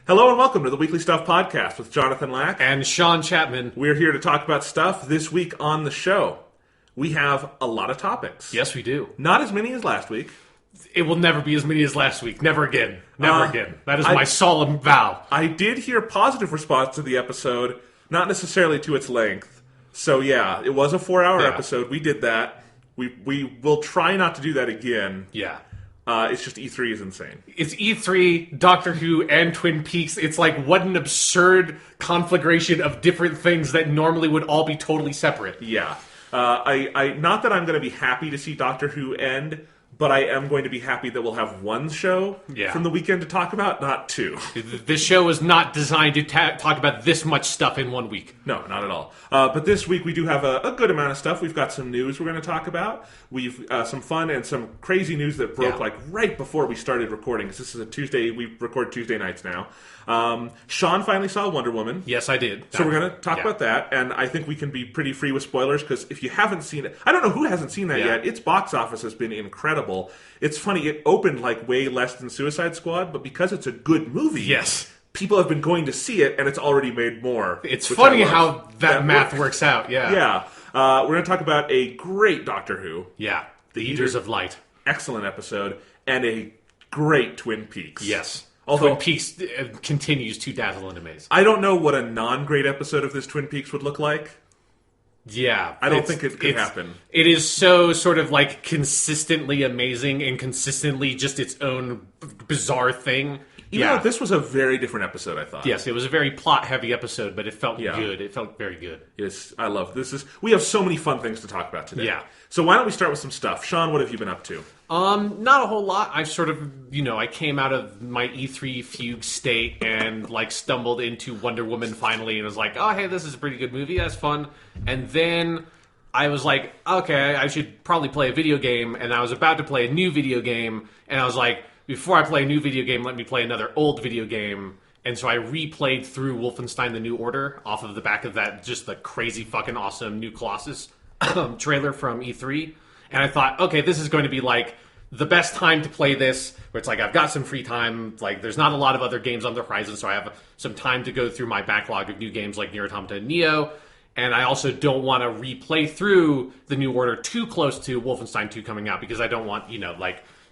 Hello and welcome to the Weekly Stuff Podcast with Jonathan Lack and Sean Chapman. We're here to talk about stuff this week on the show. We have a lot of topics. Yes, we do. Not as many as last week. It will never be as many as last week. Never again. Never again. That is my solemn vow. I did hear positive response to the episode, not necessarily to its length. So yeah, it was a 4-hour episode. We did that. We will try not to do that again. Yeah. It's just E3 is insane. It's E3, Doctor Who, and Twin Peaks. It's like, what an absurd conflagration of different things that normally would all be totally separate. Yeah. I not that I'm going to be happy to see Doctor Who end, but I am going to be happy that we'll have one show from the weekend to talk about, not two. This show is not designed to talk about this much stuff in 1 week. No, not at all. But this week we do have a good amount of stuff. We've got some news we're going to talk about. We've some fun and some crazy news that broke like right before we started recording. Because this is a Tuesday. We record Tuesday nights now. Sean finally saw Wonder Woman. Yes, I did. So we're going to talk about that. And I think we can be pretty free with spoilers. Because if you haven't seen it, I don't know who hasn't seen that yet. Its box office has been incredible. It's funny. It opened like way less than Suicide Squad. But because it's a good movie. Yes. People have been going to see it, and it's already made more. It's funny how that math works out, Yeah. We're going to talk about a great Doctor Who. Yeah. The Eaters of Light. Excellent episode. And a great Twin Peaks. Yes. Although Twin Peaks continues to dazzle and amaze. I don't know what a non-great episode of this Twin Peaks would look like. Yeah. I don't think it could happen. It is so sort of like consistently amazing and consistently just its own bizarre thing. Even though this was a very different episode, I thought. Yes, it was a very plot-heavy episode, but it felt good. It felt very good. Yes, I love this. We have so many fun things to talk about today. Yeah. So why don't we start with some stuff? Sean, what have you been up to? Not a whole lot. I sort of, I came out of my E3 fugue state and like stumbled into Wonder Woman finally and was like, oh, hey, this is a pretty good movie. That's fun. And then I was like, okay, I should probably play a video game. And I was about to play a new video game. And I was like, before I play a new video game, let me play another old video game. And so I replayed through Wolfenstein: The New Order off of the back of that, just the crazy fucking awesome new Colossus trailer from E3. And I thought, okay, this is going to be like the best time to play this, where it's like I've got some free time. Like there's not a lot of other games on the horizon, so I have some time to go through my backlog of new games like Nier Automata and Neo. And I also don't want to replay through The New Order too close to Wolfenstein 2 coming out because I don't want,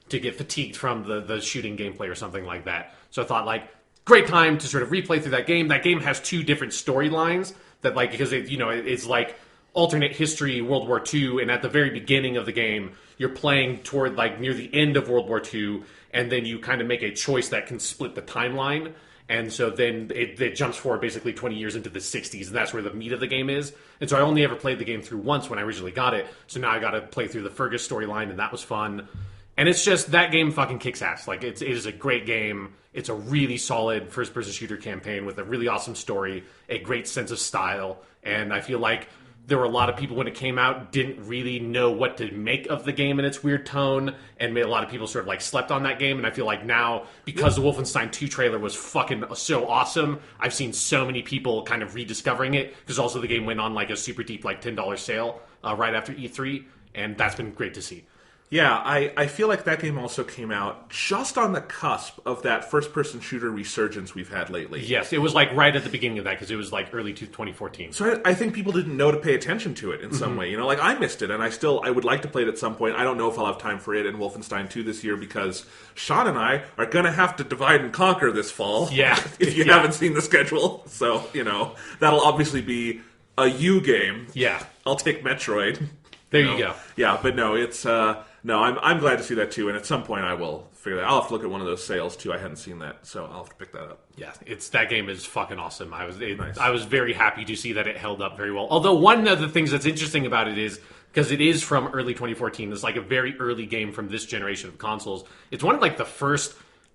to get fatigued from the shooting gameplay or something like that. So I thought, great time to sort of replay through that game. That game has two different storylines that, because it's like alternate history World War II, and at the very beginning of the game, you're playing toward, near the end of World War II, and then you kind of make a choice that can split the timeline. And so then it jumps forward basically 20 years into the 60s, and that's where the meat of the game is. And so I only ever played the game through once when I originally got it. So now I got to play through the Fergus storyline, and that was fun. And it's just, that game fucking kicks ass. It is a great game. It's a really solid first-person shooter campaign with a really awesome story, a great sense of style. And I feel like there were a lot of people when it came out didn't really know what to make of the game and its weird tone, and a lot of people sort of slept on that game. And I feel like now, because the Wolfenstein 2 trailer was fucking so awesome, I've seen so many people kind of rediscovering it, because also the game went on a super deep $10 sale right after E3, and that's been great to see. Yeah, I feel like that game also came out just on the cusp of that first-person shooter resurgence we've had lately. Yes, it was right at the beginning of that, because it was early 2014. So I think people didn't know to pay attention to it in some way. I missed it, and I would like to play it at some point. I don't know if I'll have time for it in Wolfenstein 2 this year, because Sean and I are going to have to divide and conquer this fall. Yeah. If you haven't seen the schedule. So, that'll obviously be a you game. Yeah. I'll take Metroid. There you go. Yeah, but no, it's... No, I'm glad to see that too, and at some point I will figure that out. I'll have to look at one of those sales too. I hadn't seen that, so I'll have to pick that up. Yeah, that game is fucking awesome. Nice. I was very happy to see that it held up very well. Although one of the things that's interesting about it is, because it is from early 2014, it's a very early game from this generation of consoles. It's one of the first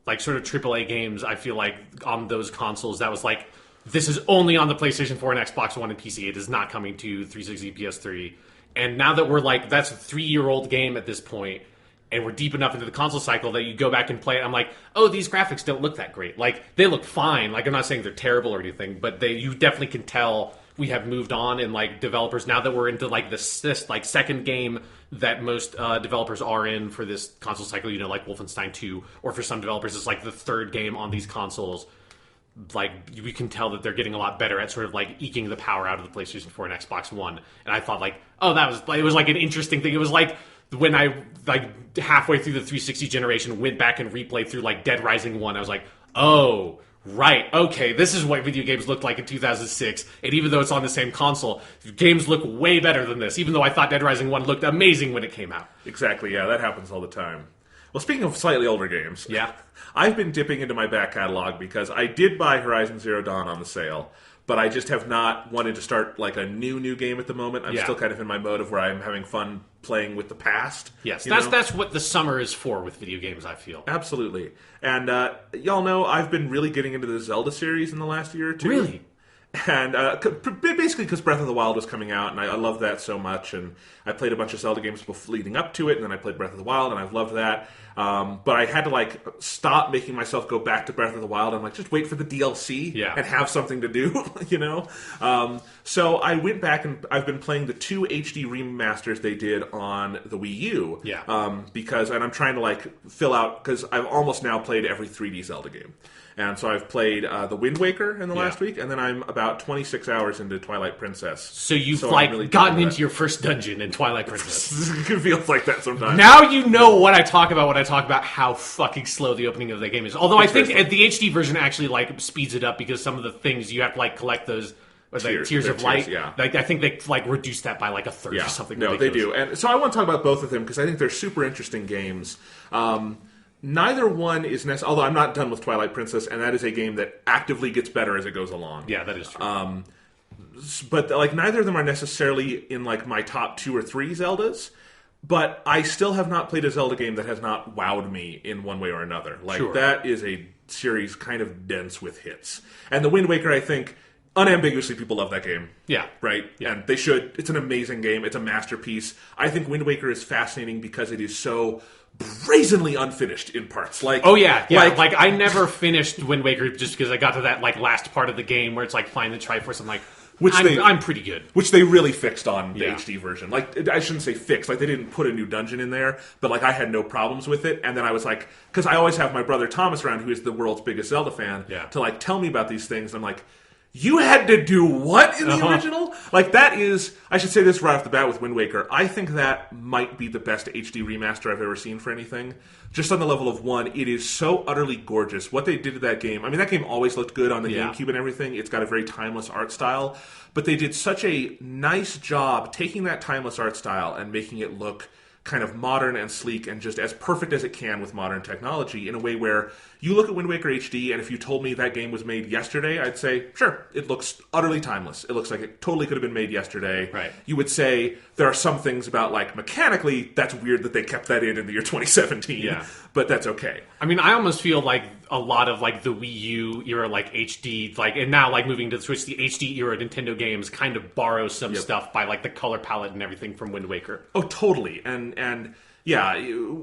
like sort of AAA games, I feel like on those consoles, that was like, this is only on the PlayStation 4 and Xbox One and PC. It is not coming to 360, PS3. And now that we're like, that's a 3-year-old game at this point, and we're deep enough into the console cycle that you go back and play it, I'm like, oh, these graphics don't look that great. Like, they look fine. Like, I'm not saying they're terrible or anything, but you definitely can tell we have moved on, and like developers, now that we're into like this like second game that most developers are in for this console cycle, you know, like Wolfenstein 2, or for some developers it's like the third game on these consoles. Like, we can tell that they're getting a lot better at sort of like eking the power out of the PlayStation 4 and Xbox One. And I thought like, oh, it was like an interesting thing. It was like when I like halfway through the 360 generation went back and replayed through like Dead Rising 1, I was like, oh, right, okay, this is what video games looked like in 2006, and even though it's on the same console, games look way better than this, even though I thought Dead Rising 1 looked amazing when it came out. Exactly, yeah, that happens all the time. Well, speaking of slightly older games, yeah, I've been dipping into my back catalog because I did buy Horizon Zero Dawn on the sale, but I just have not wanted to start like a new game at the moment. I'm still kind of in my mode of where I'm having fun playing with the past. Yes, that's what the summer is for with video games, I feel. Absolutely. And y'all know I've been really getting into the Zelda series in the last year or two. Really? And basically because Breath of the Wild was coming out, and I love that so much, and I played a bunch of Zelda games leading up to it, and then I played Breath of the Wild, and I've loved that. But I had to like stop making myself go back to Breath of the Wild and like just wait for the DLC and have something to do, you know? So I went back and I've been playing the 2 HD remasters they did on the Wii U. Yeah. And I'm trying to like fill out, because I've almost now played every 3D Zelda game. And so I've played the Wind Waker in the last week, and then I'm about 26 hours into Twilight Princess. So you've really gotten into your first dungeon in Twilight Princess. It feels like that sometimes. Now you know what I talk about when I talk about how fucking slow the opening of the game is. Although I think the HD version actually like speeds it up, because some of the things you have to like collect those tears of light. Yeah. Like, I think they like reduce that by like a third or something. No, ridiculous. They do. And so I want to talk about both of them because I think they're super interesting games. Neither one is necessary, although I'm not done with Twilight Princess, and that is a game that actively gets better as it goes along. Yeah, that is true. But like neither of them are necessarily in like my top 2 or 3 Zeldas, but I still have not played a Zelda game that has not wowed me in one way or another. Like that is a series kind of dense with hits. And the Wind Waker, I think, unambiguously people love that game. Yeah. Right? Yeah. And they should. It's an amazing game. It's a masterpiece. I think Wind Waker is fascinating because it is so brazenly unfinished in parts. Like, oh yeah. Like I never finished Wind Waker just because I got to that like last part of the game where it's like find the Triforce. I'm like, I'm pretty good. Which they really fixed on the HD version. Like, I shouldn't say fixed. Like, they didn't put a new dungeon in there, but like I had no problems with it. And then I was like, because I always have my brother Thomas around, who is the world's biggest Zelda fan, to like tell me about these things. I'm like, you had to do what in the original? Like, that is... I should say this right off the bat with Wind Waker. I think that might be the best HD remaster I've ever seen for anything. Just on the level of one, it is so utterly gorgeous. What they did to that game... I mean, that game always looked good on the GameCube and everything. It's got a very timeless art style. But they did such a nice job taking that timeless art style and making it look kind of modern and sleek and just as perfect as it can with modern technology in a way where you look at Wind Waker HD, and if you told me that game was made yesterday, I'd say, sure, it looks utterly timeless. It looks like it totally could have been made yesterday. Right. You would say there are some things about, like, mechanically, that's weird that they kept that in the year 2017, but that's okay. I mean, I almost feel like a lot of, like, the Wii U era, like, HD, like, and now, like, moving to the Switch, the HD era Nintendo games kind of borrow some stuff by, like, the color palette and everything from Wind Waker. Oh, totally. And yeah,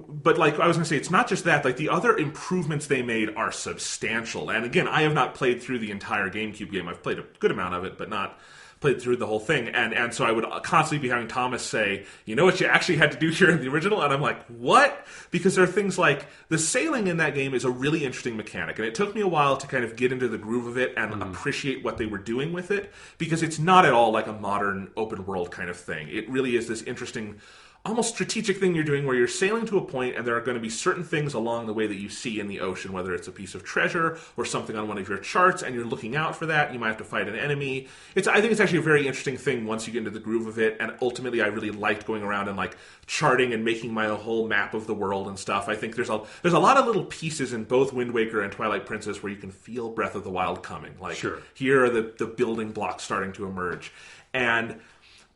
but like I was going to say, it's not just that. Like, the other improvements they made are substantial. And again, I have not played through the entire GameCube game. I've played a good amount of it, but not played through the whole thing. And so I would constantly be having Thomas say, you know what you actually had to do here in the original? And I'm like, what? Because there are things like the sailing in that game is a really interesting mechanic. And it took me a while to kind of get into the groove of it and appreciate what they were doing with it. Because it's not at all like a modern open world kind of thing. It really is this interesting, almost strategic thing you're doing where you're sailing to a point and there are going to be certain things along the way that you see in the ocean, whether it's a piece of treasure or something on one of your charts, and you're looking out for that. You might have to fight an enemy. I think it's actually a very interesting thing once you get into the groove of it, and ultimately I really liked going around and like charting and making my whole map of the world and stuff. I think there's a lot of little pieces in both Wind Waker and Twilight Princess where you can feel Breath of the Wild coming. Like, here are the building blocks starting to emerge. And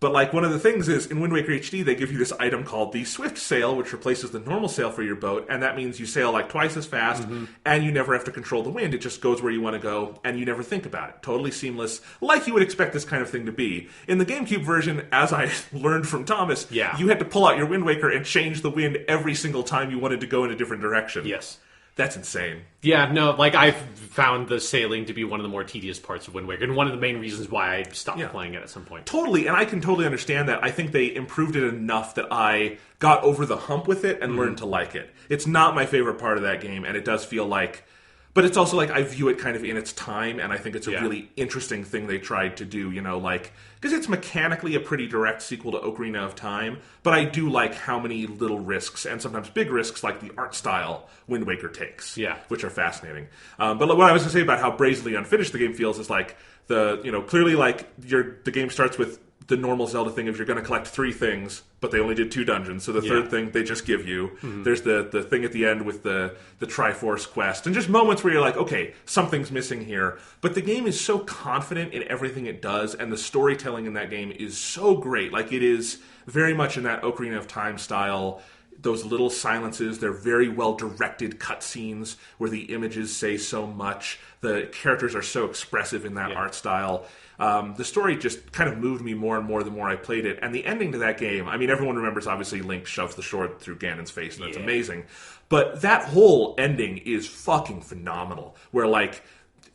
But like one of the things is in Wind Waker HD, they give you this item called the Swift Sail, which replaces the normal sail for your boat, and that means you sail like twice as fast, and you never have to control the wind. It just goes where you want to go, and you never think about it. Totally seamless, like you would expect this kind of thing to be. In the GameCube version, as I learned from Thomas, you had to pull out your Wind Waker and change the wind every single time you wanted to go in a different direction. Yes. That's insane. Yeah, no, like I've found the sailing to be one of the more tedious parts of Wind Waker, and one of the main reasons why I stopped playing it at some point. Totally, and I can totally understand that. I think they improved it enough that I got over the hump with it and learned to like it. It's not my favorite part of that game, and it does feel like... But it's also like I view it kind of in its time, and I think it's a really interesting thing they tried to do, you know, like... Because it's mechanically a pretty direct sequel to Ocarina of Time, but I do like how many little risks, and sometimes big risks, like the art style Wind Waker takes, which are fascinating. But what I was going to say about how brazenly unfinished the game feels is like, clearly like the game starts with the normal Zelda thing of you're going to collect 3 things, but they only did 2 dungeons, so the third thing they just give you. There's the thing at the end with the Triforce quest, and just moments where you're like, okay, something's missing here. But the game is so confident in everything it does, and the storytelling in that game is so great. Like, it is very much in that Ocarina of Time style. Those little silences, they're very well-directed cutscenes where the images say so much. The characters are so expressive in that art style. The story just kind of moved me more and more the more I played it. And the ending to that game, I mean, everyone remembers, obviously, Link shoves the sword through Ganon's face, and that's amazing. But that whole ending is fucking phenomenal, where, like...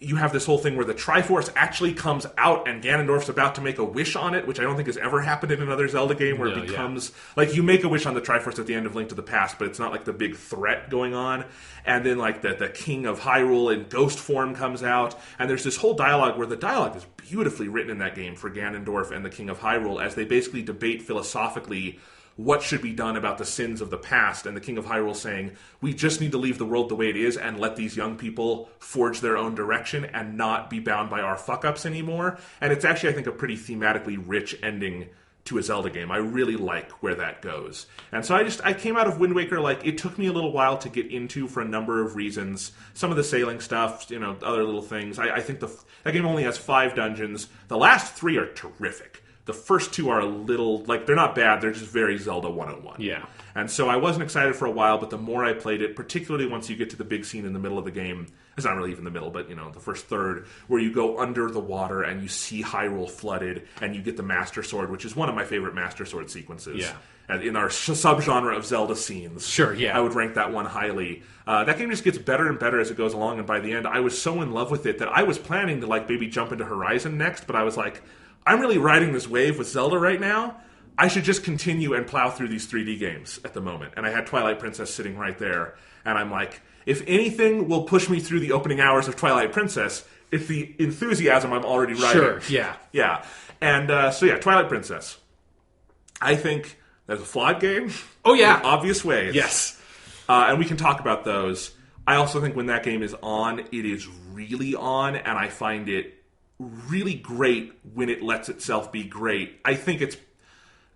You have this whole thing where the Triforce actually comes out and Ganondorf's about to make a wish on it, which I don't think has ever happened in another Zelda game, where it becomes... Like, you make a wish on the Triforce at the end of Link to the Past, but it's not like the big threat going on. And then, like, the King of Hyrule in ghost form comes out, and there's this whole dialogue where the dialogue is beautifully written in that game for Ganondorf and the King of Hyrule, as they basically debate philosophically what should be done about the sins of the past, and the King of Hyrule saying, we just need to leave the world the way it is and let these young people forge their own direction and not be bound by our fuck-ups anymore. And it's actually, I think, a pretty thematically rich ending to a Zelda game. I really like where that goes. And so I came out of Wind Waker, like, it took me a little while to get into for a number of reasons. Some of the sailing stuff, you know, other little things. I think that game only has 5 dungeons. The last 3 are terrific. The first 2 are a little, like, they're not bad, they're just very Zelda 101. Yeah. And so I wasn't excited for a while, but the more I played it, particularly once you get to the big scene in the middle of the game, it's not really even the middle, but, you know, the first third, where you go under the water and you see Hyrule flooded, and you get the Master Sword, which is one of my favorite Master Sword sequences. Yeah. And in our subgenre of Zelda scenes. Sure, yeah. I would rank that one highly. That game just gets better and better as it goes along, and by the end, I was so in love with it that I was planning to, like, maybe jump into Horizon next, but I was like... I'm really riding this wave with Zelda right now. I should just continue and plow through these 3D games at the moment. And I had Twilight Princess sitting right there. And I'm like, if anything will push me through the opening hours of Twilight Princess, it's the enthusiasm I'm already riding. Sure, yeah. Yeah. And Twilight Princess. I think that's a flawed game. Oh, yeah. In obvious ways. Yes. And we can talk about those. I also think when that game is on, it is really on, and I find it really great when it lets itself be great. I think it's,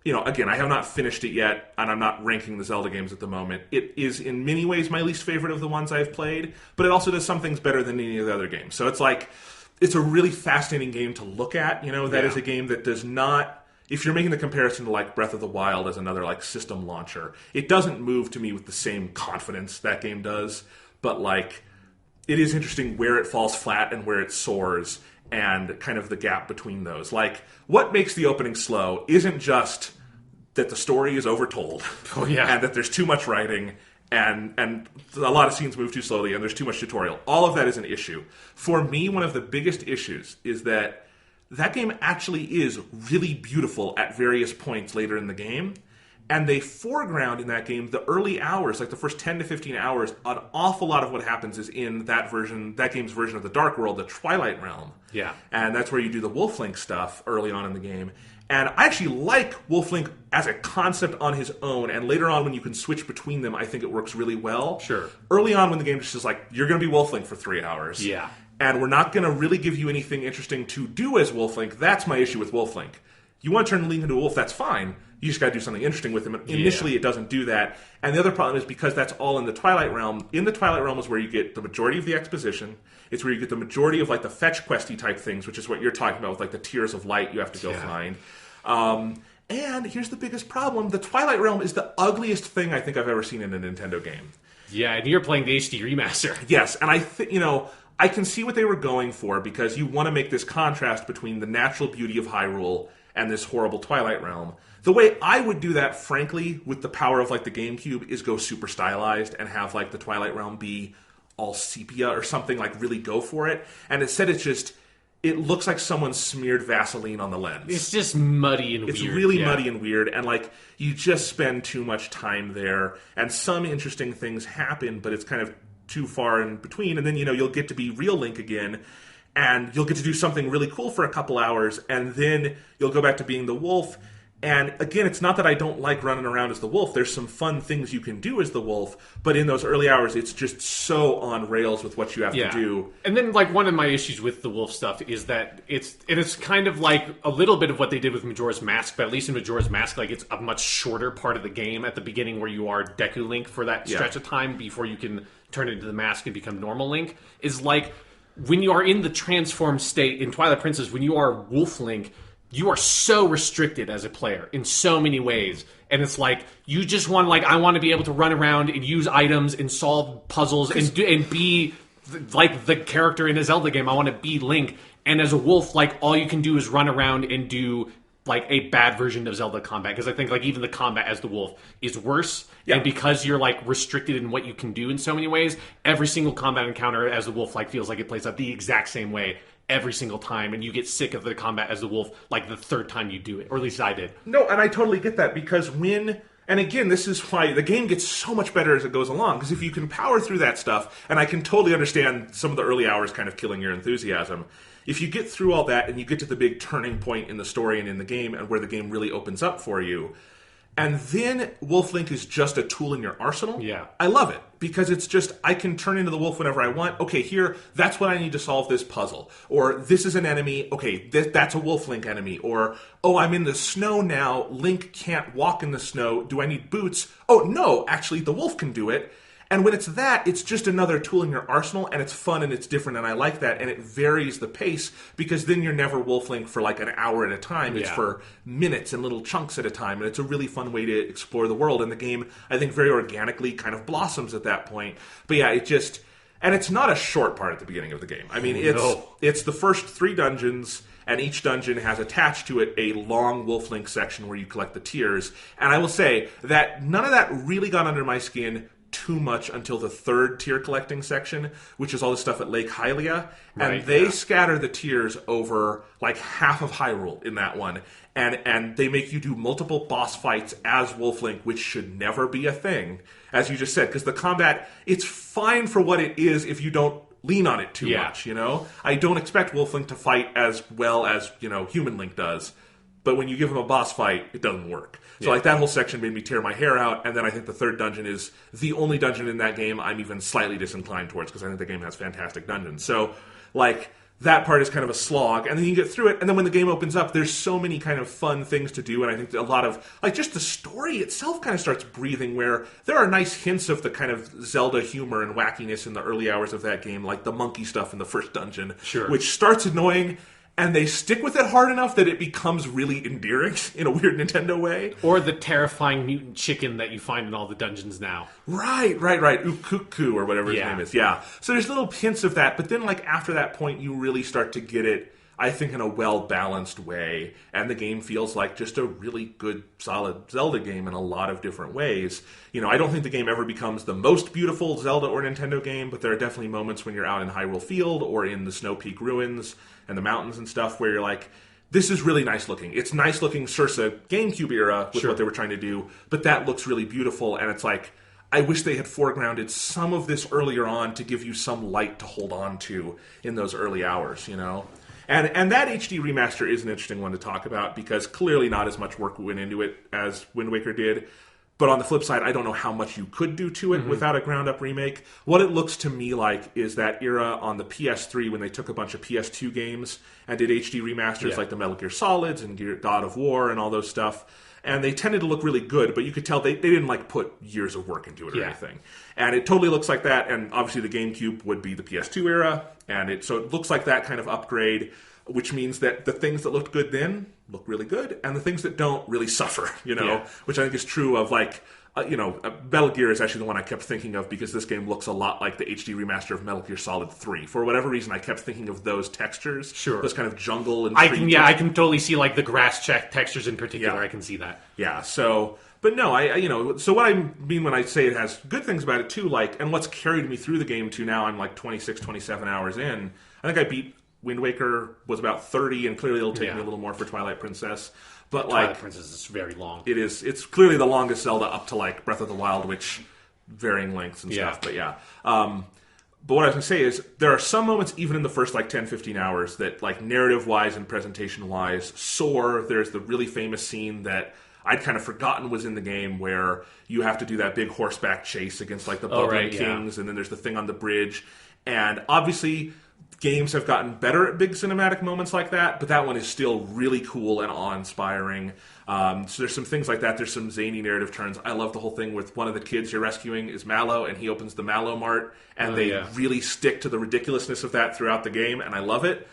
you know, again, I have not finished it yet, and I'm not ranking the Zelda games at the moment. It is in many ways my least favorite of the ones I've played, but it also does some things better than any of the other games. So it's like, it's a really fascinating game to look at. You know, that is a game that does not, if you're making the comparison to like Breath of the Wild as another like system launcher, it doesn't move to me with the same confidence that game does, but like, it is interesting where it falls flat and where it soars, and kind of the gap between those. Like, what makes the opening slow isn't just that the story is overtold, and that there's too much writing, and a lot of scenes move too slowly, and there's too much tutorial. All of that is an issue. For me, one of the biggest issues is that game actually is really beautiful at various points later in the game, and they foreground in that game the early hours, like the first 10 to 15 hours. An awful lot of what happens is in that game's version of the Dark World, the Twilight Realm. Yeah. And that's where you do the Wolf Link stuff early on in the game. And I actually like Wolf Link as a concept on his own, and later on when you can switch between them, I think it works really well. Sure. Early on when the game just is like, you're going to be Wolf Link for 3 hours. Yeah. And we're not going to really give you anything interesting to do as Wolf Link. That's my issue with Wolf Link. You want to turn Link into a wolf, that's fine. You just got to do something interesting with him. Initially, it doesn't do that. And the other problem is because that's all in the Twilight Realm. In the Twilight Realm is where you get the majority of the exposition. It's where you get the majority of like the fetch questy type things, which is what you're talking about with like the Tears of Light you have to go find. And here's the biggest problem. The Twilight Realm is the ugliest thing I think I've ever seen in a Nintendo game. Yeah, and you're playing the HD remaster. Yes, and I can see what they were going for because you want to make this contrast between the natural beauty of Hyrule and this horrible Twilight Realm. The way I would do that, frankly, with the power of like the GameCube, is go super stylized and have like the Twilight Realm be all sepia or something, like really go for it. And instead it looks like someone smeared Vaseline on the lens. It's just muddy and weird. It's really muddy and weird, and like you just spend too much time there, and some interesting things happen, but it's kind of too far in between, and then you'll get to be real Link again, and you'll get to do something really cool for a couple hours, and then you'll go back to being the wolf. And again, it's not that I don't like running around as the wolf. There's some fun things you can do as the wolf, but in those early hours, it's just so on rails with what you have to do. And then, like, one of my issues with the wolf stuff is that it's kind of like a little bit of what they did with Majora's Mask, but at least in Majora's Mask, like, it's a much shorter part of the game at the beginning where you are Deku Link for that stretch of time before you can turn into the mask and become normal Link. Is like, when you are in the transformed state in Twilight Princess, when you are Wolf Link, you are so restricted as a player in so many ways. And it's like, you just want, like, I want to be able to run around and use items and solve puzzles and be, like, the character in a Zelda game. I want to be Link. And as a wolf, like, all you can do is run around and do, like, a bad version of Zelda combat. Because I think, like, even the combat as the wolf is worse. Yeah. And because you're, like, restricted in what you can do in so many ways, every single combat encounter as the wolf, like, feels like it plays out the exact same way every single time, and you get sick of the combat as the wolf like the third time you do it, or at least I did. No, and I totally get that, because and again, this is why the game gets so much better as it goes along, because if you can power through that stuff, and I can totally understand some of the early hours kind of killing your enthusiasm, if you get through all that and you get to the big turning point in the story and in the game, and where the game really opens up for you, and then Wolf Link is just a tool in your arsenal. Yeah. I love it, because it's just, I can turn into the wolf whenever I want. Okay, here, that's what I need to solve this puzzle. Or, this is an enemy. Okay, that's a Wolf Link enemy. Or, oh, I'm in the snow now. Link can't walk in the snow. Do I need boots? Oh, no, actually, the wolf can do it. And when it's that, it's just another tool in your arsenal, and it's fun, and it's different, and I like that, and it varies the pace, because then you're never Wolf Link for like an hour at a time. It's for minutes and little chunks at a time, and it's a really fun way to explore the world, and the game, I think, very organically kind of blossoms at that point. But yeah, and it's not a short part at the beginning of the game. I mean, it's the first 3 dungeons, and each dungeon has attached to it a long Wolf Link section where you collect the tears, and I will say that none of that really got under my skin too much until the 3rd tier collecting section, which is all the stuff at Lake Hylia, and they scatter the tears over like half of Hyrule in that one, and they make you do multiple boss fights as Wolf Link, which should never be a thing, as you just said, because the combat, it's fine for what it is if you don't lean on it too much, I don't expect Wolf Link to fight as well as, Human Link does, but when you give him a boss fight, it doesn't work. So like that whole section made me tear my hair out, and then I think the 3rd dungeon is the only dungeon in that game I'm even slightly disinclined towards, because I think the game has fantastic dungeons. So like that part is kind of a slog, and then you get through it, and then when the game opens up, there's so many kind of fun things to do, and I think a lot of, like, just the story itself kind of starts breathing, where there are nice hints of the kind of Zelda humor and wackiness in the early hours of that game, like the monkey stuff in the first dungeon, which starts annoying, and they stick with it hard enough that it becomes really endearing in a weird Nintendo way. Or the terrifying mutant chicken that you find in all the dungeons now. Right. Ukuku, or whatever his name is. Yeah. So there's little hints of that, but then like after that point, you really start to get it, I think, in a well-balanced way, and the game feels like just a really good, solid Zelda game in a lot of different ways. I don't think the game ever becomes the most beautiful Zelda or Nintendo game, but there are definitely moments when you're out in Hyrule Field or in the Snow Peak ruins and the mountains and stuff where you're like, this is really nice looking. It's nice looking Sursa GameCube era with what they were trying to do, but that looks really beautiful, and it's like, I wish they had foregrounded some of this earlier on to give you some light to hold on to in those early hours, And that HD remaster is an interesting one to talk about, because clearly not as much work went into it as Wind Waker did. But on the flip side, I don't know how much you could do to it without a ground-up remake. What it looks to me like is that era on the PS3 when they took a bunch of PS2 games and did HD remasters like the Metal Gear Solids and God of War and all those stuff. and they tended to look really good, but you could tell they didn't like put years of work into it or anything. And it totally looks like that, and obviously the GameCube would be the PS2 era, and so it looks like that kind of upgrade, which means that the things that looked good then look really good, and the things that don't really suffer, which I think is true of Metal Gear is actually the one I kept thinking of because this game looks a lot like the HD remaster of Metal Gear Solid 3. For whatever reason, I kept thinking of those textures. Sure. Those kind of jungle and I can totally see like the grass textures in particular. Yeah. I can see that. Yeah, but no, so what I mean when I say it has good things about it too, and what's carried me through the game to now I'm like 26, 27 hours in. I think I beat Wind Waker, was about 30, and clearly it'll take me a little more for Twilight Princess. But Twilight Princess is very long. It is. It's clearly the longest Zelda up to Breath of the Wild, which varying lengths and stuff. But but what I was going to say is there are some moments even in the first 10, 15 hours that narrative wise and presentation wise soar. There's the really famous scene that I'd kind of forgotten was in the game where you have to do that big horseback chase against the Bubbling Kings, and then there's the thing on the bridge, and obviously games have gotten better at big cinematic moments like that, but that one is still really cool and awe-inspiring. So there's some things like that. There's some zany narrative turns. I love the whole thing with one of the kids you're rescuing is Mallow, and he opens the Mallow Mart, and they really stick to the ridiculousness of that throughout the game, and I love it.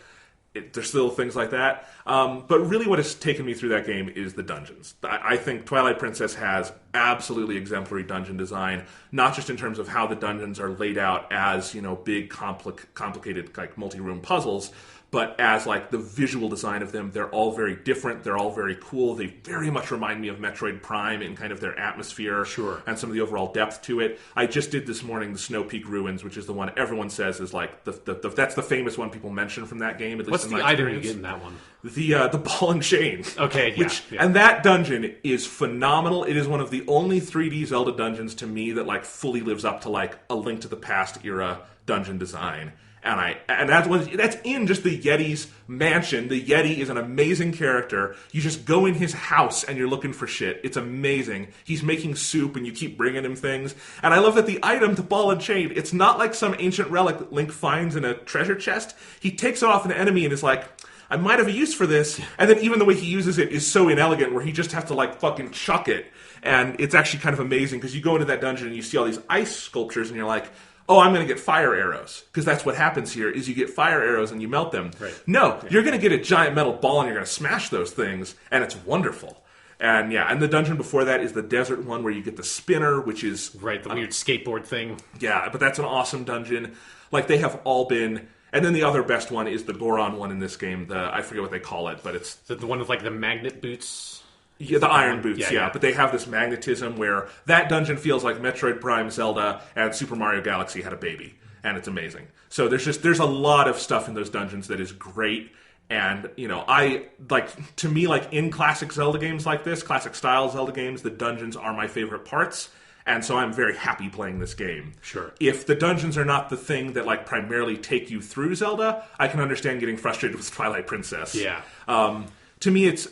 There's still things like that. But really what has taken me through that game is the dungeons. I think Twilight Princess has absolutely exemplary dungeon design, not just in terms of how the dungeons are laid out as, big, complicated, multi-room puzzles, but as, the visual design of them. They're all very different. They're all very cool. They very much remind me of Metroid Prime in kind of their atmosphere and some of the overall depth to it. I just did this morning the Snow Peak Ruins, which is the one everyone says is, that's the famous one people mention from that game. At least what's the item you get in that one? The ball and chain. Okay, And that dungeon is phenomenal. It is one of the only 3D Zelda dungeons to me that fully lives up to a Link to the Past era dungeon design. And that's in just the Yeti's mansion. The Yeti is an amazing character. You just go in his house and you're looking for shit. It's amazing. He's making soup and you keep bringing him things. And I love that the item, the ball and chain, it's not like some ancient relic Link finds in a treasure chest. He takes it off an enemy and is like, I might have a use for this. And then even the way he uses it is so inelegant where he just has to fucking chuck it. And it's actually kind of amazing because you go into that dungeon and you see all these ice sculptures and you're like, oh, I'm going to get fire arrows. Because that's what happens here, is you get fire arrows and you melt them. Right. No, you're going to get a giant metal ball and you're going to smash those things, and it's wonderful. And and the dungeon before that is the desert one where you get the spinner, which is... Right, the weird skateboard thing. Yeah, but that's an awesome dungeon. They have all been... And then the other best one is the Goron one in this game. I forget what they call it, but it's... The one with the magnet boots... Yeah, the iron boots, but they have this magnetism where that dungeon feels like Metroid Prime Zelda and Super Mario Galaxy had a baby, and it's amazing. So there's a lot of stuff in those dungeons that is great, and to me, in classic Zelda games like this, classic style Zelda games, the dungeons are my favorite parts, and so I'm very happy playing this game. Sure. If the dungeons are not the thing that primarily take you through Zelda, I can understand getting frustrated with Twilight Princess. Yeah. To me it's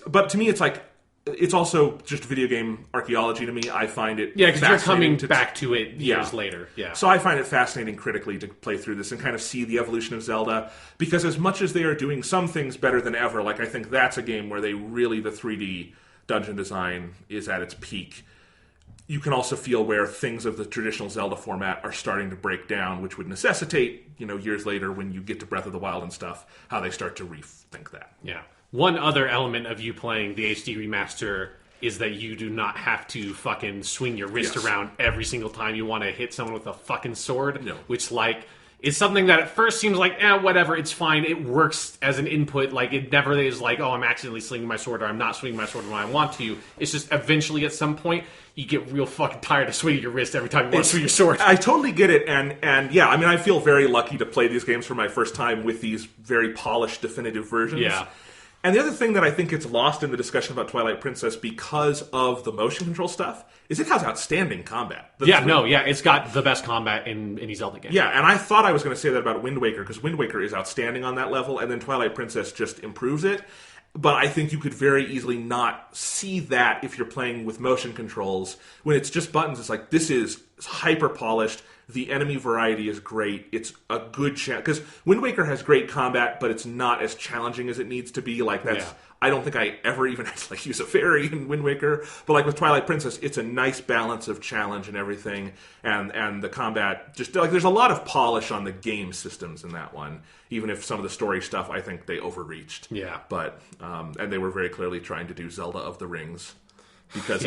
it's also just video game archaeology to me. I find it because you're coming back to it years later. Yeah. So I find it fascinating critically to play through this and kind of see the evolution of Zelda, because as much as they are doing some things better than ever, I think that's a game where the 3D dungeon design is at its peak. You can also feel where things of the traditional Zelda format are starting to break down, which would necessitate, years later when you get to Breath of the Wild and stuff, how they start to rethink that. Yeah. One other element of you playing the HD remaster is that you do not have to fucking swing your wrist around every single time you want to hit someone with a fucking sword. No. Which, is something that at first seems like, whatever, it's fine. It works as an input. It never is oh, I'm accidentally swinging my sword or I'm not swinging my sword when I want to. It's just eventually at some point you get real fucking tired of swinging your wrist every time you want to swing your sword. I totally get it, and I feel very lucky to play these games for my first time with these very polished, definitive versions. Yeah. And the other thing that I think gets lost in the discussion about Twilight Princess because of the motion control stuff is it has outstanding combat. It's got the best combat in any Zelda game. Yeah, and I thought I was going to say that about Wind Waker, because Wind Waker is outstanding on that level, and then Twilight Princess just improves it. But I think you could very easily not see that if you're playing with motion controls. When it's just buttons, it's this is hyper-polished, The enemy variety is great. It's a good challenge. Because Wind Waker has great combat, but it's not as challenging as it needs to be. Like, that's... Yeah. I don't think I ever even had to like use a fairy in Wind Waker. But like with Twilight Princess, it's a nice balance of challenge and everything. And the combat, just like there's a lot of polish on the game systems in that one. Even if some of the story stuff, I think they overreached. Yeah. But, and they were very clearly trying to do Zelda of the Rings. Because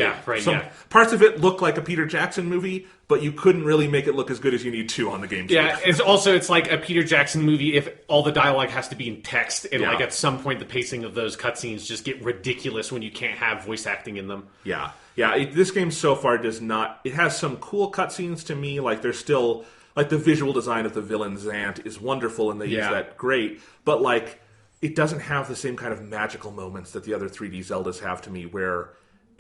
parts of it look like a Peter Jackson movie, but you couldn't really make it look as good as you need to on the game. Yeah, it's like a Peter Jackson movie if all the dialogue has to be in text, and like at some point the pacing of those cutscenes just get ridiculous when you can't have voice acting in them. Yeah. This game so far does not. It has some cool cutscenes to me. Like there's still like the visual design of the villain Zant is wonderful, and they use that great. But like it doesn't have the same kind of magical moments that the other 3D Zeldas have to me, where.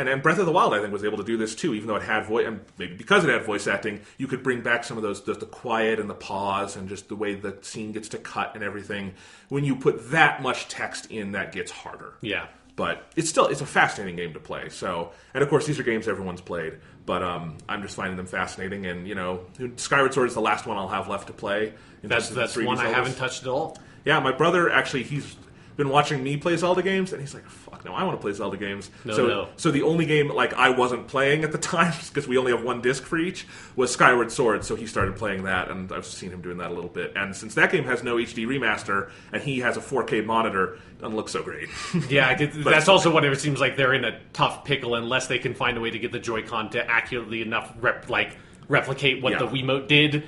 And Breath of the Wild, I think, was able to do this too, even though it had voice, and maybe because it had voice acting, you could bring back some of those, the quiet and the pause and just the way the scene gets to cut and everything. When you put that much text in, that gets harder. Yeah. But it's a fascinating game to play. So, and of course, these are games everyone's played, but I'm just finding them fascinating. And, you know, Skyward Sword is the last one I'll have left to play. That's one I haven't touched at all. Yeah, my brother, actually, he's been watching me play Zelda games, and he's like, fuck no, I want to play Zelda games. So the only game like I wasn't playing at the time, because we only have one disc for each, was Skyward Sword, so he started playing that, and I've seen him doing that a little bit. And since that game has no HD remaster, and he has a 4K monitor, it doesn't look so great. Yeah, that's also what it seems like. They're in a tough pickle unless they can find a way to get the Joy-Con to accurately enough replicate what the Wiimote did.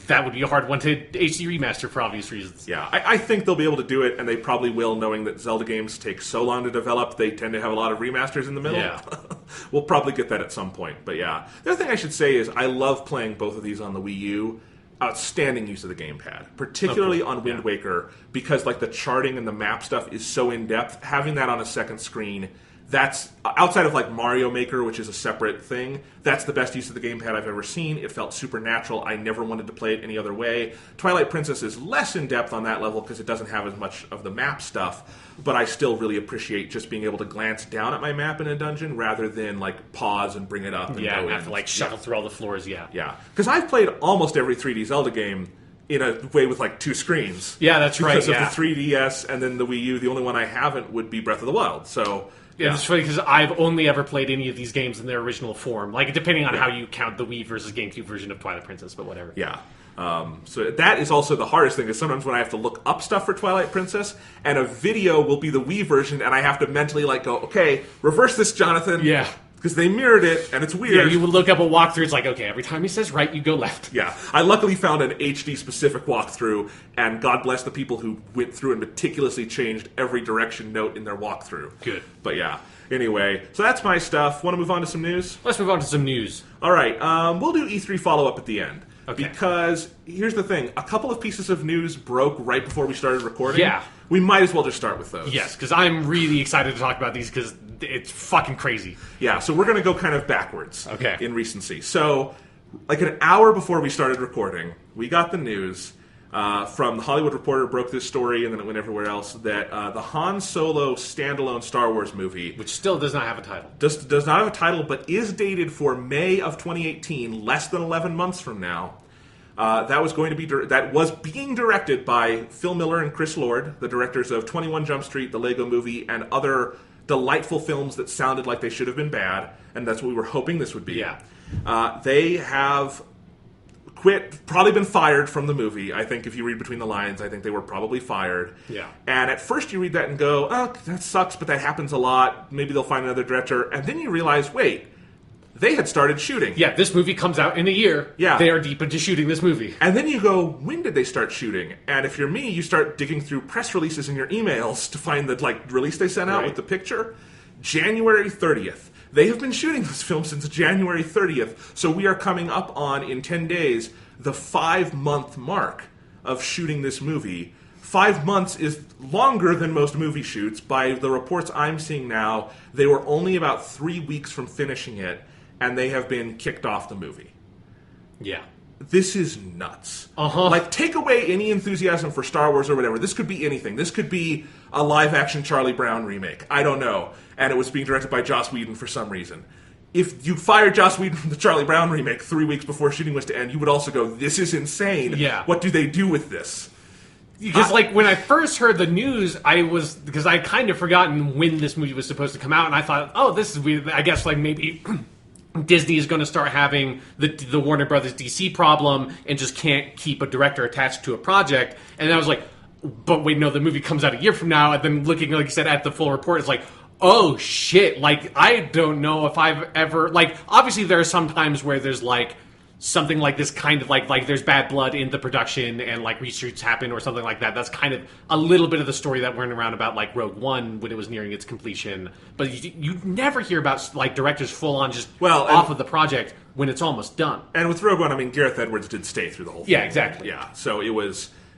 That would be a hard one to HD remaster for obvious reasons. Yeah, I think they'll be able to do it, and they probably will, knowing that Zelda games take so long to develop. They tend to have a lot of remasters in the middle. Yeah. We'll probably get that at some point, but yeah. The other thing I should say is I love playing both of these on the Wii U. Outstanding use of the gamepad, particularly on Wind Waker, because like the charting and the map stuff is so in-depth. Having that on a second screen... That's, outside of like Mario Maker, which is a separate thing, that's the best use of the gamepad I've ever seen. It felt super natural. I never wanted to play it any other way. Twilight Princess is less in-depth on that level because it doesn't have as much of the map stuff, but I still really appreciate just being able to glance down at my map in a dungeon rather than like pause and bring it up and go and have to like shuffle through all the floors, Yeah, because I've played almost every 3D Zelda game in a way with like two screens. Yeah, that's right, Because of the 3DS and then the Wii U, the only one I haven't would be Breath of the Wild, so... Yeah, it's funny because I've only ever played any of these games in their original form. Like, depending on how you count the Wii versus GameCube version of Twilight Princess, but whatever. Yeah. So that is also the hardest thing, is sometimes when I have to look up stuff for Twilight Princess, and a video will be the Wii version, and I have to mentally, like, go, okay, reverse this, Jonathan. Yeah. Because they mirrored it, and it's weird. Yeah, you would look up a walkthrough, it's like, okay, every time he says right, you go left. Yeah. I luckily found an HD-specific walkthrough, and God bless the people who went through and meticulously changed every direction note in their walkthrough. Good. But yeah. Anyway, so that's my stuff. Want to move on to some news? Let's move on to some news. All right. We'll do E3 follow-up at the end. Okay. Because here's the thing. A couple of pieces of news broke right before we started recording. Yeah. We might as well just start with those. Yes, because I'm really excited to talk about these because it's fucking crazy. Yeah, so we're going to go kind of backwards in recency. So, like an hour before we started recording, we got the news from The Hollywood Reporter, broke this story, and then it went everywhere else, that the Han Solo standalone Star Wars movie... Which still does not have a title. Does not have a title, but is dated for May of 2018, less than 11 months from now. That was being directed by Phil Miller and Chris Lord, the directors of 21 Jump Street, the Lego Movie, and other delightful films that sounded like they should have been bad, and that's what we were hoping this would be. Yeah. They have quit, probably been fired from the movie. I think if you read between the lines, I think they were probably fired. Yeah. And at first you read that and go, oh, that sucks, but that happens a lot. Maybe they'll find another director. And then you realize, wait, they had started shooting. Yeah, this movie comes out in a year. Yeah. They are deep into shooting this movie. And then you go, when did they start shooting? And if you're me, you start digging through press releases in your emails to find the release they sent out with the picture. January 30th. They have been shooting this film since January 30th, so we are coming up on, in 10 days, the 5-month mark of shooting this movie. 5 months is longer than most movie shoots. By the reports I'm seeing now, they were only about 3 weeks from finishing it, and they have been kicked off the movie. Yeah. This is nuts. Uh-huh. Like, take away any enthusiasm for Star Wars or whatever. This could be anything. This could be a live-action Charlie Brown remake. I don't know. And it was being directed by Joss Whedon for some reason. if you fired Joss Whedon from the Charlie Brown remake 3 weeks before shooting was to end, you would also go, this is insane. Yeah. What do they do with this? Because, like, when I first heard the news, because I'd kind of forgotten when this movie was supposed to come out, and I thought, oh, this is weird. I guess, like, maybe Disney is going to start having the Warner Brothers DC problem and just can't keep a director attached to a project. And I was like, but wait, no, the movie comes out a year from now. And then looking, like you said, at the full report, it's like, oh, shit. Like, I don't know if I've ever... Like, obviously there are some times where there's, like, something like this kind of like there's bad blood in the production and like reshoots happen or something like that. That's kind of a little bit of the story that went around about like Rogue One when it was nearing its completion. But you never hear about like directors full on just off of the project when it's almost done. And with Rogue One, I mean, Gareth Edwards did stay through the whole thing. Yeah, exactly. Yeah, so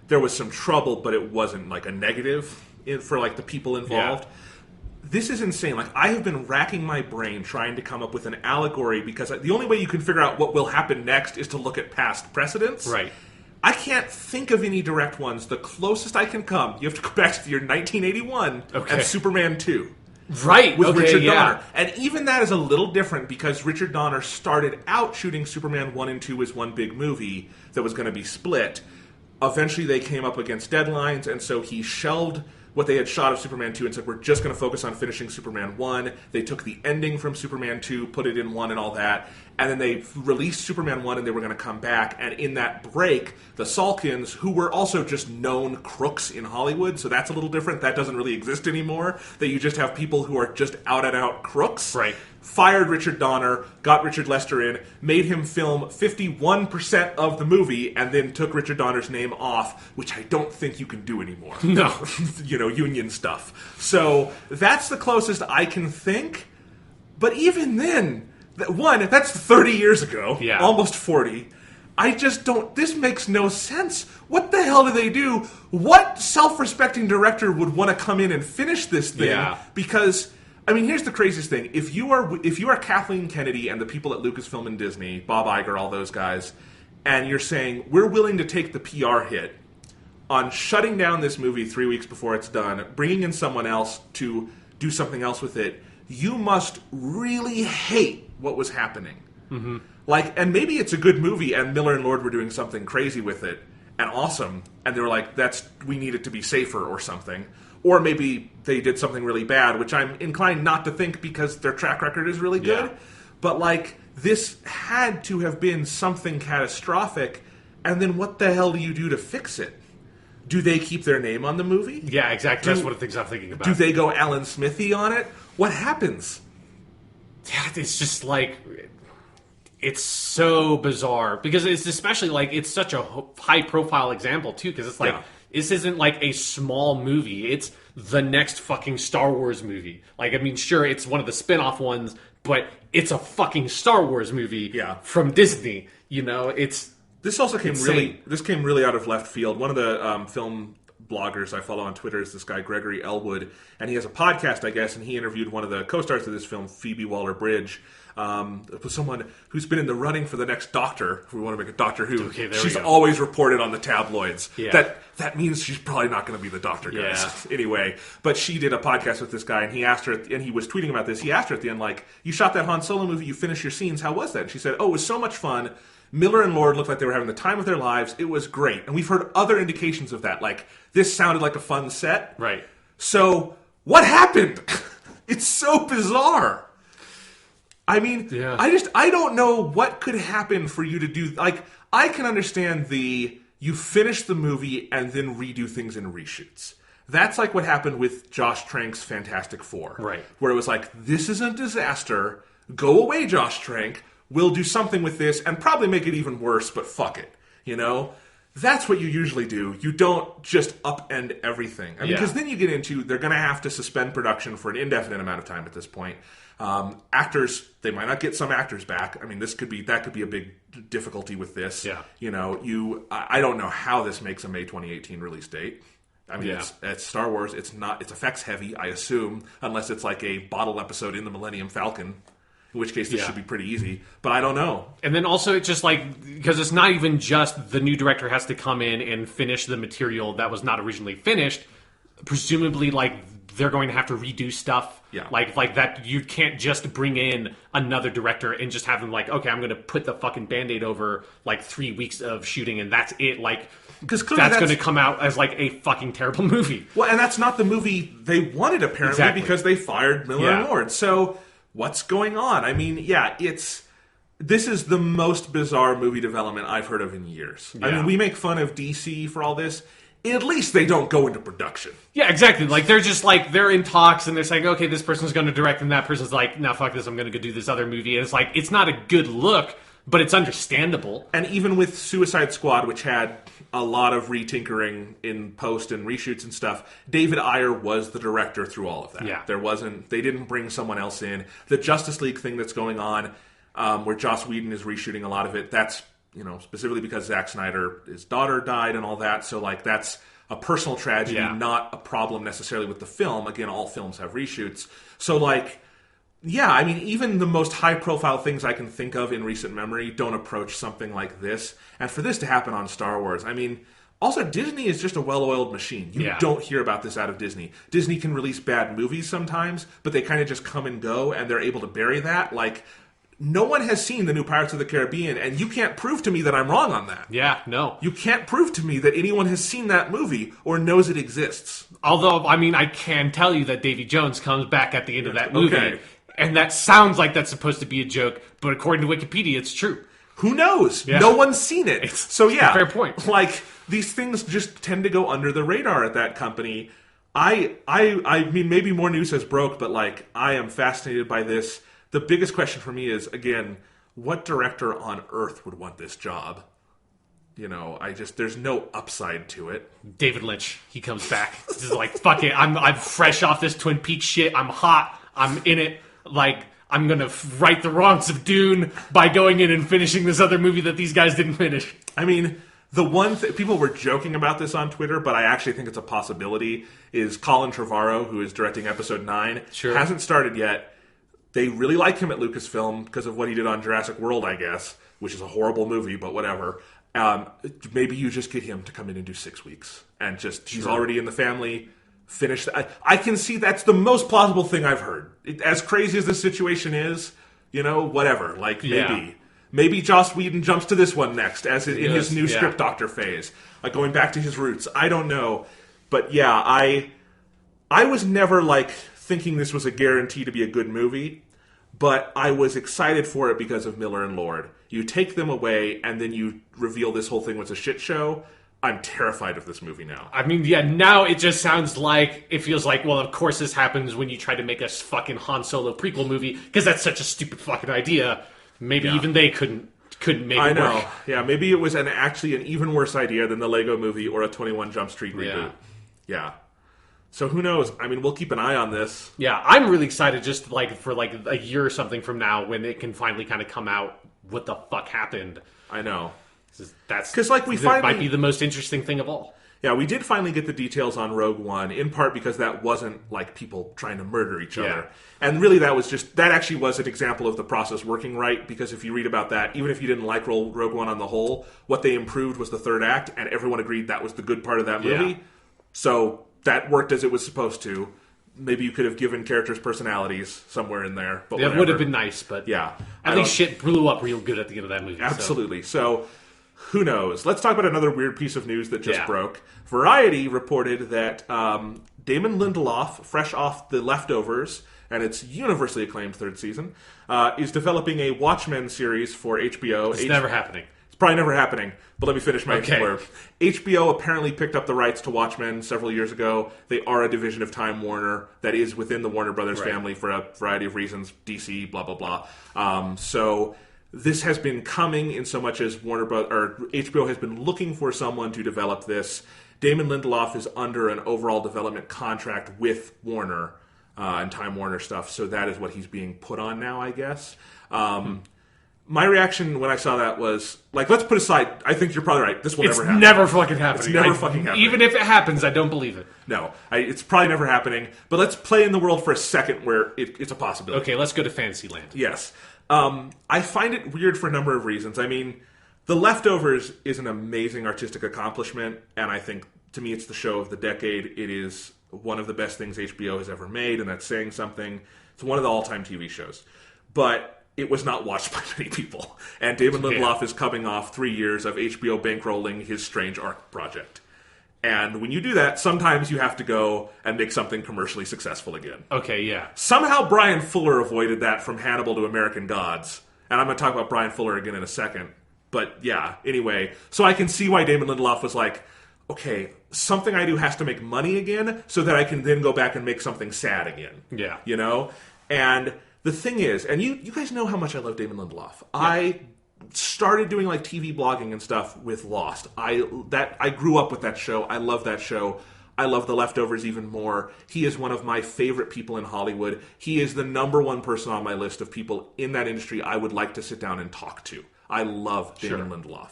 there was some trouble, but it wasn't like a negative for like the people involved. Yeah. This is insane. Like, I have been racking my brain trying to come up with an allegory because the only way you can figure out what will happen next is to look at past precedents. Right. I can't think of any direct ones. The closest I can come, you have to go back to the year 1981 and Superman 2. Right. With Richard Donner. And even that is a little different because Richard Donner started out shooting Superman 1 and 2 as one big movie that was going to be split. Eventually they came up against deadlines, and so he shelved what they had shot of Superman 2 and said, we're just going to focus on finishing Superman 1. They took the ending from Superman 2, put it in 1 and all that, and then they released Superman 1 and they were going to come back, and in that break, the Salkins, who were also just known crooks in Hollywood, so that's a little different, that doesn't really exist anymore, that you just have people who are just out-and-out crooks. Right. Fired Richard Donner, got Richard Lester in, made him film 51% of the movie, and then took Richard Donner's name off, which I don't think you can do anymore. No. Union stuff. So that's the closest I can think. But even then, that's 30 years ago, almost 40. I just don't... This makes no sense. What the hell do they do? What self-respecting director would want to come in and finish this thing? Yeah. Because... I mean, here's the craziest thing. If you are Kathleen Kennedy and the people at Lucasfilm and Disney, Bob Iger, all those guys, and you're saying, we're willing to take the PR hit on shutting down this movie 3 weeks before it's done, bringing in someone else to do something else with it, you must really hate what was happening. Mm-hmm. Like, and maybe it's a good movie and Miller and Lord were doing something crazy with it and awesome, and they were like, we need it to be safer or something. Or maybe they did something really bad, which I'm inclined not to think because their track record is really good. Yeah. But, like, this had to have been something catastrophic, and then what the hell do you do to fix it? Do they keep their name on the movie? Yeah, exactly. That's one of the things I'm thinking about. Do they go Alan Smithy on it? What happens? Yeah, it's just like... It's so bizarre. Because it's especially, like, it's such a high-profile example, too, because it's like... Yeah. This isn't like a small movie. It's the next fucking Star Wars movie. Like, I mean, sure, it's one of the spin-off ones, but it's a fucking Star Wars movie from Disney. You know, this also came really out of left field. One of the film bloggers I follow on Twitter is this guy Gregory Elwood, and he has a podcast, I guess, and he interviewed one of the co-stars of this film, Phoebe Waller-Bridge. Someone who's been in the running for the next Doctor, if we want to make a Doctor Who. Okay, she's always reported on the tabloids. Yeah. That means she's probably not going to be the Doctor, guys. Yeah. Anyway, but she did a podcast with this guy, and he asked her, and he was tweeting about this, he asked her at the end, like, you shot that Han Solo movie, you finished your scenes, how was that? And she said, it was so much fun. Miller and Lord looked like they were having the time of their lives. It was great. And we've heard other indications of that, like, this sounded like a fun set. Right. So, what happened? It's so bizarre. I mean, I don't know what could happen for you to do. Like, I can understand you finish the movie and then redo things in reshoots. That's like what happened with Josh Trank's Fantastic Four. Right. Where it was like, this is a disaster. Go away, Josh Trank. We'll do something with this and probably make it even worse, but fuck it. You know? That's what you usually do. You don't just upend everything. I mean, because then you get into, they're going to have to suspend production for an indefinite amount of time at this point. Actors, they might not get some actors back. I mean, that could be a big difficulty with this. Yeah. You know, I don't know how this makes a May 2018 release date. I mean, it's Star Wars. It's effects heavy, I assume, unless it's like a bottle episode in the Millennium Falcon. In which case, this should be pretty easy. But I don't know. And then also, it's just like, because it's not even just the new director has to come in and finish the material that was not originally finished. presumably, like, they're going to have to redo stuff. Yeah. Like that, you can't just bring in another director and just have them like, okay, I'm going to put the fucking Band-Aid over, like, 3 weeks of shooting and that's it. Like, because that's going to come out as, like, a fucking terrible movie. Well, and that's not the movie they wanted, apparently, Exactly. because they fired Miller and Lord. So, what's going on? I mean, this is the most bizarre movie development I've heard of in years. Yeah. I mean, we make fun of DC for all this. At least they don't go into production. Yeah, exactly. Like, they're just, like, they're in talks, and they're saying, okay, this person's going to direct, and that person's like, no, fuck this, I'm going to go do this other movie. And it's like, it's not a good look, but it's understandable. And even with Suicide Squad, which had a lot of retinkering in post and reshoots and stuff, David Ayer was the director through all of that. Yeah. They didn't bring someone else in. The Justice League thing that's going on, where Joss Whedon is reshooting a lot of it, that's, specifically because Zack Snyder, his daughter died and all that. So, like, that's a personal tragedy, not a problem necessarily with the film. Again, all films have reshoots. So, like, yeah, I mean, even the most high-profile things I can think of in recent memory don't approach something like this. And for this to happen on Star Wars, I mean, also, Disney is just a well-oiled machine. You don't hear about this out of Disney. Disney can release bad movies sometimes, but they kind of just come and go, and they're able to bury that. Like, no one has seen the new Pirates of the Caribbean, and you can't prove to me that I'm wrong on that. Yeah, no. You can't prove to me that anyone has seen that movie or knows it exists. Although, I mean, I can tell you that Davy Jones comes back at the end of that movie. Okay. And that sounds like that's supposed to be a joke, but according to Wikipedia, it's true. Who knows? Yeah. No one's seen it. So yeah, fair point. Like, these things just tend to go under the radar at that company. I mean, maybe more news has broke, but, like, I am fascinated by this. The biggest question for me is, again, what director on earth would want this job? There's no upside to it. David Lynch, he comes back. He's like, fuck it, I'm fresh off this Twin Peaks shit. I'm hot. I'm in it. Like, I'm going to right the wrongs of Dune by going in and finishing this other movie that these guys didn't finish. I mean, the one thing, people were joking about this on Twitter, but I actually think it's a possibility, is Colin Trevorrow, who is directing Episode 9. Sure. Hasn't started yet. They really like him at Lucasfilm because of what he did on Jurassic World, I guess, which is a horrible movie, but whatever. Maybe you just get him to come in and do 6 weeks. And just, he's already in the family, finish that. I can see that's the most plausible thing I've heard. As crazy as this situation is, whatever. Like, maybe Joss Whedon jumps to this one next, as in his new script doctor phase. Like, going back to his roots. I don't know. But yeah, I was never, like, thinking this was a guarantee to be a good movie, but I was excited for it because of Miller and Lord. You take them away, and then you reveal this whole thing was a shit show. I'm terrified of this movie now. I mean, yeah, now it just sounds like, it feels like, well, of course this happens when you try to make a fucking Han Solo prequel movie, because that's such a stupid fucking idea. Maybe even they couldn't make it work. I know. Yeah, maybe it was actually an even worse idea than the Lego movie or a 21 Jump Street reboot. Yeah. So who knows? I mean, we'll keep an eye on this. Yeah, I'm really excited just like for like a year or something from now when it can finally kind of come out what the fuck happened. I know. That's because, like, that might be the most interesting thing of all. Yeah, we did finally get the details on Rogue One, in part because that wasn't like people trying to murder each other. And really that actually was an example of the process working right, because if you read about that, even if you didn't like Rogue One on the whole, what they improved was the third act, and everyone agreed that was the good part of that movie. So that worked as it was supposed to. Maybe you could have given characters personalities somewhere in there. But that would have been nice, but at least shit blew up real good at the end of that movie. Absolutely. So who knows? Let's talk about another weird piece of news that just broke. Variety reported that Damon Lindelof, fresh off The Leftovers, and its universally acclaimed third season, is developing a Watchmen series for HBO. It's never happening. Probably never happening, but let me finish my blurb. HBO apparently picked up the rights to Watchmen several years ago. They are a division of Time Warner that is within the Warner Brothers family for a variety of reasons, DC, blah, blah, blah. So this has been coming in so much as HBO has been looking for someone to develop this. Damon Lindelof is under an overall development contract with Warner and Time Warner stuff, so that is what he's being put on now, I guess. My reaction when I saw that was, like, let's put aside, I think you're probably right, this will never happen. It's never fucking happening. It's never fucking happening. Even if it happens, I don't believe it. No, it's probably never happening, but let's play in the world for a second where it's a possibility. Okay, let's go to Fantasyland. Yes. I find it weird for a number of reasons. I mean, The Leftovers is an amazing artistic accomplishment, and I think, to me, it's the show of the decade. It is one of the best things HBO has ever made, and that's saying something. It's one of the all-time TV shows. But it was not watched by many people. And Damon Lindelof is coming off 3 years of HBO bankrolling his Strange Arc project. And when you do that, sometimes you have to go and make something commercially successful again. Okay, yeah. Somehow Brian Fuller avoided that from Hannibal to American Gods. And I'm going to talk about Brian Fuller again in a second. But yeah, anyway. So I can see why Damon Lindelof was like, okay, something I do has to make money again so that I can then go back and make something sad again. Yeah. You know? And the thing is, and you guys know how much I love Damon Lindelof. Yeah. I started doing like TV blogging and stuff with Lost. I grew up with that show. I love that show. I love The Leftovers even more. He is one of my favorite people in Hollywood. He is the number one person on my list of people in that industry I would like to sit down and talk to. I love Damon Lindelof.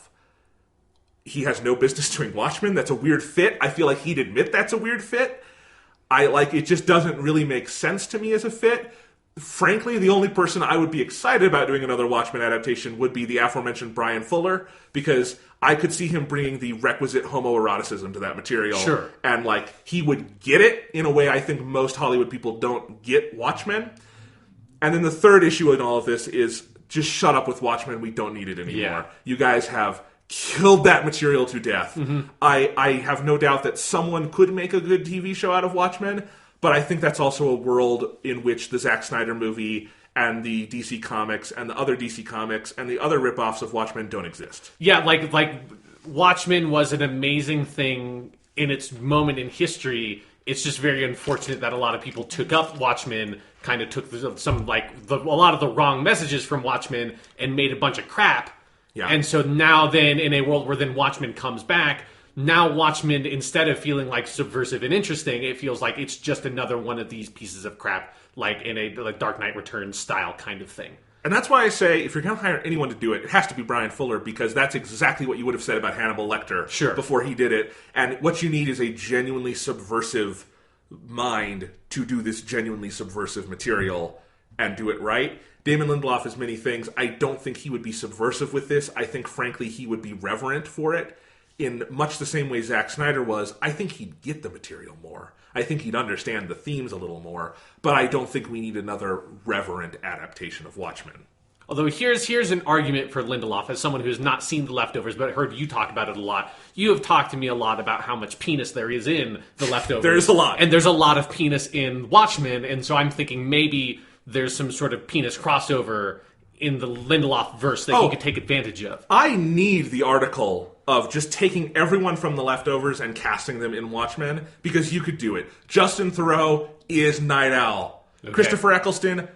He has no business doing Watchmen. That's a weird fit. I feel like he'd admit that's a weird fit. It just doesn't really make sense to me as a fit. Frankly, the only person I would be excited about doing another Watchmen adaptation would be the aforementioned Brian Fuller, because I could see him bringing the requisite homoeroticism to that material. Sure. And, he would get it in a way I think most Hollywood people don't get Watchmen. And then the third issue in all of this is just shut up with Watchmen. We don't need it anymore. Yeah. You guys have killed that material to death. Mm-hmm. I have no doubt that someone could make a good TV show out of Watchmen, but I think that's also a world in which the Zack Snyder movie and the DC Comics and the other DC Comics and the other ripoffs of Watchmen don't exist. Yeah, like Watchmen was an amazing thing in its moment in history. It's just very unfortunate that a lot of people took up Watchmen, kind of took a lot of the wrong messages from Watchmen and made a bunch of crap. Yeah. And so now then, in a world where then Watchmen comes back, now Watchmen, instead of feeling like subversive and interesting, it feels like it's just another one of these pieces of crap, like in a Dark Knight Returns style kind of thing. And that's why I say, if you're going to hire anyone to do it, it has to be Brian Fuller, because that's exactly what you would have said about Hannibal Lecter before he did it. And what you need is a genuinely subversive mind to do this genuinely subversive material and do it right. Damon Lindelof is many things. I don't think he would be subversive with this. I think, frankly, he would be reverent for it. In much the same way Zack Snyder was, I think he'd get the material more. I think he'd understand the themes a little more. But I don't think we need another reverent adaptation of Watchmen. Although here's an argument for Lindelof, as someone who has not seen The Leftovers, but heard you talk about it a lot. You have talked to me a lot about how much penis there is in The Leftovers. There's a lot. And there's a lot of penis in Watchmen, and so I'm thinking maybe there's some sort of penis crossover in the Lindelof verse that he could take advantage of. I need the article of just taking everyone from The Leftovers and casting them in Watchmen, because you could do it. Justin Theroux is Night Owl. Okay. Christopher Eccleston,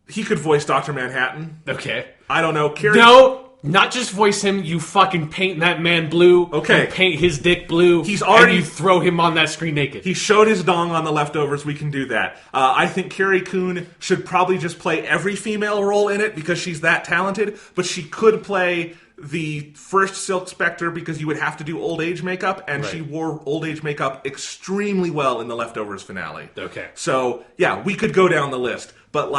he could voice Dr. Manhattan. Okay. I don't know. No, not just voice him. You fucking paint that man blue. Okay. You paint his dick blue. He's already... And you throw him on that screen naked. He showed his dong on The Leftovers. We can do that. I think Carrie Coon should probably just play every female role in it because she's that talented. But she could play the first Silk Spectre because you would have to do old age makeup. And she wore old age makeup extremely well in The Leftovers finale. Okay. So, yeah, we could go down the list. But,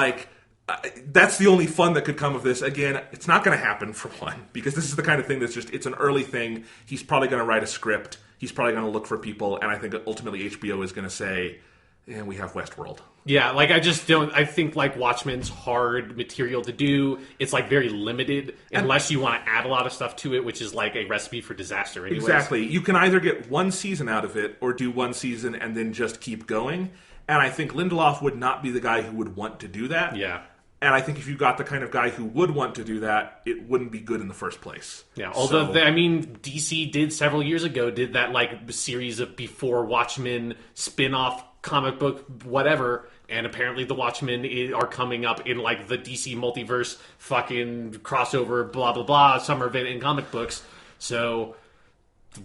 that's the only fun that could come of this. Again, it's not going to happen, for one, because this is the kind of thing that's just, it's an early thing. He's probably going to write a script. He's probably going to look for people, and I think ultimately HBO is going to say, we have Westworld. Yeah, I think Watchmen's hard material to do. It's very limited unless you want to add a lot of stuff to it, which is a recipe for disaster anyways. Exactly. You can either get one season out of it or do one season and then just keep going. And I think Lindelof would not be the guy who would want to do that. Yeah. And I think if you got the kind of guy who would want to do that, it wouldn't be good in the first place. Yeah, although, DC did several years ago, did that, series of before Watchmen spin-off comic book whatever, and apparently the Watchmen are coming up in, the DC multiverse fucking crossover blah, blah, blah, summer event in comic books. So,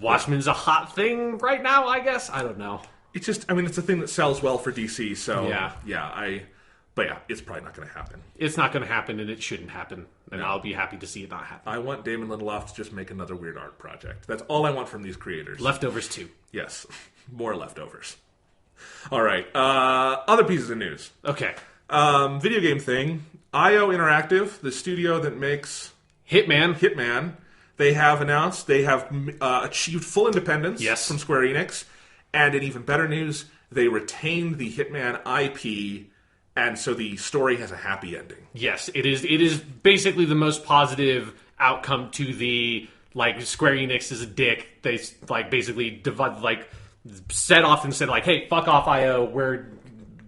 Watchmen's a hot thing right now, I guess? I don't know. It's just, it's a thing that sells well for DC, so, yeah. But yeah, it's probably not going to happen. It's not going to happen, and it shouldn't happen. And I'll be happy to see it not happen. I want Damon Lindelof to just make another weird art project. That's all I want from these creators. Leftovers 2. Yes. More Leftovers. All right. Other pieces of news. Okay. Video game thing. IO Interactive, the studio that makes... Hitman. They have announced they have achieved full independence from Square Enix. And in even better news, they retained the Hitman IP, and so the story has a happy ending. Yes, it is. It is basically the most positive outcome to the, like, Square Enix is a dick. They, like, basically set off and said, like, hey, fuck off, IO. We're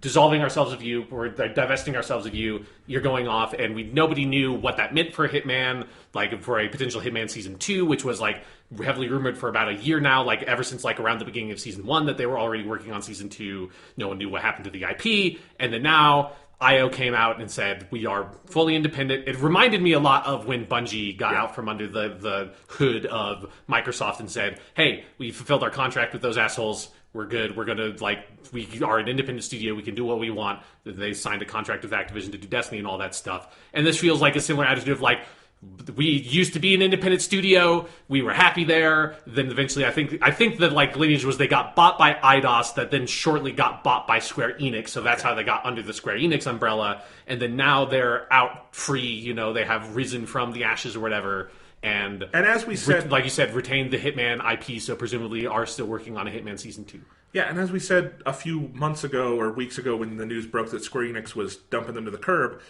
dissolving ourselves of you. We're divesting ourselves of you. You're going off. And nobody knew what that meant for Hitman, like, for a potential Hitman Season 2, which was, like, heavily rumored for about a year now, like, ever since, like, around the beginning of Season 1, that they were already working on Season 2. No one knew what happened to the IP. And then now IO came out and said, we are fully independent. It reminded me a lot of when Bungie got out from under the hood of Microsoft and said, hey, we fulfilled our contract with those assholes. We're good. We're going to, like, we are an independent studio. We can do what we want. They signed a contract with Activision to do Destiny and all that stuff. And this feels like a similar attitude of, like, we used to be an independent studio. We were happy there. Then eventually, I think that, like, lineage was they got bought by Eidos, that then shortly got bought by Square Enix. So that's how they got under the Square Enix umbrella. And then now they're out free. You know, they have risen from the ashes or whatever. And as we said, like you said, retained the Hitman IP. So presumably are still working on a Hitman Season 2. Yeah, and as we said a few months ago or weeks ago when the news broke that Square Enix was dumping them to the curb,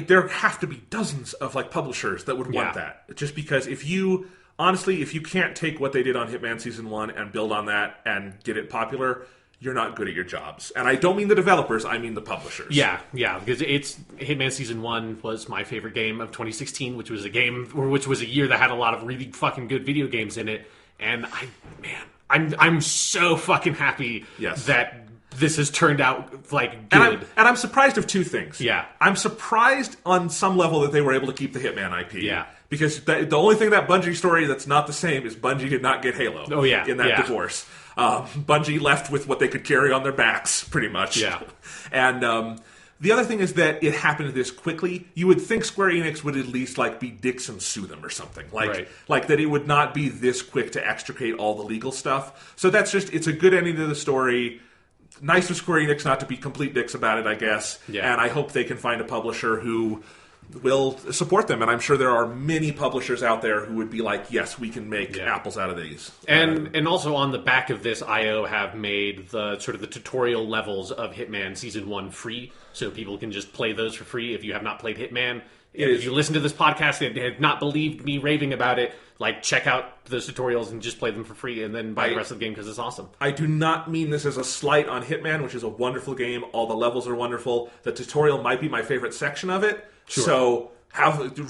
there have to be dozens of, like, publishers that would want that. Just because if you can't take what they did on Hitman Season 1 and build on that and get it popular, you're not good at your jobs. And I don't mean the developers, I mean the publishers. Yeah, because Hitman Season 1 was my favorite game of 2016, which was a year that had a lot of really fucking good video games in it. And I'm so fucking happy that this has turned out, like, good. And I'm surprised of two things. Yeah. I'm surprised on some level that they were able to keep the Hitman IP. Yeah. Because the only thing that Bungie story that's not the same is Bungie did not get Halo in that divorce. Bungie left with what they could carry on their backs, pretty much. Yeah. And the other thing is that it happened this quickly. You would think Square Enix would at least, like, be dicks and sue them or something. Like that it would not be this quick to extricate all the legal stuff. So it's a good ending to the story. Nice of Square Enix not to be complete dicks about it, I guess. Yeah. And I hope they can find a publisher who will support them. And I'm sure there are many publishers out there who would be like, yes, we can make apples out of these. And also on the back of this, IO have made the sort of the tutorial levels of Hitman Season 1 free. So people can just play those for free if you have not played Hitman. If you listen to this podcast and have not believed me raving about it, like, check out those tutorials and just play them for free and then buy the rest of the game because it's awesome. I do not mean this as a slight on Hitman, which is a wonderful game. All the levels are wonderful. The tutorial might be my favorite section of it. Sure. So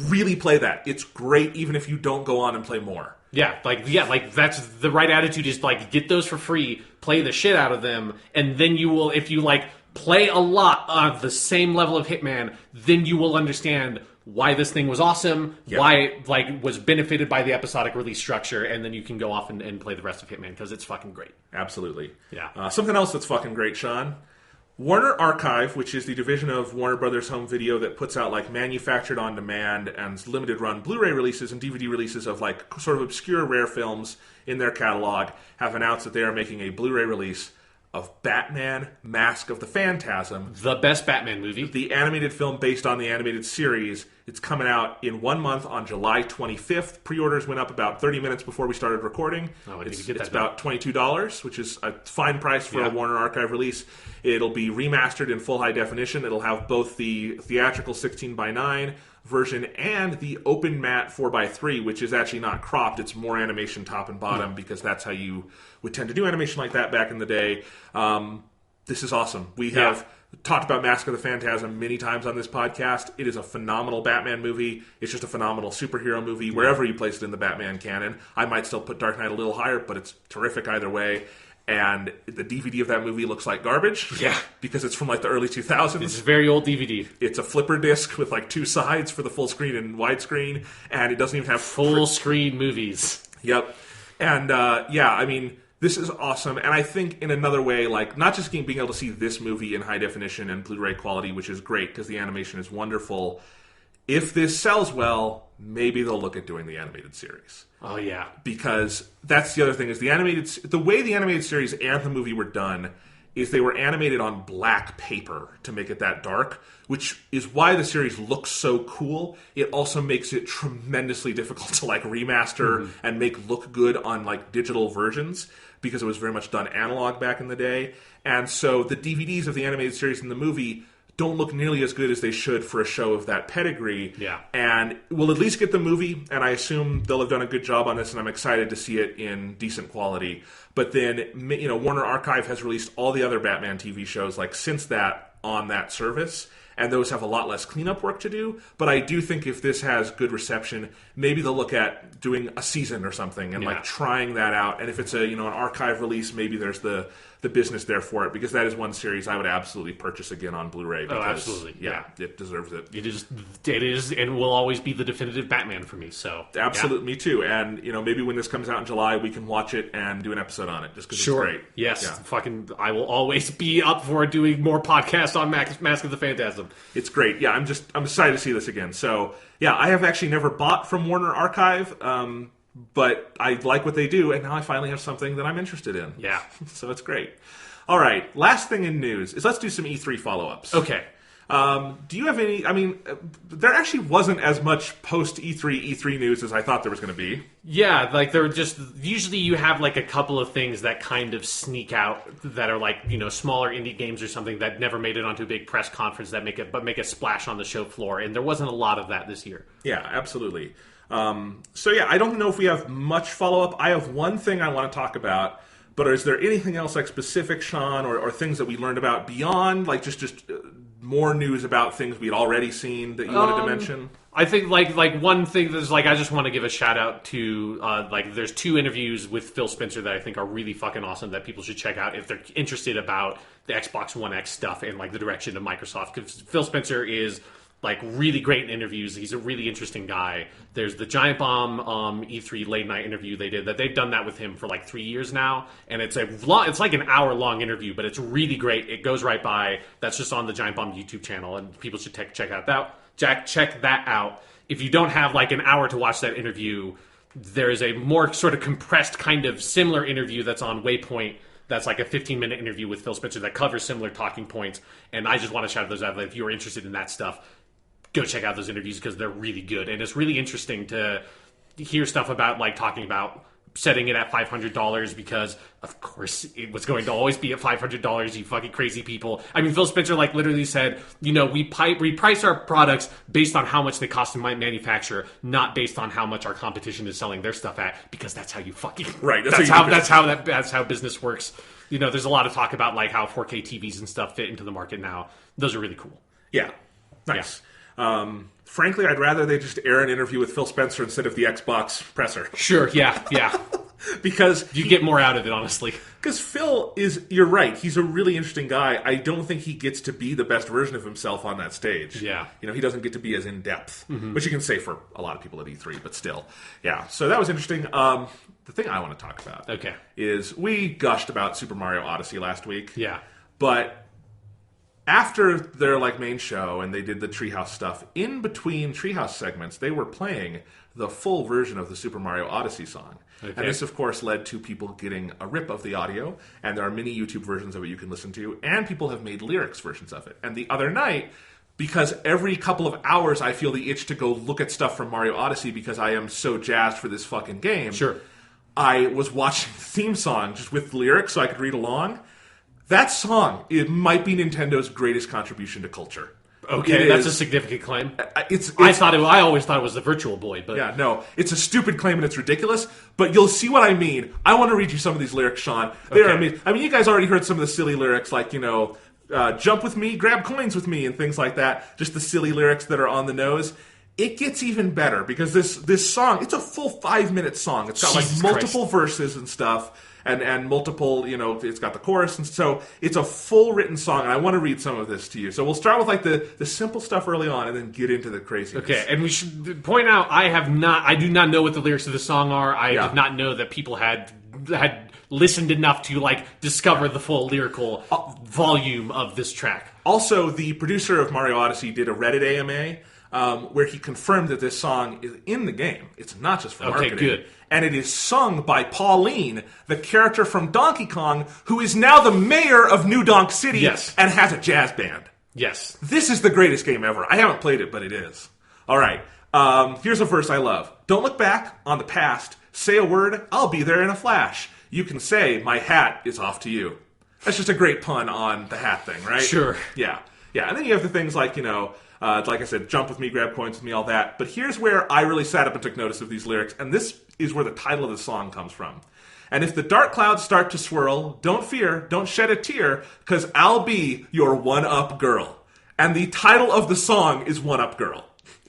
really play that. It's great even if you don't go on and play more. Yeah, that's the right attitude is, like, get those for free, play the shit out of them, and then you will, if you, like, play a lot of the same level of Hitman, then you will understand why this thing was awesome, why it, like, was benefited by the episodic release structure, and then you can go off and play the rest of Hitman, because it's fucking great. Absolutely. Yeah. Something else that's fucking great, Sean. Warner Archive, which is the division of Warner Brothers Home Video that puts out, like, manufactured on demand and limited run Blu-ray releases and DVD releases of, like, sort of obscure rare films in their catalog, have announced that they are making a Blu-ray release of Batman Mask of the Phantasm. The best Batman movie. The animated film based on the animated series. It's coming out in 1 month on July 25th. Pre-orders went up about 30 minutes before we started recording. It's about $22, which is a fine price for a Warner Archive release. It'll be remastered in full high definition. It'll have both the theatrical 16:9 version and the open matte 4:3, which is actually not cropped. It's more animation top and bottom because that's how you would tend to do animation like that back in the day. This is awesome. We have talked about Mask of the Phantasm many times on this podcast. It is a phenomenal Batman movie. It's just a phenomenal superhero movie wherever you place it in the Batman canon. I might still put Dark Knight a little higher, but it's terrific either way. And the DVD of that movie looks like garbage. Yeah. Because it's from, like, the early 2000s. It's a very old DVD. It's a flipper disc with, like, 2 sides for the full screen and widescreen. And it doesn't even have... Full screen movies. Yep. And, I mean, this is awesome. And I think in another way, like, not just being able to see this movie in high definition and Blu-ray quality, which is great because the animation is wonderful. If this sells well, maybe they'll look at doing the animated series. Oh, yeah. Because that's the other thing, is the way the animated series and the movie were done is they were animated on black paper to make it that dark, which is why the series looks so cool. It also makes it tremendously difficult to, like, remaster and make look good on, like, digital versions, because it was very much done analog back in the day. And so the DVDs of the animated series and the movie don't look nearly as good as they should for a show of that pedigree. Yeah. And we'll at least get the movie, and I assume they'll have done a good job on this, and I'm excited to see it in decent quality. But then, you know, Warner Archive has released all the other Batman TV shows, like, since that on that service, and those have a lot less cleanup work to do. But I do think if this has good reception, maybe they'll look at doing a season or something and like trying that out. And if it's a, you know, an archive release, maybe there's the business there for it, because that is one series I would absolutely purchase again on Blu-ray. Because, absolutely. Yeah, it deserves it. It is, and will always be the definitive Batman for me. So absolutely, me too. And you know, maybe when this comes out in July, we can watch it and do an episode on it, just because it's great. Yes, I will always be up for doing more podcasts on Mask of the Phantasm. It's great. Yeah, I'm excited to see this again. So yeah, I have actually never bought from Warner Archive. But I like what they do, and now I finally have something that I'm interested in. Yeah. So it's great. All right, last thing in news is let's do some E3 follow-ups. Okay. Do you have any... I mean, there actually wasn't as much post-E3 news as I thought there was going to be. Yeah, like there were just... Usually you have like a couple of things that kind of sneak out that are like, you know, smaller indie games or something that never made it onto a big press conference that make a splash on the show floor, and there wasn't a lot of that this year. Yeah, absolutely. So yeah, I don't know if we have much follow-up. I have one thing I want to talk about, but is there anything else like specific, Sean, or things that we learned about beyond, like just more news about things we'd already seen that you wanted to mention? I think like one thing that's like, I just want to give a shout out to like there's 2 interviews with Phil Spencer that I think are really fucking awesome that people should check out if they're interested about the Xbox One X stuff and like the direction of Microsoft, because Phil Spencer is like really great in interviews. He's a really interesting guy. There's the Giant Bomb E3 late night interview they did that they've done that with him for like 3 years now, and it's like an hour long interview, but it's really great. It goes right by. That's just on the Giant Bomb YouTube channel, and people should check that out. If you don't have like an hour to watch that interview, there is a more sort of compressed kind of similar interview that's on Waypoint. That's like a 15-minute interview with Phil Spencer that covers similar talking points, and I just want to shout those out. If you're interested in that stuff, go check out those interviews because they're really good. And it's really interesting to hear stuff about, like, talking about setting it at $500 because, of course, it was going to always be at $500, you fucking crazy people. I mean, Phil Spencer, like, literally said, you know, we price our products based on how much they cost to manufacture, not based on how much our competition is selling their stuff at, because that's how you fucking... Right. That's how business works. You know, there's a lot of talk about, like, how 4K TVs and stuff fit into the market now. Those are really cool. Yeah. Nice. Yeah. Frankly, I'd rather they just air an interview with Phil Spencer instead of the Xbox presser. Sure, yeah. Because you get more out of it, honestly. Because Phil you're right, he's a really interesting guy. I don't think he gets to be the best version of himself on that stage. Yeah. You know, he doesn't get to be as in-depth, which you can say for a lot of people at E3, but still. Yeah, so that was interesting. The thing I want to talk about is we gushed about Super Mario Odyssey last week. Yeah. But after their main show and they did the Treehouse stuff, in between Treehouse segments, they were playing the full version of the Super Mario Odyssey song. Okay. And this, of course, led to people getting a rip of the audio, and there are many YouTube versions of it you can listen to, and people have made lyrics versions of it. And the other night, because every couple of hours I feel the itch to go look at stuff from Mario Odyssey because I am so jazzed for this fucking game, sure, I was watching the theme song just with the lyrics so I could read along. That song, it might be Nintendo's greatest contribution to culture. Okay, that's a significant claim. I always thought it was the Virtual Boy, but yeah, no, it's a stupid claim and it's ridiculous. But you'll see what I mean. I want to read you some of these lyrics, Sean. They are amazing. I mean, you guys already heard some of the silly lyrics, like jump with me, grab coins with me, and things like that. Just the silly lyrics that are on the nose. It gets even better because this song, it's a full 5-minute song. It's got multiple verses and stuff. And multiple, it's got the chorus, and so it's a full written song, and I want to read some of this to you. So we'll start with the simple stuff early on, and then get into the craziness. Okay, and we should point out, I do not know what the lyrics of the song are. I did not know that people had listened enough to discover the full lyrical volume of this track. Also, the producer of Mario Odyssey did a Reddit AMA where he confirmed that this song is in the game. It's not just for marketing. Okay, good. And it is sung by Pauline, the character from Donkey Kong, who is now the mayor of New Donk City and has a jazz band. Yes. This is the greatest game ever. I haven't played it, but it is. All right. Here's a verse I love. Don't look back on the past. Say a word, I'll be there in a flash. you can say, my hat is off to you. That's just a great pun on the hat thing, right? Sure. Yeah. Yeah, and then you have the things like, like I said, jump with me, grab coins with me, all that. But here's where I really sat up and took notice of these lyrics, and this is where the title of the song comes from. And if the dark clouds start to swirl, don't fear, don't shed a tear, because I'll be your one-up girl. And the title of the song is One Up Girl.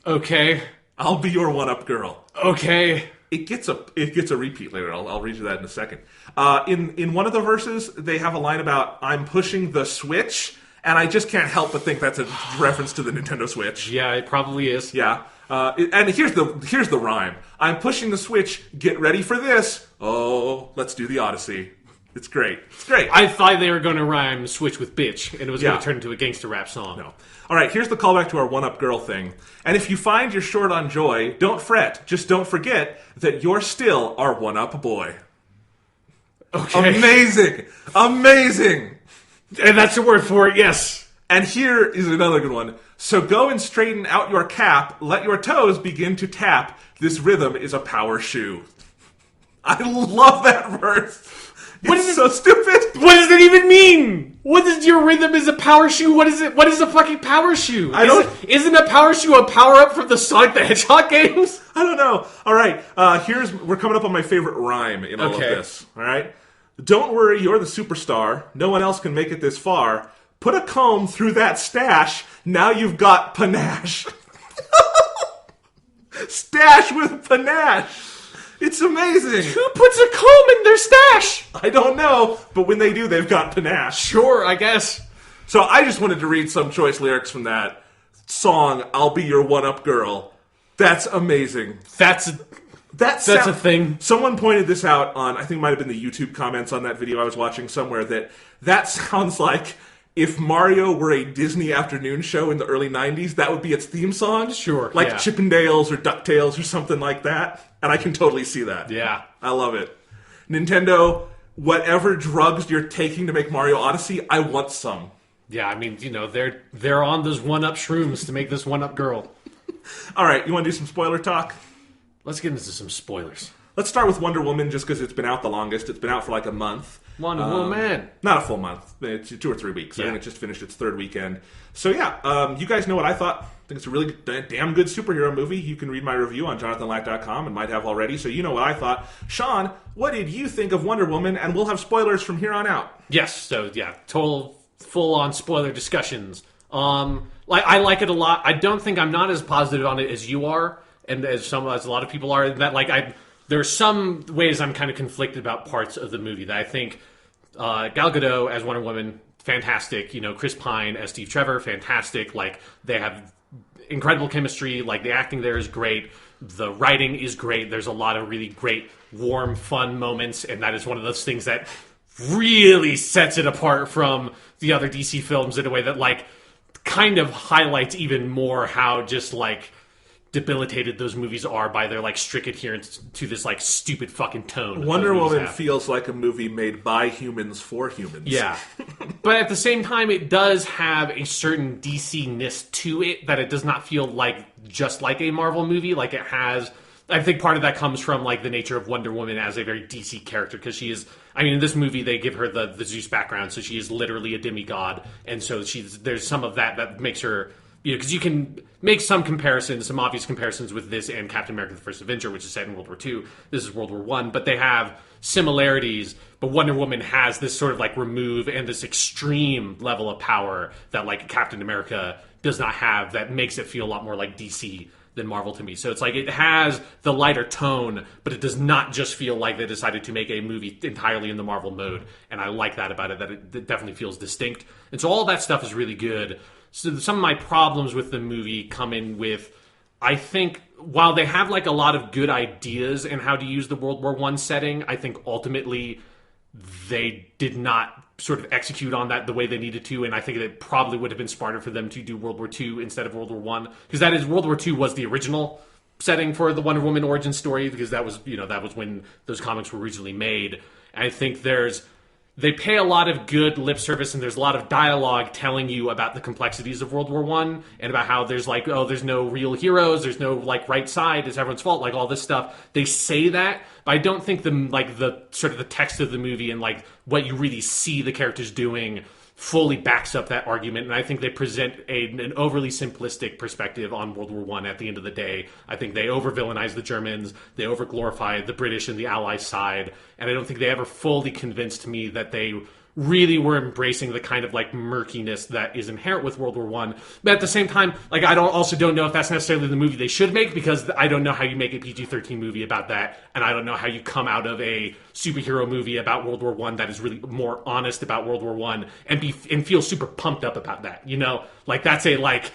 Okay. I'll be your one-up girl. Okay. It gets a repeat later. I'll read you that in a second. In one of the verses, they have a line about, I'm pushing the Switch, and I just can't help but think that's a reference to the Nintendo Switch. Yeah, it probably is. Yeah. And here's the rhyme. I'm pushing the Switch, get ready for this. Oh, let's do the Odyssey. It's great. It's great. I thought they were going to rhyme Switch with bitch, and it was going Yeah. to turn into a gangster rap song. No. All right, here's the callback to our one-up girl thing. And if you find you're short on joy, don't fret. Just don't forget that you're still our one-up boy. Okay. Amazing. Amazing. And that's the word for it, yes. And here is another good one. So go and straighten out your cap. Let your toes begin to tap. This rhythm is a power shoe. I love that verse. It's so stupid. What does it even mean? What is your rhythm is a power shoe? What is it? What is a fucking power shoe? Isn't a power shoe a power up from the Sonic the Hedgehog games? I don't know. All right, we're coming up on my favorite rhyme in all of this. All right, don't worry, you're the superstar. No one else can make it this far. Put a comb through that stash. Now you've got panache. Stash with panache. It's amazing. Who puts a comb in their stash? I don't know, but when they do, they've got panache. Sure, I guess. So I just wanted to read some choice lyrics from that song, I'll Be Your One-Up Girl. That's amazing. That's a thing. Someone pointed this out on, I think it might have been the YouTube comments on that video I was watching somewhere, that sounds like if Mario were a Disney afternoon show in the early 90s, that would be its theme song. Sure, Like yeah. Chippendales or DuckTales or something like that. And I can totally see that. Yeah. I love it. Nintendo, whatever drugs you're taking to make Mario Odyssey, I want some. Yeah, I mean, they're on those one-up shrooms to make this one-up girl. All right, you want to do some spoiler talk? Let's get into some spoilers. Let's start with Wonder Woman just because it's been out the longest. It's been out for like a month. Wonder Woman. Not a full month. It's 2 or 3 weeks. Yeah. I think it just finished its third weekend. So yeah, you guys know what I thought. I think it's a really damn good superhero movie. You can read my review on jonathanlack.com and might have already, so you know what I thought. Sean, what did you think of Wonder Woman? And we'll have spoilers from here on out. Yes, so yeah, total full-on spoiler discussions. I like it a lot. I don't think I'm not as positive on it as you are, and as a lot of people are. That there are some ways I'm kind of conflicted about parts of the movie that I think Gal Gadot as Wonder Woman, fantastic. Chris Pine as Steve Trevor, fantastic. Like, they have incredible chemistry. Like, the acting there is great. The writing is great. There's a lot of really great, warm, fun moments, and that is one of those things that really sets it apart from the other DC films in a way that, like, kind of highlights even more how just, like, debilitated those movies are by their, like, strict adherence to this, like, stupid fucking tone. Wonder Woman feels like a movie made by humans for humans. Yeah. But at the same time, it does have a certain DC-ness to it that it does not feel like just like a Marvel movie. Like, it has... I think part of that comes from, like, the nature of Wonder Woman as a very DC character, because she is... I mean, in this movie, they give her the Zeus background, so she is literally a demigod, and so there's some of that makes her... because you can make some obvious comparisons with this and Captain America: The First Avenger, which is set in World War II. This is World War I, but they have similarities. But Wonder Woman has this sort of, like, remove and this extreme level of power that, like, Captain America does not have, that makes it feel a lot more like DC than Marvel to me. So it's like it has the lighter tone, but it does not just feel like they decided to make a movie entirely in the Marvel mode. And I like that about it, that it definitely feels distinct. And so all that stuff is really good. So some of my problems with the movie come in with, I think, while they have, like, a lot of good ideas in how to use the World War I setting, I think ultimately they did not sort of execute on that the way they needed to, and I think it probably would have been smarter for them to do World War II instead of World War I, because World War II was the original setting for the Wonder Woman origin story, because that was when those comics were originally made. And I think there's they pay a lot of good lip service, and there's a lot of dialogue telling you about the complexities of World War One and about how there's like, oh, there's no real heroes, there's no like right side, it's everyone's fault, like all this stuff. They say that, but I don't think the sort of the text of the movie and like what you really see the characters doing fully backs up that argument, and I think they present an overly simplistic perspective on World War One. At the end of the day, I think they over-villainize the Germans, they over-glorify the British and the Allies side, and I don't think they ever fully convinced me that they really were embracing the kind of like murkiness that is inherent with World War One. But at the same time, like I don't know if that's necessarily the movie they should make, because I don't know how you make a PG-13 movie about that, and I don't know how you come out of a superhero movie about World War One that is really more honest about World War One and feel super pumped up about that. You know, like that's a like.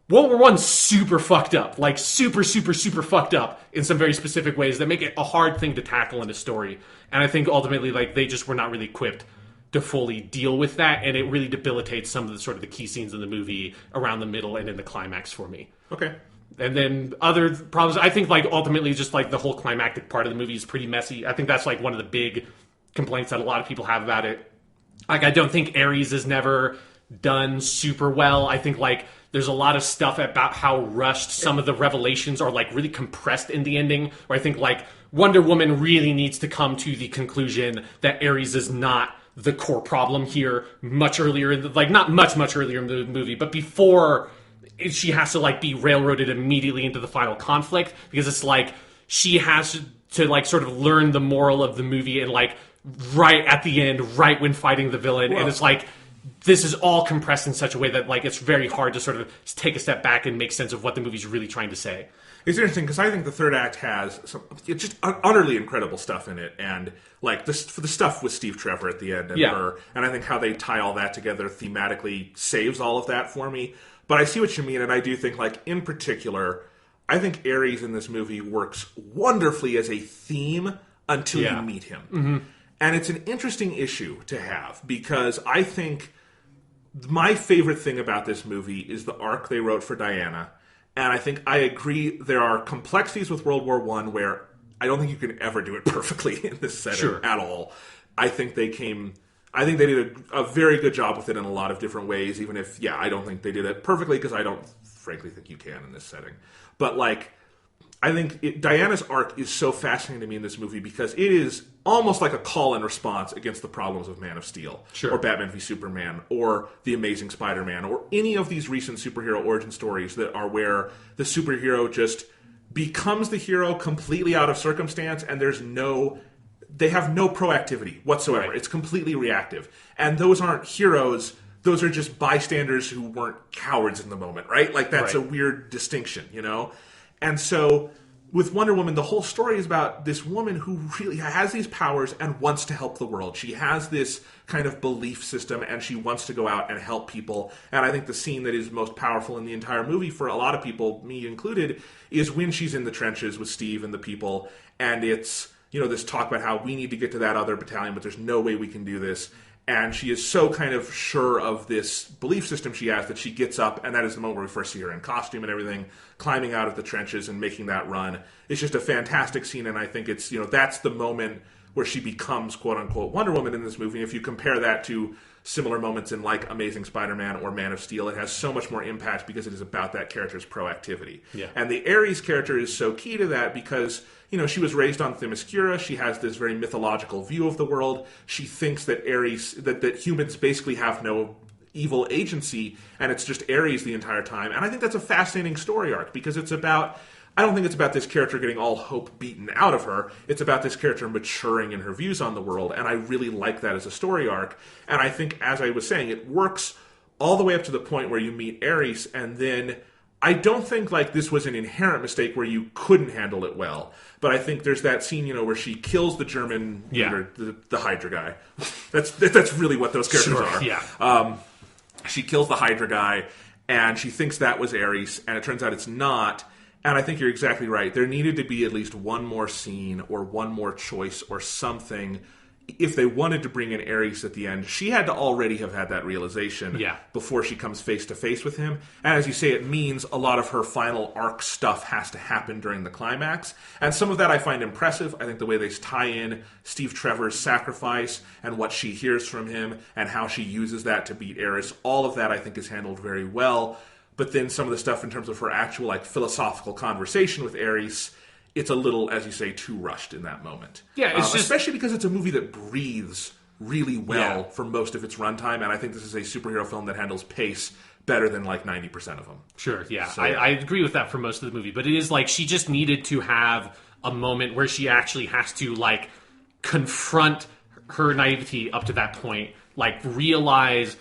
World War One's super fucked up, like super, super, super fucked up in some very specific ways that make it a hard thing to tackle in a story. And I think ultimately, like they just were not really equipped to fully deal with that, and it really debilitates some of the sort of the key scenes in the movie around the middle and in the climax for me. Okay. And then other problems, I think like ultimately just like the whole climactic part of the movie is pretty messy. I think that's like one of the big complaints that a lot of people have about it. Like I don't think Ares is never done super well. I think like there's a lot of stuff about how rushed some of the revelations are, like really compressed in the ending, where I think like Wonder Woman really needs to come to the conclusion that Ares is not the core problem here much earlier, like not much earlier in the movie, but before she has to like be railroaded immediately into the final conflict, because it's like she has to like sort of learn the moral of the movie and like right at the end, right when fighting the villain, and it's like this is all compressed in such a way that like it's very hard to sort of take a step back and make sense of what the movie's really trying to say. It's interesting because I think the third act has some just utterly incredible stuff in it, and like the stuff with Steve Trevor at the end and her, and I think how they tie all that together thematically saves all of that for me. But I see what you mean, and I do think like in particular, I think Ares in this movie works wonderfully as a theme until you meet him. Mm-hmm. And it's an interesting issue to have, because I think my favorite thing about this movie is the arc they wrote for Diana. And I think I agree there are complexities with World War I where I don't think you can ever do it perfectly in this setting at all. I think they did a very good job with it in a lot of different ways, even if, I don't think they did it perfectly, because I don't frankly think you can in this setting. But like, I think Diana's arc is so fascinating to me in this movie because it is almost like a call and response against the problems of Man of Steel, or Batman v Superman, or The Amazing Spider-Man, or any of these recent superhero origin stories that are where the superhero just becomes the hero completely out of circumstance, and they have no proactivity whatsoever. Right. It's completely reactive. And those aren't heroes. Those are just bystanders who weren't cowards in the moment, right? Like, that's a weird distinction, you know? And so, with Wonder Woman, the whole story is about this woman who really has these powers and wants to help the world. She has this kind of belief system, and she wants to go out and help people. And I think the scene that is most powerful in the entire movie, for a lot of people, me included, is when she's in the trenches with Steve and the people, and it's, this talk about how we need to get to that other battalion, but there's no way we can do this. And she is so kind of sure of this belief system she has that she gets up, and that is the moment where we first see her in costume and everything, climbing out of the trenches and making that run. It's just a fantastic scene, and I think it's, that's the moment where she becomes, quote-unquote, Wonder Woman in this movie. If you compare that to similar moments in, like, Amazing Spider-Man or Man of Steel, it has so much more impact because it is about that character's proactivity. Yeah. And the Ares character is so key to that because, she was raised on Themyscira. She has this very mythological view of the world. She thinks that that humans basically have no evil agency, and it's just Ares the entire time. And I think that's a fascinating story arc because I don't think it's about this character getting all hope beaten out of her. It's about this character maturing in her views on the world, and I really like that as a story arc. And I think, as I was saying, it works all the way up to the point where you meet Ares, and then I don't think like this was an inherent mistake where you couldn't handle it well. But I think there's that scene, where she kills the German leader, the Hydra guy. That's really what those characters are. Yeah. She kills the Hydra guy, and she thinks that was Ares, and it turns out it's not. And I think you're exactly right. There needed to be at least one more scene or one more choice or something if they wanted to bring in Ares at the end, she had to already have had that realization before she comes face to face with him. And as you say, it means a lot of her final arc stuff has to happen during the climax. And some of that I find impressive. I think the way they tie in Steve Trevor's sacrifice and what she hears from him and how she uses that to beat Ares, all of that I think is handled very well. But then some of the stuff in terms of her actual like philosophical conversation with Ares, it's a little, as you say, too rushed in that moment. Yeah, it's just... especially because it's a movie that breathes really well for most of its runtime, and I think this is a superhero film that handles pace better than like 90% of them. Sure, yeah. So, I agree with that for most of the movie, but it is like she just needed to have a moment where she actually has to like confront her naivety up to that point, like realize,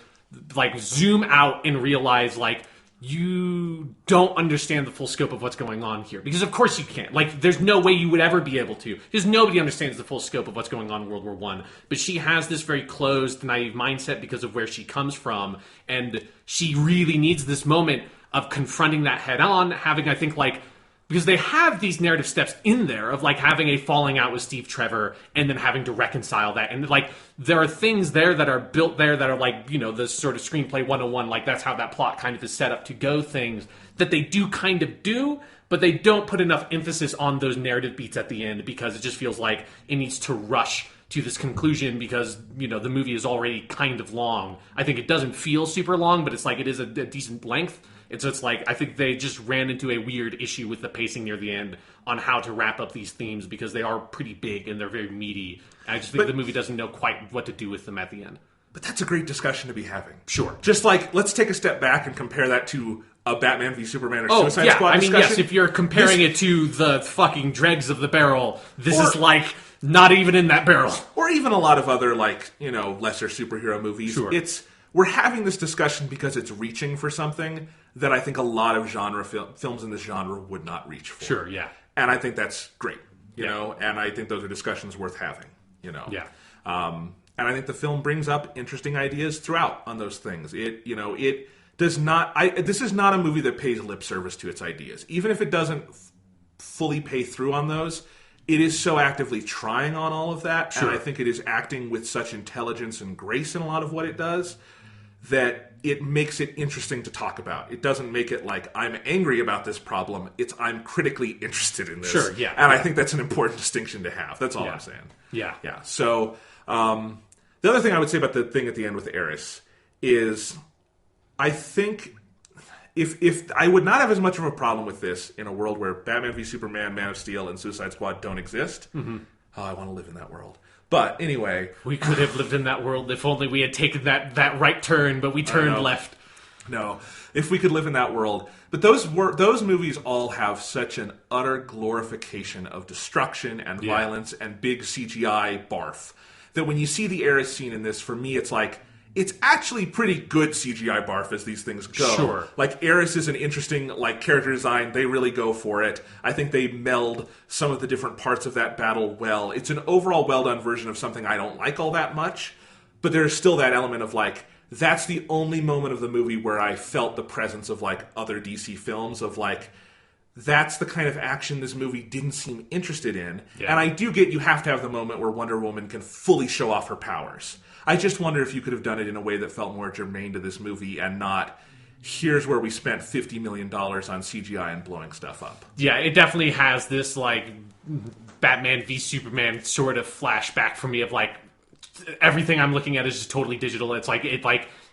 like zoom out and realize like, you don't understand the full scope of what's going on here. Because of course you can't. Like, there's no way you would ever be able to. Because nobody understands the full scope of what's going on in World War I. But she has this very closed, naive mindset because of where she comes from. And she really needs this moment of confronting that head on, having, I think, like... Because they have these narrative steps in there of, like, having a falling out with Steve Trevor and then having to reconcile that. And, like, there are things there that are built there that are, like, you know, the sort of screenplay 101, like, that's how that plot kind of is set up to go things that they do kind of do, but they don't put enough emphasis on those narrative beats at the end because it just feels like it needs to rush to this conclusion because, you know, the movie is already kind of long. I think it doesn't feel super long, but it's like it is a decent length. It's like, I think they just ran into a weird issue with the pacing near the end on how to wrap up these themes because they are pretty big and they're very meaty. And I just think the movie doesn't know quite what to do with them at the end. But that's a great discussion to be having. Sure. Just like, let's take a step back and compare that to a Batman v Superman or Suicide Squad discussion. Yes, if you're comparing it to the fucking dregs of the barrel, this is like not even in that barrel. Or even a lot of other, like, you know, lesser superhero movies. Sure. We're having this discussion because it's reaching for something that I think a lot of genre films in this genre would not reach for. Sure, yeah. And I think that's great, you know, and I think those are discussions worth having, you know. Yeah. And I think the film brings up interesting ideas throughout on those things. It does not... this is not a movie that pays lip service to its ideas. Even if it doesn't fully pay through on those, it is so actively trying on all of that. Sure. And I think it is acting with such intelligence and grace in a lot of what it does that it makes it interesting to talk about. It doesn't make it like, I'm angry about this problem. It's, I'm critically interested in this. Sure, yeah. And I think that's an important distinction to have. That's all I'm saying. Yeah. Yeah. So, the other thing I would say about the thing at the end with Eris is, I think if I would not have as much of a problem with this in a world where Batman v Superman, Man of Steel, and Suicide Squad don't exist. Mm-hmm. Oh, I want to live in that world. But anyway, we could have lived in that world if only we had taken that right turn, but we turned left. No, if we could live in that world. But those movies all have such an utter glorification of destruction and violence and big CGI barf that when you see the Eris scene in this, for me, it's like, it's actually pretty good CGI barf as these things go. Sure. Like, Eris is an interesting, like, character design. They really go for it. I think they meld some of the different parts of that battle well. It's an overall well-done version of something I don't like all that much, but there's still that element of, like, that's the only moment of the movie where I felt the presence of, like, other DC films of, like, that's the kind of action this movie didn't seem interested in. Yeah. And I do get you have to have the moment where Wonder Woman can fully show off her powers. I just wonder if you could have done it in a way that felt more germane to this movie and not, here's where we spent $50 million on CGI and blowing stuff up. Yeah, it definitely has this, like, Batman v Superman sort of flashback for me of, like, everything I'm looking at is just totally digital. It's like,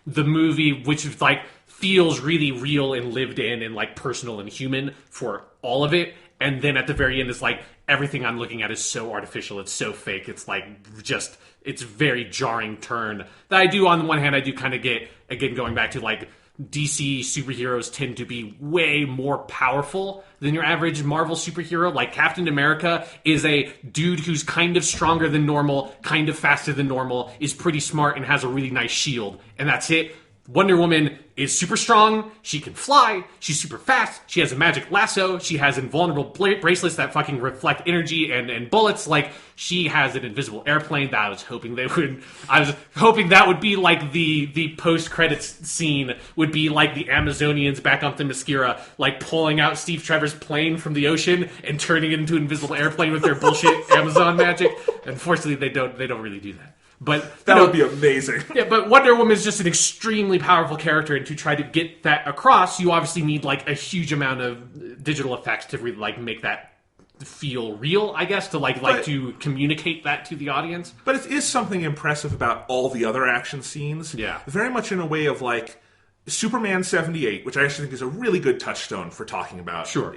the movie, which, like, feels really real and lived in and, like, personal and human for all of it. And then at the very end, it's like, everything I'm looking at is so artificial. It's so fake. It's like, just, it's very jarring turn that I do, on the one hand, I do kind of get, again, going back to, like, DC superheroes tend to be way more powerful than your average Marvel superhero. Like, Captain America is a dude who's kind of stronger than normal, kind of faster than normal, is pretty smart, and has a really nice shield. And that's it. Wonder Woman is super strong, she can fly, she's super fast, she has a magic lasso, she has invulnerable bracelets that fucking reflect energy and bullets, like, she has an invisible airplane that I was hoping that would be like the post-credits scene would be like the Amazonians back on Themyscira, like pulling out Steve Trevor's plane from the ocean and turning it into an invisible airplane with their bullshit Amazon magic. Unfortunately, they don't really do that. But that would be amazing. Yeah, but Wonder Woman is just an extremely powerful character, and to try to get that across, you obviously need like a huge amount of digital effects to really like make that feel real, I guess, to to communicate that to the audience. But it is something impressive about all the other action scenes. Yeah, very much in a way of like Superman 78, which I actually think is a really good touchstone for talking about. Sure.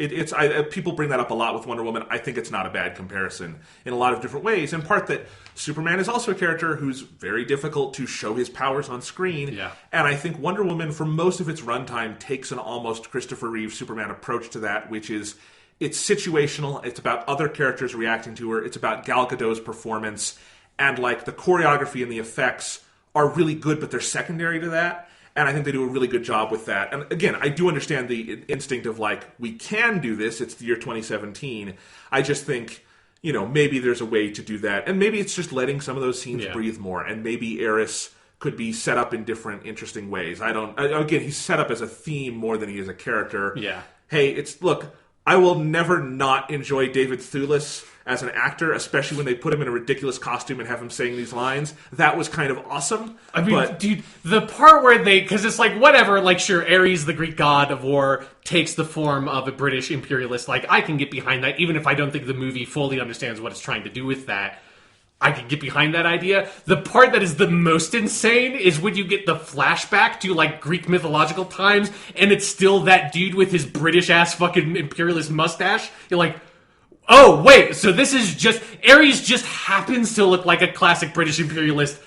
People bring that up a lot with Wonder Woman. I think it's not a bad comparison in a lot of different ways. In part that Superman is also a character who's very difficult to show his powers on screen. Yeah. And I think Wonder Woman, for most of its runtime, takes an almost Christopher Reeve Superman approach to that, which is it's situational. It's about other characters reacting to her. It's about Gal Gadot's performance. And like the choreography and the effects are really good, but they're secondary to that. And I think they do a really good job with that. And again, I do understand the instinct of like, we can do this. It's the year 2017. I just think, maybe there's a way to do that. And maybe it's just letting some of those scenes breathe more. And maybe Eris could be set up in different, interesting ways. Again, he's set up as a theme more than he is a character. Yeah. Hey, look, I will never not enjoy David Thewlis as an actor, especially when they put him in a ridiculous costume and have him saying these lines. That was kind of awesome. I mean, dude, the part where because it's like, whatever, like, sure, Ares, the Greek god of war, takes the form of a British imperialist. Like, I can get behind that, even if I don't think the movie fully understands what it's trying to do with that. I can get behind that idea. The part that is the most insane is when you get the flashback to, like, Greek mythological times, and it's still that dude with his British-ass fucking imperialist mustache. You're like, oh, wait, so this is just... Ares just happens to look like a classic British imperialist.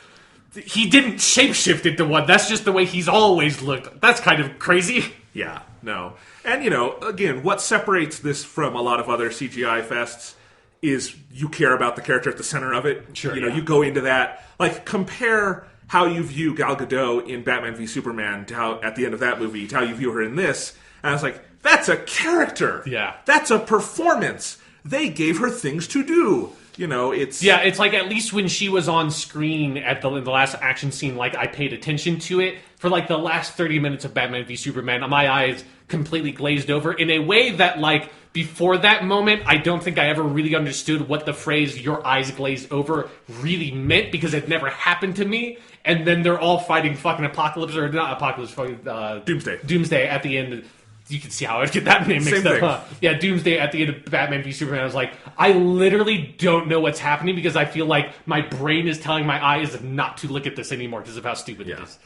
He didn't shapeshift into one. That's just the way he's always looked. That's kind of crazy. Yeah, no. And, again, what separates this from a lot of other CGI fests is you care about the character at the center of it. Sure, you go into that. Like, compare how you view Gal Gadot in Batman v Superman to how, at the end of that movie, to how you view her in this. And I was like, that's a character. Yeah. That's a performance. They gave her things to do. It's... Yeah, it's like at least when she was on screen in the last action scene, like, I paid attention to it. For, like, the last 30 minutes of Batman v Superman, my eyes completely glazed over in a way that, like, before that moment, I don't think I ever really understood what the phrase, your eyes glazed over, really meant, because it never happened to me. And then they're all fighting fucking Apocalypse, or not Apocalypse, fucking... Doomsday at the end. You can see how I would get that name mixed up, huh? Yeah, Doomsday at the end of Batman v Superman. I was like, I literally don't know what's happening because I feel like my brain is telling my eyes not to look at this anymore because of how stupid it is.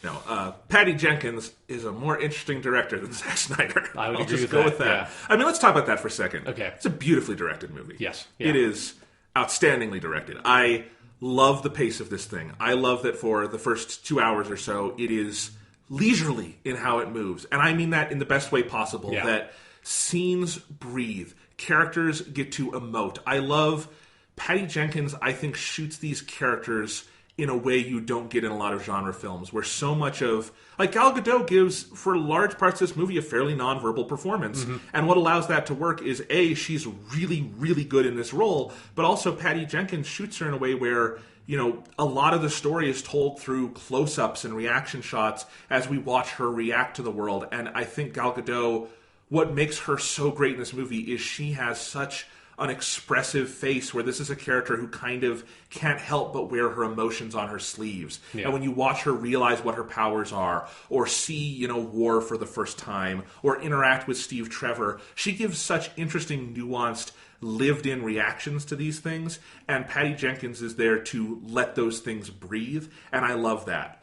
No, Patty Jenkins is a more interesting director than Zack Snyder. I would I'll agree just with go that, with that. yeah. I mean, let's talk about that for a second. Okay. It's a beautifully directed movie. Yes. It is outstandingly directed. I love the pace of this thing. I love that for the first 2 hours or so, it is leisurely in how it moves. And I mean that in the best way possible. Yeah. That scenes breathe. Characters get to emote. I love Patty Jenkins, I think, shoots these characters in a way you don't get in a lot of genre films, where so much of... Like, Gal Gadot gives, for large parts of this movie, a fairly nonverbal performance. Mm-hmm. And what allows that to work is, A, she's really, really good in this role, but also Patty Jenkins shoots her in a way where, a lot of the story is told through close-ups and reaction shots as we watch her react to the world. And I think Gal Gadot, what makes her so great in this movie is she has such an expressive face, where this is a character who kind of can't help but wear her emotions on her sleeves. Yeah. And when you watch her realize what her powers are, or see, war for the first time, or interact with Steve Trevor, she gives such interesting, nuanced, lived-in reactions to these things, and Patty Jenkins is there to let those things breathe, and I love that.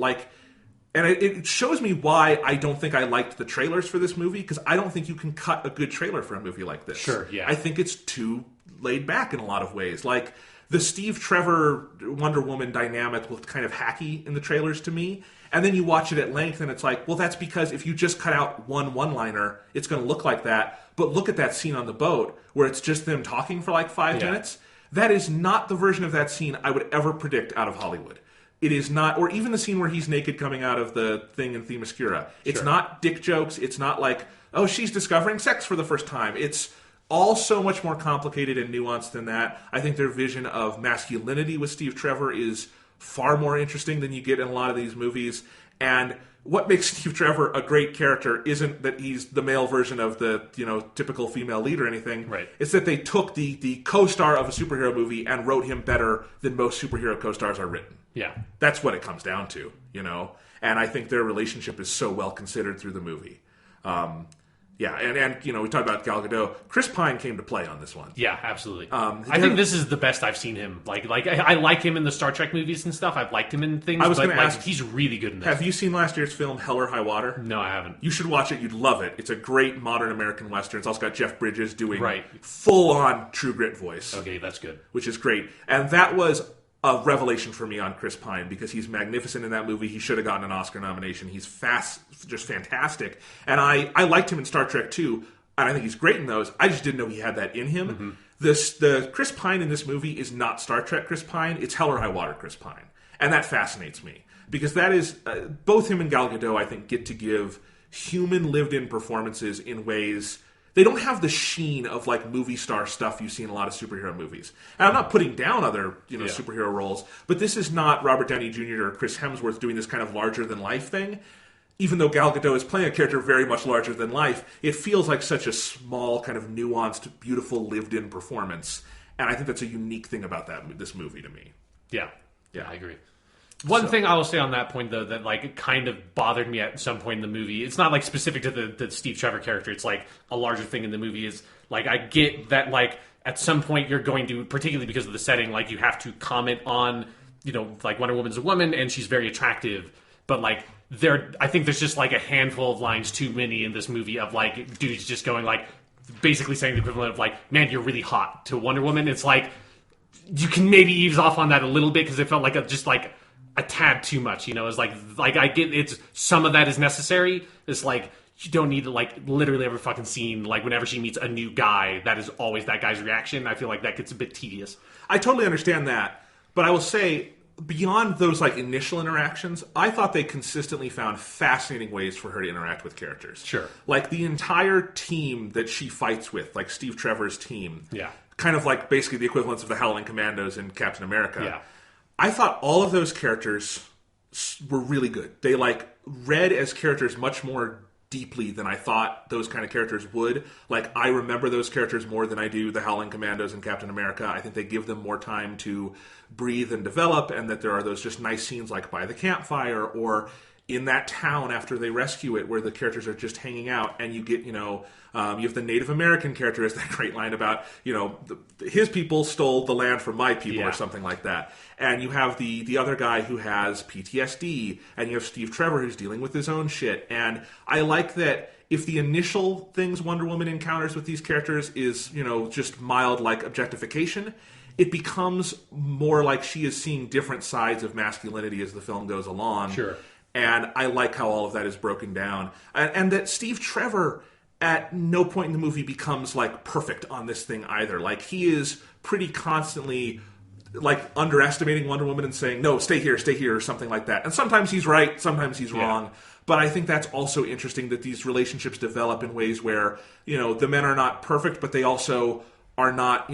And it shows me why I don't think I liked the trailers for this movie, because I don't think you can cut a good trailer for a movie like this. Sure, yeah. I think it's too laid back in a lot of ways. Like, the Steve Trevor Wonder Woman dynamic looked kind of hacky in the trailers to me, and then you watch it at length and it's like, well, that's because if you just cut out one-liner, it's going to look like that. But look at that scene on the boat where it's just them talking for like 5 minutes. That is not the version of that scene I would ever predict out of Hollywood. It is not, or even the scene where he's naked coming out of the thing in Themyscira. It's not dick jokes. It's not like, oh, she's discovering sex for the first time. It's all so much more complicated and nuanced than that. I think their vision of masculinity with Steve Trevor is far more interesting than you get in a lot of these movies. And what makes Steve Trevor a great character isn't that he's the male version of the typical female lead or anything. Right. It's that they took the co-star of a superhero movie and wrote him better than most superhero co-stars are written. Yeah. That's what it comes down to, And I think their relationship is so well considered through the movie. And we talked about Gal Gadot. Chris Pine came to play on this one. Yeah, absolutely. I think this is the best I've seen him. I like him in the Star Trek movies and stuff. I've liked him in things. I was going to ask, he's really good in this. Have you seen last year's film Hell or High Water? No, I haven't. You should watch it. You'd love it. It's a great modern American Western. It's also got Jeff Bridges doing full-on True Grit voice. Okay, that's good. Which is great. And that was a revelation for me on Chris Pine because he's magnificent in that movie. He should have gotten an Oscar nomination. He's just fantastic. And I liked him in Star Trek too, and I think he's great in those. I just didn't know he had that in him. Mm-hmm. The Chris Pine in this movie is not Star Trek Chris Pine. It's Hell or High Water Chris Pine. And that fascinates me because that is both him and Gal Gadot, I think, get to give human lived-in performances in ways. They don't have the sheen of movie star stuff you see in a lot of superhero movies. And I'm not putting down other superhero roles, but this is not Robert Downey Jr. or Chris Hemsworth doing this kind of larger than life thing. Even though Gal Gadot is playing a character very much larger than life, it feels like such a small, kind of nuanced, beautiful, lived-in performance. And I think that's a unique thing about this movie to me. Yeah, I agree. One thing I will say on that point, though, that it kind of bothered me at some point in the movie. It's not specific to the Steve Trevor character. It's a larger thing in the movie. Is I get that at some point you're going to, particularly because of the setting, you have to comment on Wonder Woman's a woman and she's very attractive, but I think there's just a handful of lines too many in this movie of dudes just going basically saying the equivalent of man, you're really hot to Wonder Woman. It's you can maybe ease off on that a little bit because it felt a tad too much, It's I get it's some of that is necessary. It's you don't need to literally every fucking scene, whenever she meets a new guy, that is always that guy's reaction. I feel that gets a bit tedious. I totally understand that, but I will say beyond those initial interactions, I thought they consistently found fascinating ways for her to interact with characters. Sure. The entire team that she fights with, Steve Trevor's team. Yeah. Kind of basically the equivalents of the Howling Commandos in Captain America. Yeah. I thought all of those characters were really good. They read as characters much more deeply than I thought those kind of characters would. I remember those characters more than I do the Howling Commandos and Captain America. I think they give them more time to breathe and develop, and that there are those just nice scenes by the campfire or in that town after they rescue it where the characters are just hanging out, and you get, you have the Native American character has that great line about, his people stole the land from my people or something like that. And you have the other guy who has PTSD, and you have Steve Trevor who's dealing with his own shit. And I like that if the initial things Wonder Woman encounters with these characters is, just mild objectification, it becomes more she is seeing different sides of masculinity as the film goes along. Sure. And I like how all of that is broken down. And that Steve Trevor at no point in the movie becomes perfect on this thing either. He is pretty constantly underestimating Wonder Woman and saying, no, stay here, or something like that. And sometimes he's right, sometimes he's wrong. But I think that's also interesting that these relationships develop in ways where, the men are not perfect, but they also are not,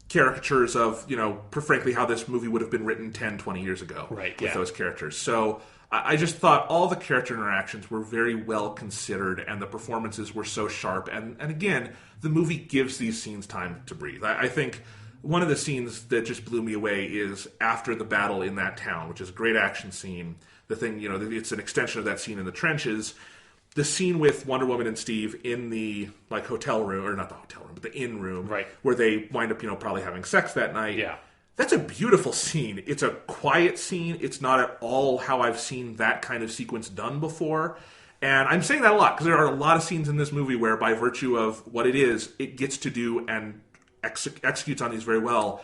caricatures of, frankly, how this movie would have been written 10, 20 years ago with those characters. So I just thought all the character interactions were very well considered, and the performances were so sharp. And again, the movie gives these scenes time to breathe. I think one of the scenes that just blew me away is after the battle in that town, which is a great action scene. The thing, it's an extension of that scene in the trenches. The scene with Wonder Woman and Steve in the hotel room, or not the hotel room, but the inn room, where they wind up, probably having sex that night. Yeah. That's a beautiful scene. It's a quiet scene. It's not at all how I've seen that kind of sequence done before. And I'm saying that a lot because there are a lot of scenes in this movie where, by virtue of what it is, it gets to do and executes on these very well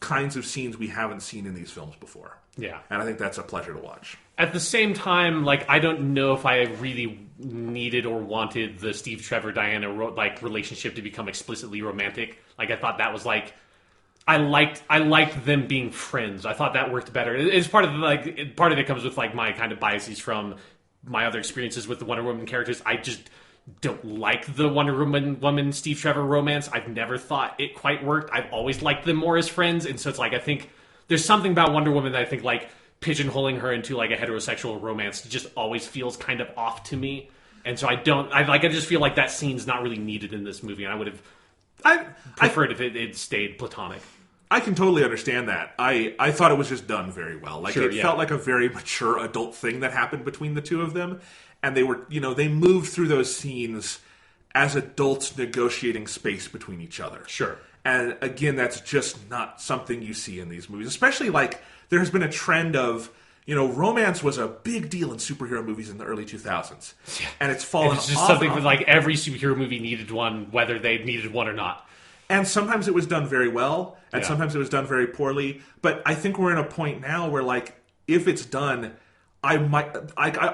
kinds of scenes we haven't seen in these films before. Yeah. And I think that's a pleasure to watch. At the same time, I don't know if I really needed or wanted the Steve Trevor Diana relationship to become explicitly romantic. I thought that was I liked them being friends. I thought that worked better. It's part of part of it comes with like my kind of biases from my other experiences with the Wonder Woman characters. I just don't like the Wonder Woman Steve Trevor romance. I've never thought it quite worked. I've always liked them more as friends, and so it's like I think there's something about Wonder Woman that I think like pigeonholing her into like a heterosexual romance just always feels kind of off to me. And so I just feel like that scene's not really needed in this movie, and I would have preferred if it stayed platonic. I can totally understand that. I thought it was just done very well. Like it felt like a very mature adult thing that happened between the two of them, and they were, they moved through those scenes as adults negotiating space between each other. Sure. And again, that's just not something you see in these movies. Especially like there has been a trend of, romance was a big deal in superhero movies in the early 2000s. Yeah. And it's fallen off. It's just something that like every superhero movie needed one, whether they needed one or not. And sometimes it was done very well, and sometimes it was done very poorly. But I think we're in a point now where, like, if it's done, I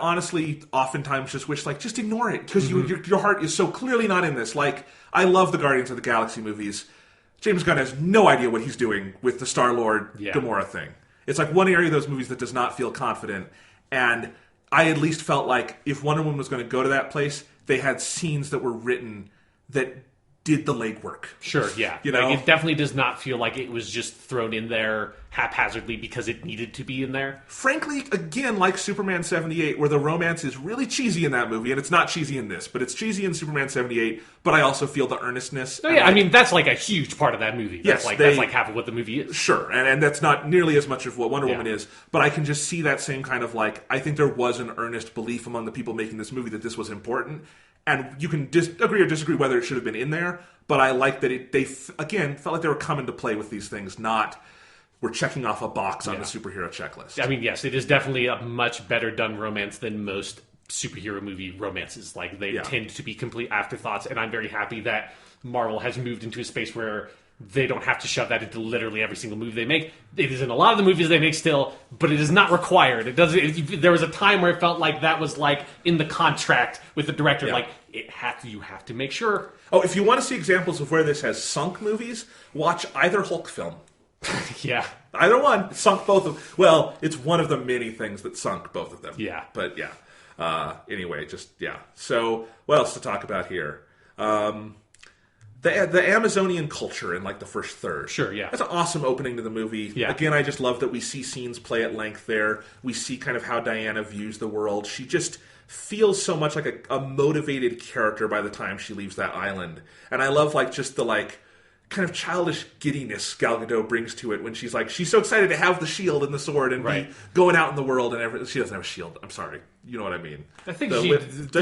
honestly oftentimes just wish, like, just ignore it. Because your heart is so clearly not in this. Like, I love the Guardians of the Galaxy movies. James Gunn has no idea what he's doing with the Star-Lord Gamora thing. It's like one area of those movies that does not feel confident. And I at least felt like if Wonder Woman was going to go to that place, they had scenes that were written that did the legwork. Sure, yeah. Like, it definitely does not feel like it was just thrown in there haphazardly because it needed to be in there. Frankly, again, like Superman 78, where the romance is really cheesy in that movie, and it's not cheesy in this, but it's cheesy in Superman 78, but I also feel the earnestness. Oh, yeah, I mean, that's like a huge part of that movie. That's that's like half of what the movie is. Sure, and that's not nearly as much of what Wonder Woman is, but I can just see that same kind of like, I think there was an earnest belief among the people making this movie that this was important. And you can agree or disagree whether it should have been in there, but I like that they again, felt like they were coming to play with these things, not we're checking off a box on the superhero checklist. I mean, yes, it is definitely a much better done romance than most superhero movie romances. Like, they tend to be complete afterthoughts, and I'm very happy that Marvel has moved into a space where they don't have to shove that into literally every single movie they make. It is in a lot of the movies they make still, but it is not required. It doesn't. There was a time where it felt like that was like in the contract with the director. Like you have to make sure. Oh, if you want to see examples of where this has sunk movies, watch either Hulk film. Yeah, either one. It sunk both of. Well, it's one of the many things that sunk both of them. Yeah, but anyway, So what else to talk about here? The Amazonian culture in like the first third. Sure, yeah. That's an awesome opening to the movie. Yeah. Again, I just love that we see scenes play at length there. We see kind of how Diana views the world. She just feels so much like a motivated character by the time she leaves that island. And I love like just the like kind of childish giddiness Gal Gadot brings to it when she's like, she's so excited to have the shield and the sword and be going out in the world and everything. She doesn't have a shield. I'm sorry. You know what I mean. I think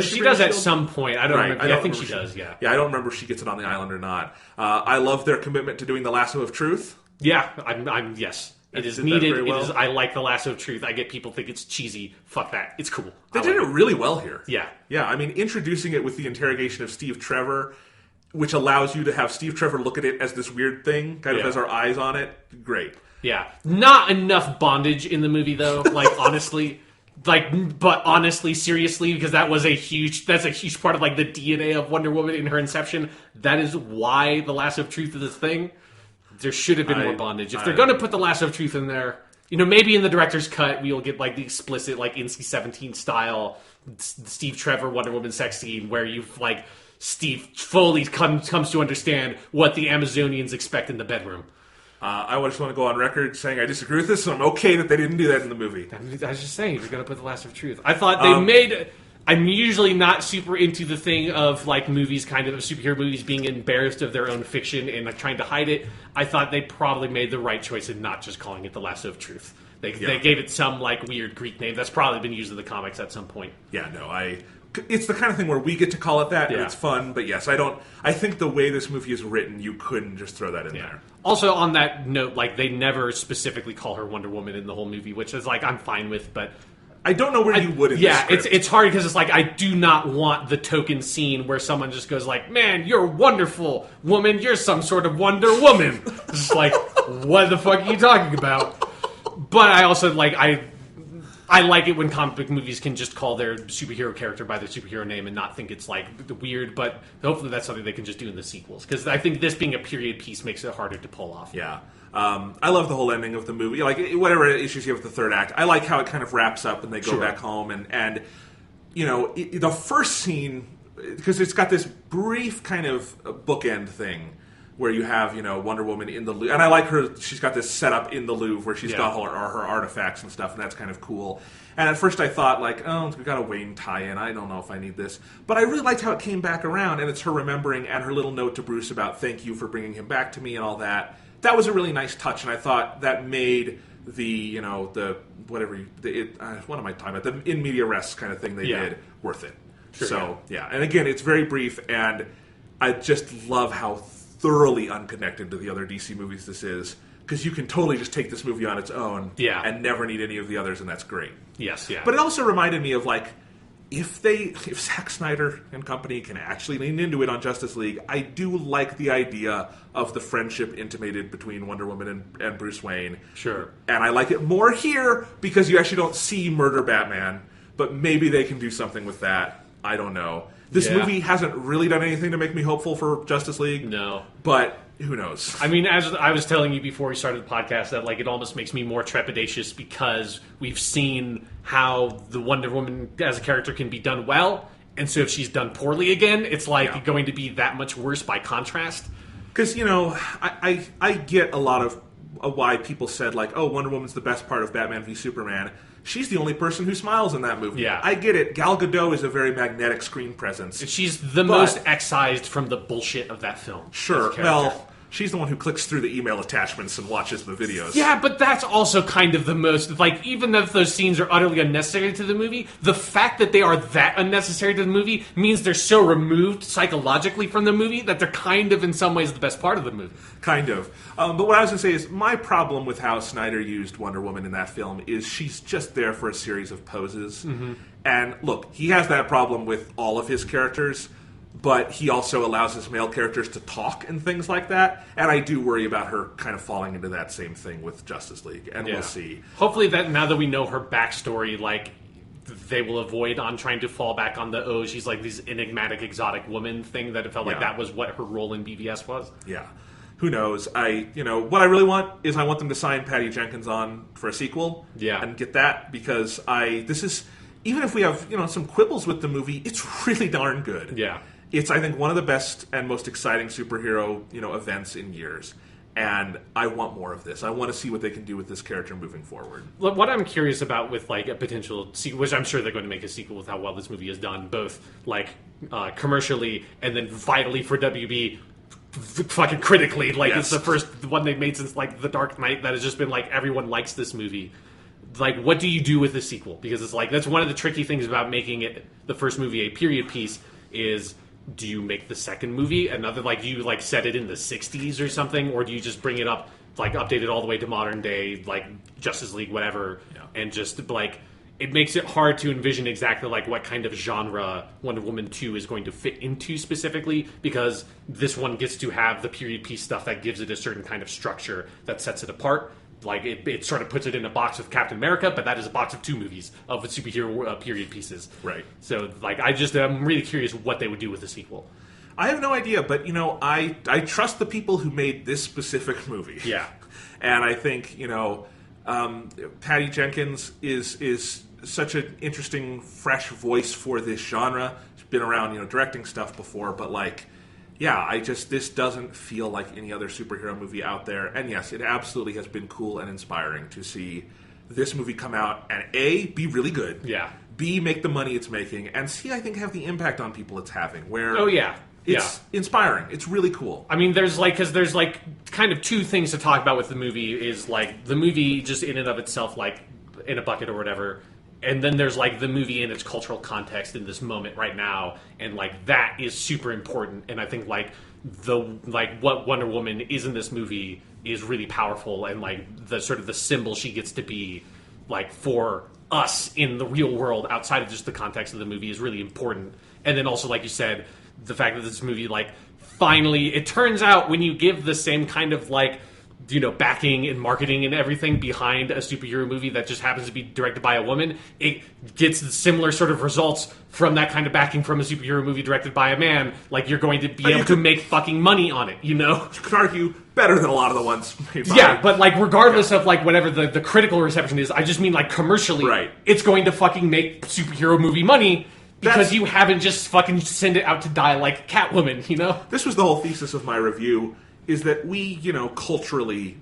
she does at some point. I don't remember. I think she does, yeah. Yeah, I don't remember if she gets it on the island or not. I love their commitment to doing the lasso of truth. Yeah, yes. It is needed. Well. I like the lasso of truth. I get people think it's cheesy. Fuck that. It's cool. They did it really well here. Yeah. Yeah, I mean, introducing it with the interrogation of Steve Trevor, which allows you to have Steve Trevor look at it as this weird thing, kind of as our eyes on it. Great. Yeah. Not enough bondage in the movie, though. Like, honestly. But honestly, seriously, because that's a huge part of like the DNA of Wonder Woman in her inception. That is why the lasso of truth is this thing. There should have been more bondage. If they're going to put the lasso of truth in there, maybe in the director's cut we'll get like the explicit like NC-17 style Steve Trevor Wonder Woman sex scene where you've like Steve fully comes to understand what the Amazonians expect in the bedroom. I just want to go on record saying I disagree with this, and I'm okay that they didn't do that in the movie. I was just saying, you're going to put the lasso of truth. I thought they made... I'm usually not super into the thing of like movies, kind of superhero movies, being embarrassed of their own fiction and like trying to hide it. I thought they probably made the right choice in not just calling it the lasso of truth. They gave it some like weird Greek name that's probably been used in the comics at some point. Yeah, no, it's the kind of thing where we get to call it that, and it's fun, but yes, I think the way this movie is written, you couldn't just throw that in there. Also, on that note, like, they never specifically call her Wonder Woman in the whole movie, which is, like, I'm fine with, but... I don't know where you would in this script. It's hard because it's like, I do not want the token scene where someone just goes like, man, you're wonderful, woman, you're some sort of Wonder Woman. It's just like, what the fuck are you talking about? But I also, like, I like it when comic book movies can just call their superhero character by their superhero name and not think it's, like, weird, but hopefully that's something they can just do in the sequels. Because I think this being a period piece makes it harder to pull off. Yeah. I love the whole ending of the movie. Like, whatever issues you have with the third act, I like how it kind of wraps up and they go back home. And the first scene, because it's got this brief kind of bookend thing where you have, Wonder Woman in the Louvre. And I like her, she's got this setup in the Louvre where she's got her artifacts and stuff, and that's kind of cool. And at first I thought, like, oh, we got a Wayne tie-in. I don't know if I need this. But I really liked how it came back around, and it's her remembering and her little note to Bruce about thank you for bringing him back to me and all that. That was a really nice touch, and I thought that made the, what am I talking about? The in media res kind of thing they did worth it. Sure, and again, it's very brief, and I just love how thoroughly unconnected to the other DC movies this is, because you can totally just take this movie on its own and never need any of the others, and that's great. Yes, yeah. But it also reminded me of, like, if Zack Snyder and company can actually lean into it on Justice League, I do like the idea of the friendship intimated between Wonder Woman and Bruce Wayne. Sure. And I like it more here because you actually don't see murder Batman, but maybe they can do something with that. I don't know. This movie hasn't really done anything to make me hopeful for Justice League. No. But who knows? I mean, as I was telling you before we started the podcast, that like it almost makes me more trepidatious because we've seen how the Wonder Woman as a character can be done well, and so if she's done poorly again, it's like going to be that much worse by contrast. Because, I get a lot of why people said, like, oh, Wonder Woman's the best part of Batman v Superman. She's the only person who smiles in that movie. Yeah. I get it. Gal Gadot is a very magnetic screen presence. She's the most excised from the bullshit of that film. Sure. Well, she's the one who clicks through the email attachments and watches the videos. Yeah, but that's also kind of the most... Like, even if those scenes are utterly unnecessary to the movie, the fact that they are that unnecessary to the movie means they're so removed psychologically from the movie that they're kind of, in some ways, the best part of the movie. Kind of. But what I was going to say is, my problem with how Snyder used Wonder Woman in that film is she's just there for a series of poses. Mm-hmm. And, look, he has that problem with all of his characters, but he also allows his male characters to talk and things like that. And I do worry about her kind of falling into that same thing with Justice League, and we'll see. Hopefully that now that we know her backstory, like, they will avoid on trying to fall back on the, she's like this enigmatic, exotic woman thing, that it felt like that was what her role in BVS was. Yeah. Who knows? What I really want is I want them to sign Patty Jenkins on for a sequel. Yeah. And get that, because even if we have, some quibbles with the movie, it's really darn good. Yeah. It's, I think, one of the best and most exciting superhero, events in years. And I want more of this. I want to see what they can do with this character moving forward. What I'm curious about with, like, a potential sequel, which I'm sure they're going to make a sequel with how well this movie is done, both, like, commercially and then vitally for WB, fucking critically. Like, It's the first one they've made since, like, The Dark Knight that has just been, like, everyone likes this movie. Like, what do you do with the sequel? Because it's, like, that's one of the tricky things about making it the first movie a period piece is... Do you make the second movie another, like, do you, like, set it in the 60s or something? Or do you just bring it up, like, update it all the way to modern day, like, Justice League, whatever, and just, like, it makes it hard to envision exactly, like, what kind of genre Wonder Woman 2 is going to fit into specifically, because this one gets to have the period piece stuff that gives it a certain kind of structure that sets it apart. Like, it sort of puts it in a box with Captain America, but that is a box of 2 movies of superhero period pieces. Right. So, like, I'm really curious what they would do with the sequel. I have no idea, but, I trust the people who made this specific movie. Yeah. And I think, Patty Jenkins is such an interesting, fresh voice for this genre. She's been around, directing stuff before, but, like... Yeah, this doesn't feel like any other superhero movie out there. And yes, it absolutely has been cool and inspiring to see this movie come out and A, be really good. Yeah. B, make the money it's making. And C, I think have the impact on people it's having. Where it's inspiring. It's really cool. I mean, there's kind of 2 things to talk about with the movie is, like, the movie just in and of itself, like, in a bucket or whatever. And then there's, like, the movie in its cultural context in this moment right now, and, like, that is super important. And I think, like, what Wonder Woman is in this movie is really powerful, and, like, the sort of the symbol she gets to be, like, for us in the real world outside of just the context of the movie is really important. And then also, like you said, the fact that this movie, like, finally, it turns out when you give the same kind of, like, backing and marketing and everything behind a superhero movie that just happens to be directed by a woman, it gets similar sort of results from that kind of backing from a superhero movie directed by a man. Like, you're going to be able to make fucking money on it, You could argue better than a lot of the ones made by... Yeah, but, like, regardless of, like, whatever the critical reception is, I just mean, like, commercially, it's going to fucking make superhero movie money because you haven't just fucking send it out to die like Catwoman, This was the whole thesis of my review, is that we, culturally,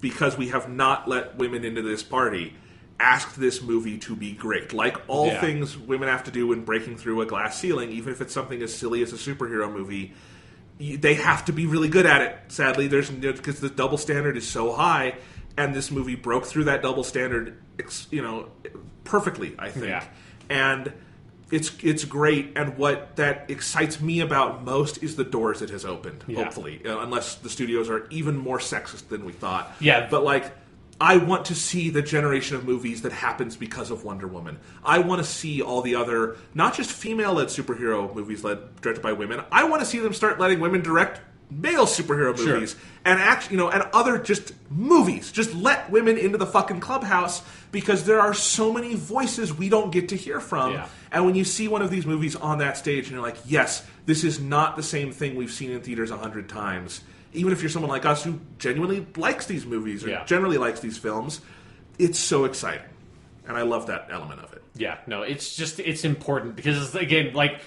because we have not let women into this party, asked this movie to be great. Like all things women have to do when breaking through a glass ceiling, even if it's something as silly as a superhero movie, they have to be really good at it. Sadly, because the double standard is so high, and this movie broke through that double standard, perfectly, I think. Yeah. And it's great, and what that excites me about most is the doors it has opened, hopefully. Unless the studios are even more sexist than we thought. Yeah. But, like, I want to see the generation of movies that happens because of Wonder Woman. I want to see all the other, not just female-led superhero movies directed by women. I want to see them start letting women direct male superhero movies and and other just movies. Just let women into the fucking clubhouse, because there are so many voices we don't get to hear from. Yeah. And when you see one of these movies on that stage and you're like, yes, this is not the same thing we've seen in theaters 100 times. Even if you're someone like us who genuinely likes these movies or generally likes these films, it's so exciting. And I love that element of it. Yeah, no, it's important because, again, like,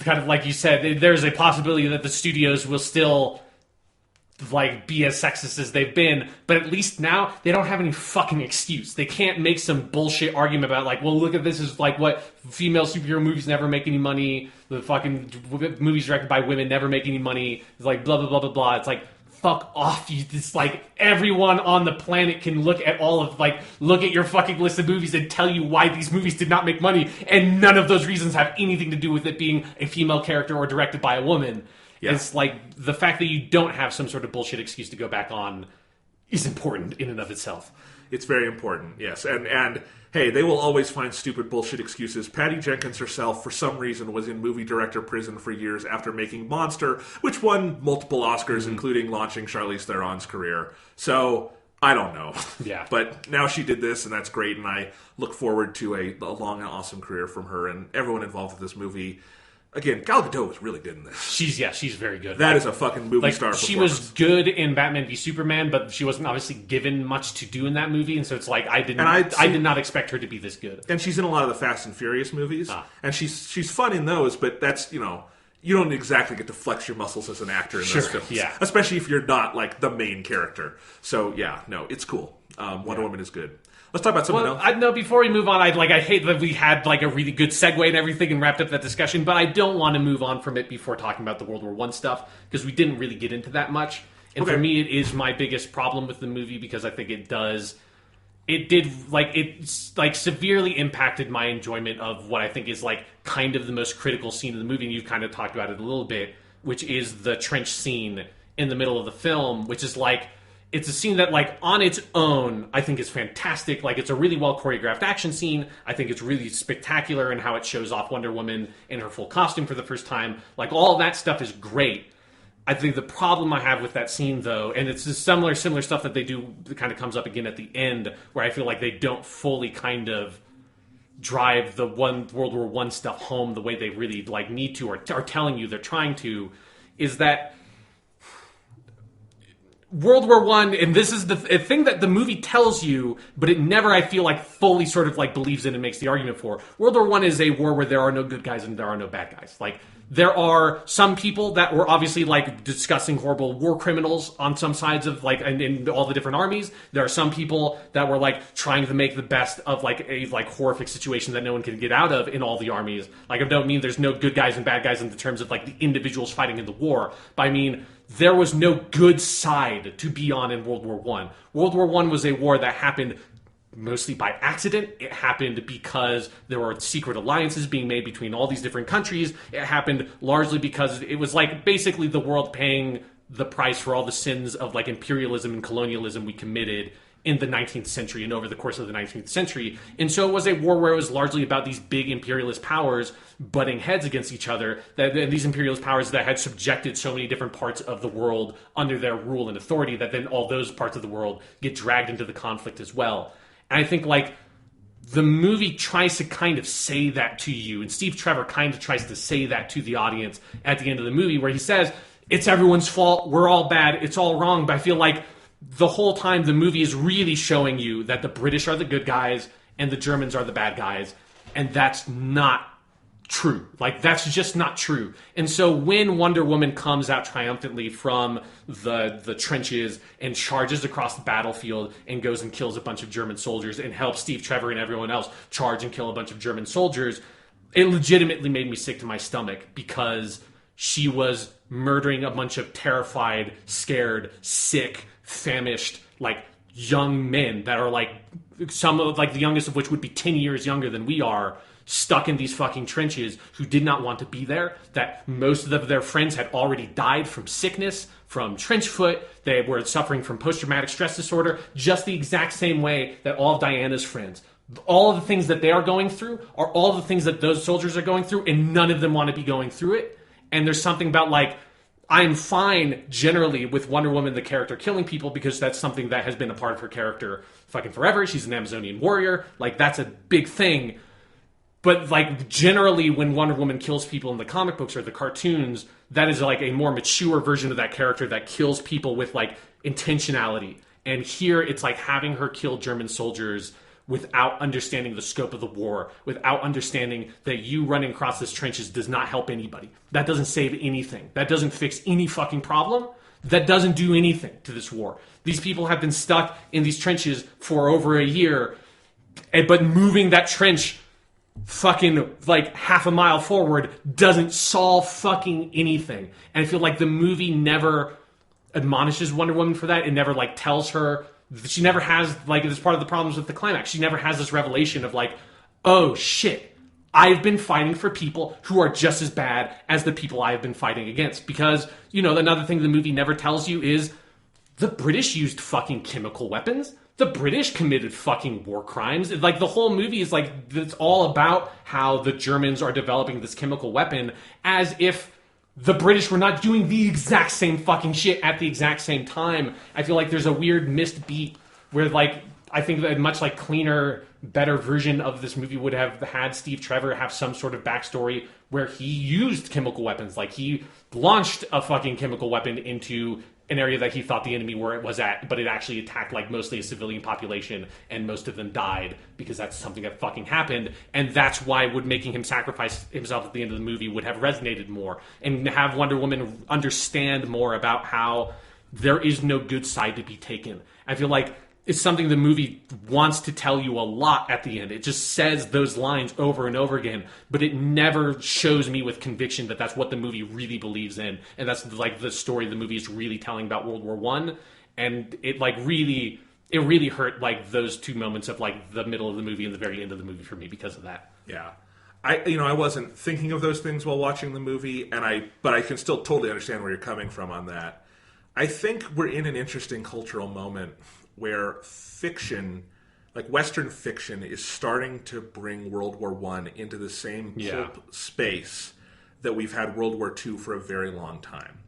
kind of like you said, there's a possibility that the studios will still, like, be as sexist as they've been, but at least now they don't have any fucking excuse. They can't make some bullshit argument about, like, well, look at this is like what female superhero movies never make any money, the fucking movies directed by women never make any money, it's like blah blah blah blah blah. It's like, fuck off. It's like everyone on the planet can look at look at your fucking list of movies and tell you why these movies did not make money, and none of those reasons have anything to do with it being a female character or directed by a woman. Yeah. It's like the fact that you don't have some sort of bullshit excuse to go back on is important in and of itself. It's very important, yes. And hey, they will always find stupid bullshit excuses. Patty Jenkins herself, for some reason, was in movie director prison for years after making Monster, which won multiple Oscars, including launching Charlize Theron's career. So, I don't know. Yeah. But now she did this, and that's great, and I look forward to a long and awesome career from her and everyone involved with this movie. Again, Gal Gadot was really good in this. She's very good. That is a fucking movie star performance. She was good in Batman v Superman, but she wasn't obviously given much to do in that movie, and so it's like I did not expect her to be this good. And she's in a lot of the Fast and Furious movies, and she's fun in those, but that's, you don't exactly get to flex your muscles as an actor in those films. Yeah. Especially if you're not, like, the main character. So, yeah, no, it's cool. Wonder Woman is good. Let's talk about something else. Before we move on, I hate that we had like a really good segue and everything and wrapped up that discussion, but I don't want to move on from it before talking about the World War I stuff, because we didn't really get into that much. And for me, it is my biggest problem with the movie, because I think it's severely impacted my enjoyment of what I think is like kind of the most critical scene of the movie, and you've kind of talked about it a little bit, which is the trench scene in the middle of the film, which is like, it's a scene that, like, on its own, I think is fantastic. Like, it's a really well choreographed action scene. I think it's really spectacular in how it shows off Wonder Woman in her full costume for the first time. Like, all that stuff is great. I think the problem I have with that scene, though, and it's just similar stuff that they do that kind of comes up again at the end, where I feel like they don't fully kind of drive the World War I stuff home the way they really, like, need to, or are telling you they're trying to, is that World War I, and this is the thing that the movie tells you, but it never, I feel like, fully sort of like believes in and makes the argument for. World War I is a war where there are no good guys and there are no bad guys. Like, there are some people that were obviously, like, discussing horrible war criminals on some sides of, like, in all the different armies. There are some people that were, like, trying to make the best of, like, a, like, horrific situation that no one can get out of in all the armies. Like, I don't mean there's no good guys and bad guys in the terms of, like, the individuals fighting in the war, but I mean, there was no good side to be on in World War I. World War I was a war that happened mostly by accident. It happened because there were secret alliances being made between all these different countries. It happened largely because it was like basically the world paying the price for all the sins of like imperialism and colonialism we committed in the 19th century and over the course of the 19th century. And so it was a war where it was largely about these big imperialist powers butting heads against each other, and these imperialist powers that had subjected so many different parts of the world under their rule and authority that then all those parts of the world get dragged into the conflict as well. And I think, like, the movie tries to kind of say that to you, and Steve Trevor kind of tries to say that to the audience at the end of the movie, where he says, it's everyone's fault, we're all bad, it's all wrong. But I feel like the whole time the movie is really showing you that the British are the good guys and the Germans are the bad guys, and that's not true. Like, that's just not true. And so when Wonder Woman comes out triumphantly from the trenches and charges across the battlefield and goes and kills a bunch of German soldiers and helps Steve Trevor and everyone else charge and kill a bunch of German soldiers, it legitimately made me sick to my stomach, because she was murdering a bunch of terrified, scared, sick, famished, like, young men that are, like, some of, like, the youngest of which would be 10 years younger than we are, stuck in these fucking trenches, who did not want to be there, that most of their friends had already died from sickness, from trench foot, they were suffering from post-traumatic stress disorder, just the exact same way that all of Diana's friends, all of the things that they are going through are all the things that those soldiers are going through, and none of them want to be going through it. And there's something about, like, I'm fine generally with Wonder Woman, the character, killing people, because that's something that has been a part of her character fucking forever. She's an Amazonian warrior. Like, that's a big thing. But, like, generally when Wonder Woman kills people in the comic books or the cartoons, that is, like, a more mature version of that character that kills people with, like, intentionality. And here it's like having her kill German soldiers without understanding the scope of the war, without understanding that you running across these trenches does not help anybody. That doesn't save anything. That doesn't fix any fucking problem. That doesn't do anything to this war. These people have been stuck in these trenches for over a year, but moving that trench fucking, like, half a mile forward doesn't solve fucking anything. And I feel like the movie never admonishes Wonder Woman for that. It never, like, tells her. She never has, like, it's part of the problems with the climax. She never has this revelation of, like, oh shit, I've been fighting for people who are just as bad as the people I have been fighting against. Because, you know, another thing the movie never tells you is the British used fucking chemical weapons. The British committed fucking war crimes. Like, the whole movie is, like, it's all about how the Germans are developing this chemical weapon, as if the British were not doing the exact same fucking shit at the exact same time. I feel like there's a weird missed beat where, like, I think that a much, like, cleaner, better version of this movie would have had Steve Trevor have some sort of backstory where he used chemical weapons. Like, he launched a fucking chemical weapon into an area that he thought the enemy was at, but it actually attacked, like, mostly a civilian population, and most of them died because that's something that fucking happened. And that's why making him sacrifice himself at the end of the movie would have resonated more, and have Wonder Woman understand more about how there is no good side to be taken. I feel like it's something the movie wants to tell you a lot at the end. It just says those lines over and over again, but it never shows me with conviction that that's what the movie really believes in, and that's, like, the story the movie is really telling about World War I. And it, like, really hurt, like, those two moments of, like, the middle of the movie and the very end of the movie for me because of that. Yeah. I wasn't thinking of those things while watching the movie, but I can still totally understand where you're coming from on that. I think we're in an interesting cultural moment where fiction, like Western fiction, is starting to bring World War I into the same pulp space that we've had World War II for a very long time.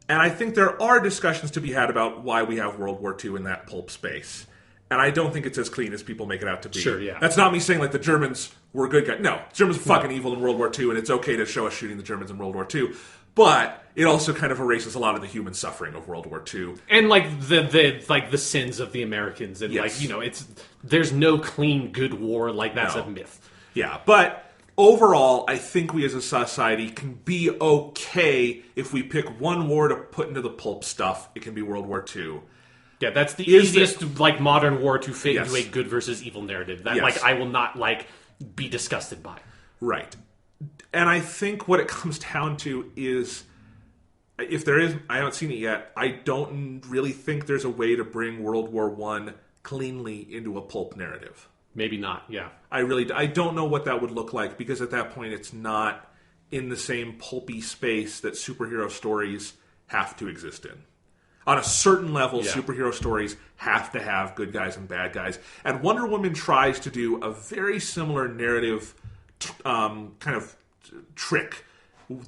And I think there are discussions to be had about why we have World War II in that pulp space. And I don't think it's as clean as people make it out to be. Sure, yeah. That's not me saying, like, the Germans were good guys. No, Germans were fucking evil in World War II, and it's okay to show us shooting the Germans in World War II. But it also kind of erases a lot of the human suffering of World War II, and, like, the sins of the Americans, and yes. Like, you know, there's no clean good war. Like, that's a myth. Yeah, but overall, I think we as a society can be okay if we pick one war to put into the pulp stuff. It can be World War II. Yeah, that's the easiest like modern war to fit into a good versus evil narrative. That like I will not like be disgusted by. Right. And I think what it comes down to is, if there is, I haven't seen it yet, I don't really think there's a way to bring World War I cleanly into a pulp narrative. Maybe not, yeah. I don't know what that would look like, because at that point it's not in the same pulpy space that superhero stories have to exist in. On a certain level, Yeah. superhero stories have to have good guys and bad guys. And Wonder Woman tries to do a very similar narrative kind of trick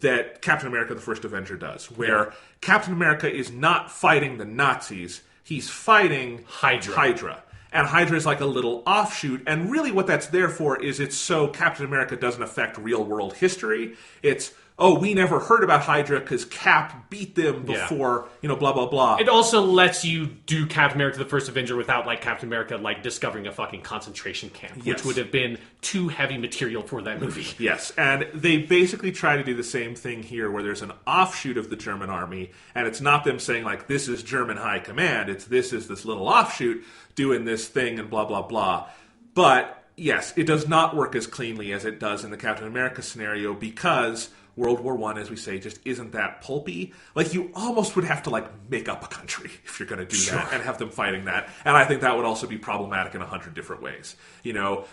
that Captain America the First Avenger does, where Captain America is not fighting the Nazis, he's fighting Hydra. And Hydra is like a little offshoot, and really what that's there for is it's so Captain America doesn't affect real-world history. It's, we never heard about Hydra because Cap beat them before, blah, blah, blah. It also lets you do Captain America the First Avenger without, like, Captain America, like, discovering a fucking concentration camp, which would have been too heavy material for that movie. Yes, and they basically try to do the same thing here, where there's an offshoot of the German army, and it's not them saying, like, this is German high command, it's this little offshoot doing this thing and blah, blah, blah. But, yes, it does not work as cleanly as it does in the Captain America scenario, because World War I, as we say, just isn't that pulpy. Like, you almost would have to, like, make up a country if you're going to do that and have them fighting that. And I think that would also be problematic in 100 different ways.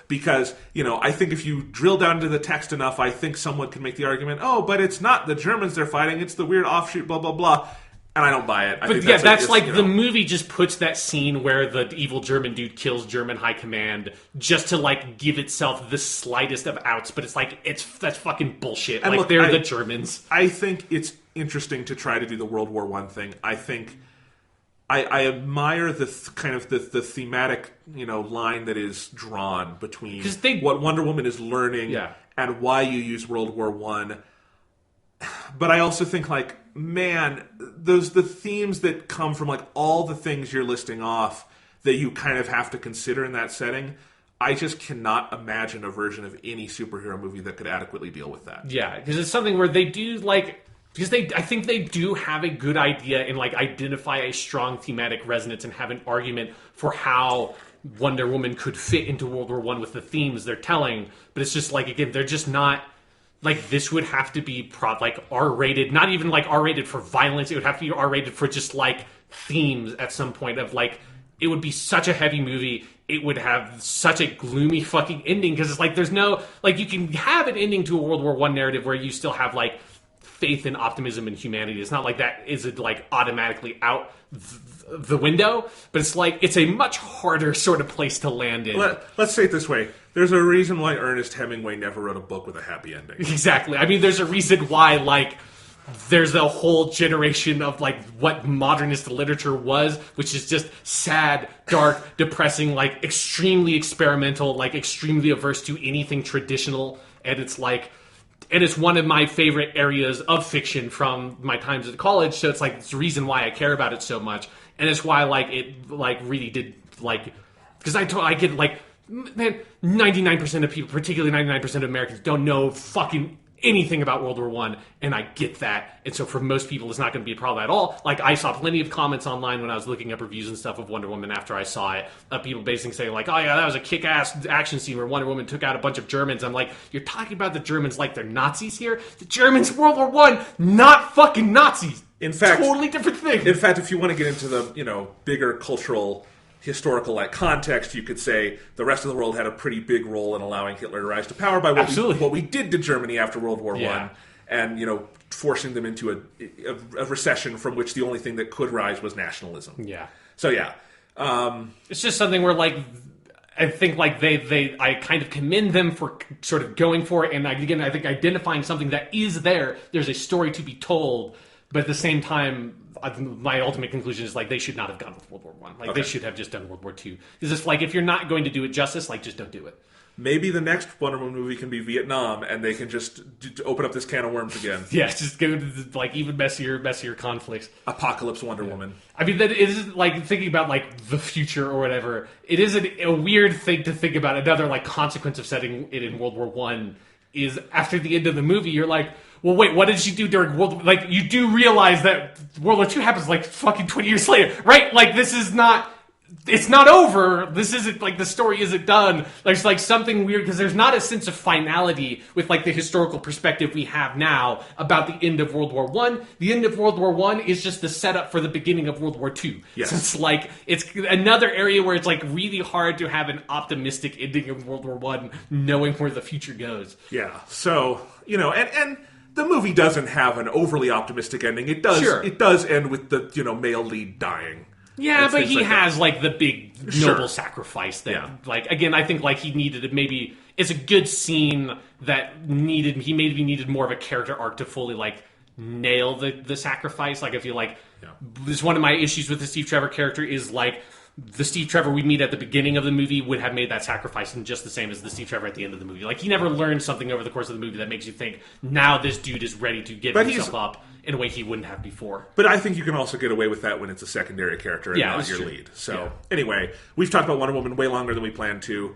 Because, I think if you drill down into the text enough, I think someone can make the argument, but it's not the Germans they're fighting, it's the weird offshoot, blah, blah, blah. And I don't buy it. But yeah, that's like the movie just puts that scene where the evil German dude kills German high command just to like give itself the slightest of outs. But it's like that's fucking bullshit. And like look, they're the Germans. I think it's interesting to try to do the World War I thing. I think I admire the kind of the thematic line that is drawn between what Wonder Woman is learning and why you use World War I. But I also think, like, man, the themes that come from, like, all the things you're listing off that you kind of have to consider in that setting, I just cannot imagine a version of any superhero movie that could adequately deal with that. Yeah, because it's something where they do, like... Because I think they do have a good idea and, like, identify a strong thematic resonance and have an argument for how Wonder Woman could fit into World War I with the themes they're telling. But it's just, like, again, they're just not... Like, this would have to be, R-rated. Not even, like, R-rated for violence. It would have to be R-rated for just, like, themes at some point of, like... It would be such a heavy movie. It would have such a gloomy fucking ending. Because it's like, there's no... Like, you can have an ending to a World War I narrative where you still have, like, faith and optimism in humanity. It's not like that is, like, automatically out the window. But it's like, it's a much harder sort of place to land in. Let's say it this way. There's a reason why Ernest Hemingway never wrote a book with a happy ending. Exactly. I mean, there's a reason why, like, there's a whole generation of, like, what modernist literature was, which is just sad, dark, depressing, like, extremely experimental, like, extremely averse to anything traditional. And it's, like... And it's one of my favorite areas of fiction from my times at college, so it's, like, it's the reason why I care about it so much. And it's why, like, it, like, really did, like... Because I get, like... Man, 99% of people, particularly 99% of Americans, don't know fucking anything about World War I, and I get that. And so for most people, it's not going to be a problem at all. Like, I saw plenty of comments online when I was looking up reviews and stuff of Wonder Woman after I saw it, of people basically saying, like, oh yeah, that was a kick-ass action scene where Wonder Woman took out a bunch of Germans. I'm like, you're talking about the Germans like they're Nazis here? The Germans, World War I, not fucking Nazis! In fact... Totally different thing. In fact, if you want to get into the, bigger cultural... historical context, you could say the rest of the world had a pretty big role in allowing Hitler to rise to power by what we did to Germany after World War I, and forcing them into a recession from which the only thing that could rise was nationalism. Yeah. So yeah, it's just something where I think I kind of commend them for sort of going for it, and again I think identifying something that is there. There's a story to be told, but at the same time. My ultimate conclusion is, like, they should not have gone with World War I. Like, they should have just done World War II. Because it's like, if you're not going to do it justice, like, just don't do it. Maybe the next Wonder Woman movie can be Vietnam, and they can just open up this can of worms again. Yeah, just go to, like, even messier conflicts. Apocalypse Wonder Woman. I mean, that is, like, thinking about, like, the future or whatever, it is a weird thing to think about. Another, like, consequence of setting it in World War I is, after the end of the movie, you're like, well, wait, what did she do during World War... Like, you do realize that World War II happens, like, fucking 20 years later, right? Like, this is not... It's not over. This isn't, like, the story isn't done. There's, like, something weird, because there's not a sense of finality with, like, the historical perspective we have now about the end of World War I. The end of World War I is just the setup for the beginning of World War II. Yes. So it's, like, it's another area where it's, like, really hard to have an optimistic ending of World War I, knowing where the future goes. Yeah. So, and the movie doesn't have an overly optimistic ending. It does. Sure. It does end with the male lead dying. Yeah, but he has like the big noble Sure. sacrifice that, like, again, I think like he needed it. Maybe it's a good scene that he maybe needed more of a character arc to fully like nail the sacrifice. Like, I feel like this is one of my issues with the Steve Trevor character is like the Steve Trevor we meet at the beginning of the movie would have made that sacrifice and just the same as the Steve Trevor at the end of the movie. Like, he never learned something over the course of the movie that makes you think now this dude is ready to give himself up in a way he wouldn't have before. But I think you can also get away with that when it's a secondary character and not your lead. So anyway, we've talked about Wonder Woman way longer than we planned to,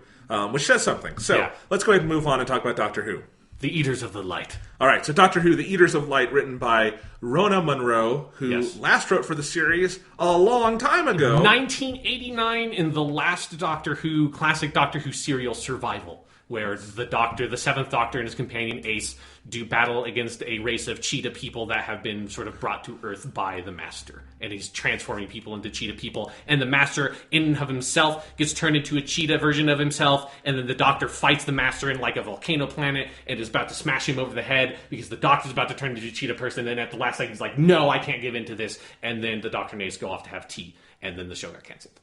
which says something. So let's go ahead and move on and talk about Doctor Who. The Eaters of the Light. All right, so Doctor Who, The Eaters of Light, written by Rona Munro, who last wrote for the series a long time ago. 1989 in the last Doctor Who, classic Doctor Who serial Survival, where the seventh Doctor and his companion Ace do battle against a race of cheetah people that have been sort of brought to Earth by the Master. And he's transforming people into cheetah people. And the Master, in and of himself, gets turned into a cheetah version of himself. And then the Doctor fights the Master in like a volcano planet and is about to smash him over the head because the Doctor's about to turn into a cheetah person. And at the last second, he's like, no, I can't give in to this. And then the Doctor and Ace go off to have tea. And then the show got canceled.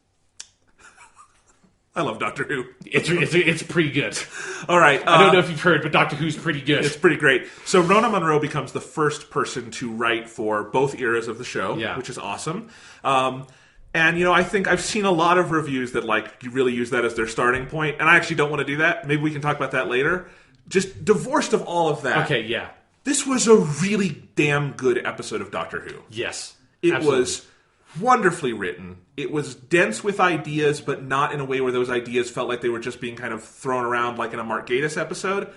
I love Doctor Who. It's pretty good. All right. I don't know if you've heard, but Doctor Who's pretty good. It's pretty great. So Rona Munro becomes the first person to write for both eras of the show, which is awesome. And, I think I've seen a lot of reviews that, like, you really use that as their starting point, and I actually don't want to do that. Maybe we can talk about that later. Just divorced of all of that. Okay, yeah. This was a really damn good episode of Doctor Who. Yes. It was wonderfully written. It was dense with ideas, but not in a way where those ideas felt like they were just being kind of thrown around like in a Mark Gatiss episode.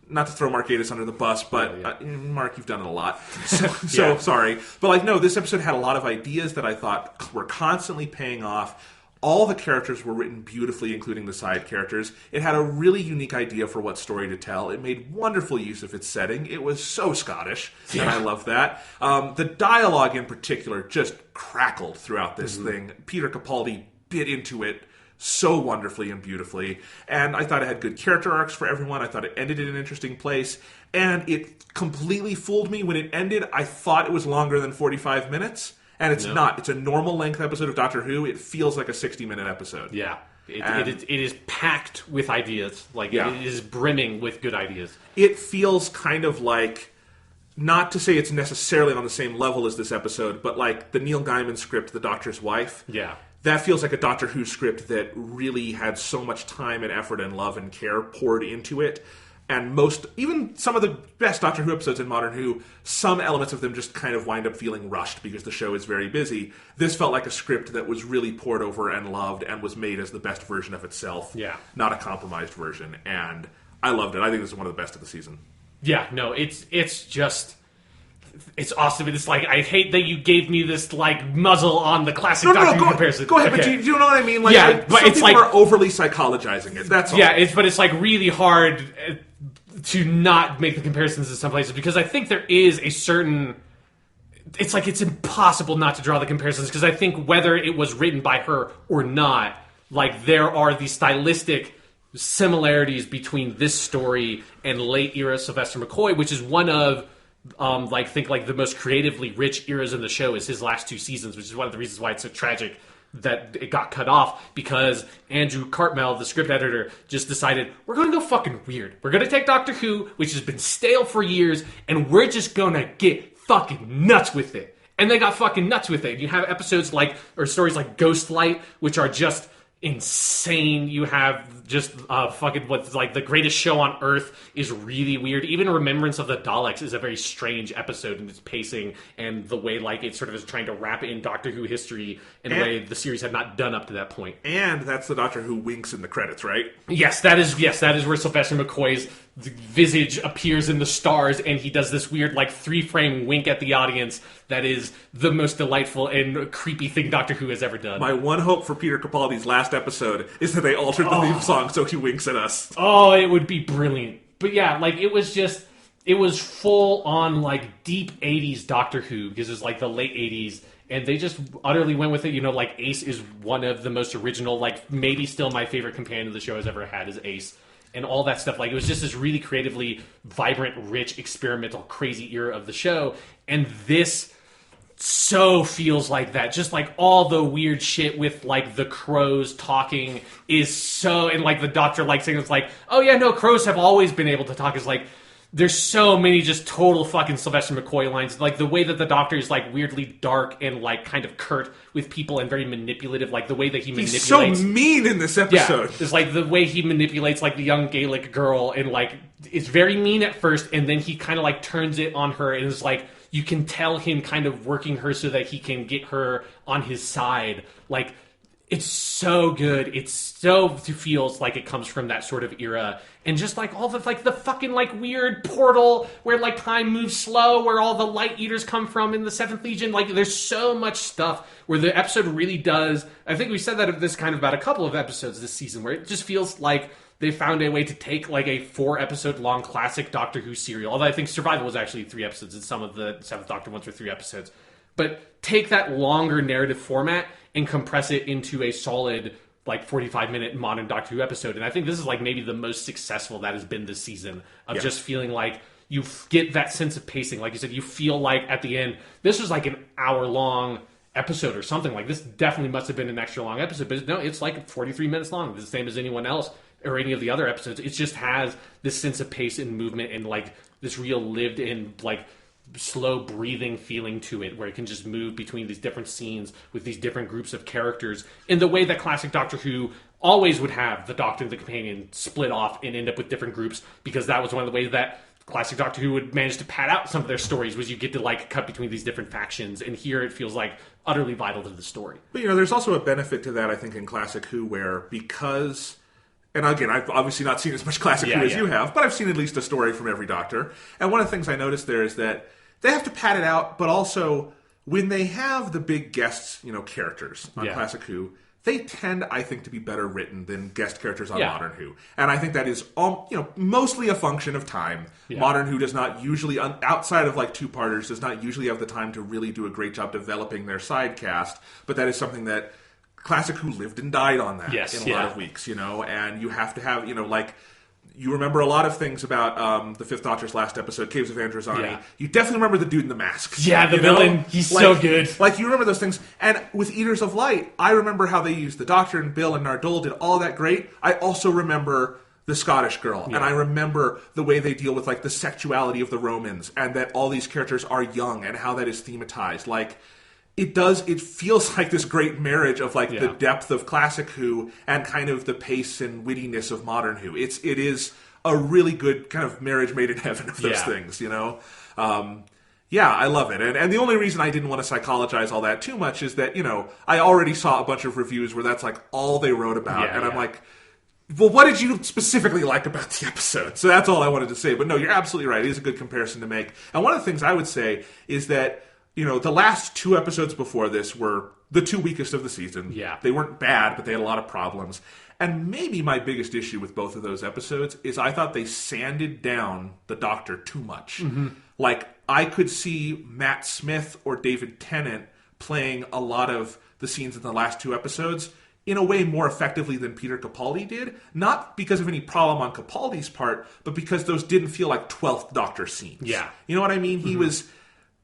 Not to throw Mark Gatiss under the bus, but Mark, you've done it a lot. So sorry. But like, no, this episode had a lot of ideas that I thought were constantly paying off. All the characters were written beautifully, including the side characters. It had a really unique idea for what story to tell. It made wonderful use of its setting. It was so Scottish, and I love that. The dialogue in particular just crackled throughout this thing. Peter Capaldi bit into it so wonderfully and beautifully. And I thought it had good character arcs for everyone. I thought it ended in an interesting place. And it completely fooled me. When it ended, I thought it was longer than 45 minutes. And it's not. It's a normal length episode of Doctor Who. It feels like a 60-minute episode. Yeah. It is packed with ideas. Like, it is brimming with good ideas. It feels kind of like, not to say it's necessarily on the same level as this episode, but like the Neil Gaiman script, The Doctor's Wife. Yeah. That feels like a Doctor Who script that really had so much time and effort and love and care poured into it. And even some of the best Doctor Who episodes in Modern Who, some elements of them just kind of wind up feeling rushed because the show is very busy. This felt like a script that was really poured over and loved and was made as the best version of itself, not a compromised version. And I loved it. I think this is one of the best of the season. Yeah, no, it's awesome. It's like, I hate that you gave me this like muzzle on the classic Doctor Who comparison. Go ahead, but do you know what I mean? Like, but some it's people like are overly psychologizing it. That's all. Yeah, but it's like really hard to not make the comparisons in some places because I think there is a certain. It's like it's impossible not to draw the comparisons because I think whether it was written by her or not, like there are these stylistic similarities between this story and late era Sylvester McCoy, which is one of the most creatively rich eras in the show is his last two seasons, which is one of the reasons why it's so tragic that it got cut off, because Andrew Cartmel, the script editor, just decided, we're going to go fucking weird. We're going to take Doctor Who, which has been stale for years, and we're just going to get fucking nuts with it. And they got fucking nuts with it. You have episodes or stories like Ghostlight, which are just insane. You have just fucking what's like the greatest show on Earth is really weird. Even Remembrance of the Daleks is a very strange episode in its pacing and the way like it sort of is trying to wrap in Doctor Who history in a way the series had not done up to that point. And that's the Doctor Who winks in the credits, right? Yes, that is where Sylvester McCoy's visage appears in the stars, and he does this weird like 3-frame wink at the audience that is the most delightful and creepy thing Doctor Who has ever done. My one hope for Peter Capaldi's last episode is that they altered the theme song so he winks at us. Oh, it would be brilliant. But yeah, like it was full on like deep 80s Doctor Who, because it was like the late 80s, and they just utterly went with it. You know, like Ace is one of the most original, like maybe still my favorite companion the show has ever had is Ace. and all that stuff. Like, it was just this really creatively vibrant, rich, experimental, crazy era of the show. And this so feels like that. Just like all the weird shit with like the crows talking is so, and like the doctor like saying it's like, oh yeah, no, crows have always been able to talk, is like, there's so many just total fucking Sylvester McCoy lines. Like the way that the doctor is like weirdly dark and like kind of curt with people and very manipulative. Like the way that he manipulates. He's so mean in this episode. Yeah, it's like the way he manipulates like the young Gaelic girl, and like it's very mean at first, and then he kind of like turns it on her, and it's like you can tell him kind of working her so that he can get her on his side. Like, it's so good. It feels like it comes from that sort of era. And just like all the like the fucking like weird portal where like time moves slow, where all the light eaters come from in the Seventh Legion. Like, there's so much stuff where the episode really does. I think we said that of this kind of about a couple of episodes this season, where it just feels like they found a way to take like a 4-episode long classic Doctor Who serial. Although I think Survival was actually 3 episodes, and some of the Seventh Doctor ones were 3 episodes. But take that longer narrative format and compress it into a solid like 45-minute modern Doctor Who episode. And I think this is like maybe the most successful that has been this season, of just feeling like you get that sense of pacing. Like you said, you feel like at the end, this was like an hour-long episode or something. Like, this definitely must have been an extra long episode. But no, it's like 43 minutes long. It's the same as anyone else or any of the other episodes. It just has this sense of pace and movement and like this real lived-in like slow breathing feeling to it, where it can just move between these different scenes with these different groups of characters in the way that classic Doctor Who always would have the Doctor and the Companion split off and end up with different groups, because that was one of the ways that classic Doctor Who would manage to pad out some of their stories, was you get to like cut between these different factions, and here it feels like utterly vital to the story. But there's also a benefit to that, I think, in classic Who, where because, and again, I've obviously not seen as much classic Who as you have, but I've seen at least a story from every Doctor. And one of the things I noticed there is that they have to pad it out, but also when they have the big guests, characters on classic Who, they tend, I think, to be better written than guest characters on modern Who. And I think that is, mostly a function of time. Yeah. Modern Who does not usually, outside of like 2-parters, does not usually have the time to really do a great job developing their side cast. But that is something that classic Who lived and died on that in a lot of weeks, and you have to have, you remember a lot of things about the Fifth Doctor's last episode, Caves of Androzani. Yeah. You definitely remember the dude in the mask. Yeah, the villain. He's so good. Like, you remember those things. And with Eaters of Light, I remember how they used the Doctor and Bill and Nardole did all that great. I also remember the Scottish girl. Yeah. And I remember the way they deal with, like, the sexuality of the Romans, and that all these characters are young, and how that is thematized. Like, it feels like this great marriage of like the depth of classic Who and kind of the pace and wittiness of modern Who. It is a really good kind of marriage made in heaven of those things, I love it. And the only reason I didn't want to psychologize all that too much is that, I already saw a bunch of reviews where that's like all they wrote about. I'm like, well, what did you specifically like about the episode? So that's all I wanted to say. But no, you're absolutely right. It is a good comparison to make. And one of the things I would say is that, the last 2 episodes before this were the 2 weakest of the season. Yeah. They weren't bad, but they had a lot of problems. And maybe my biggest issue with both of those episodes is I thought they sanded down the Doctor too much. Mm-hmm. Like, I could see Matt Smith or David Tennant playing a lot of the scenes in the last 2 episodes in a way more effectively than Peter Capaldi did. Not because of any problem on Capaldi's part, but because those didn't feel like 12th Doctor scenes. Yeah. You know what I mean? Mm-hmm. He was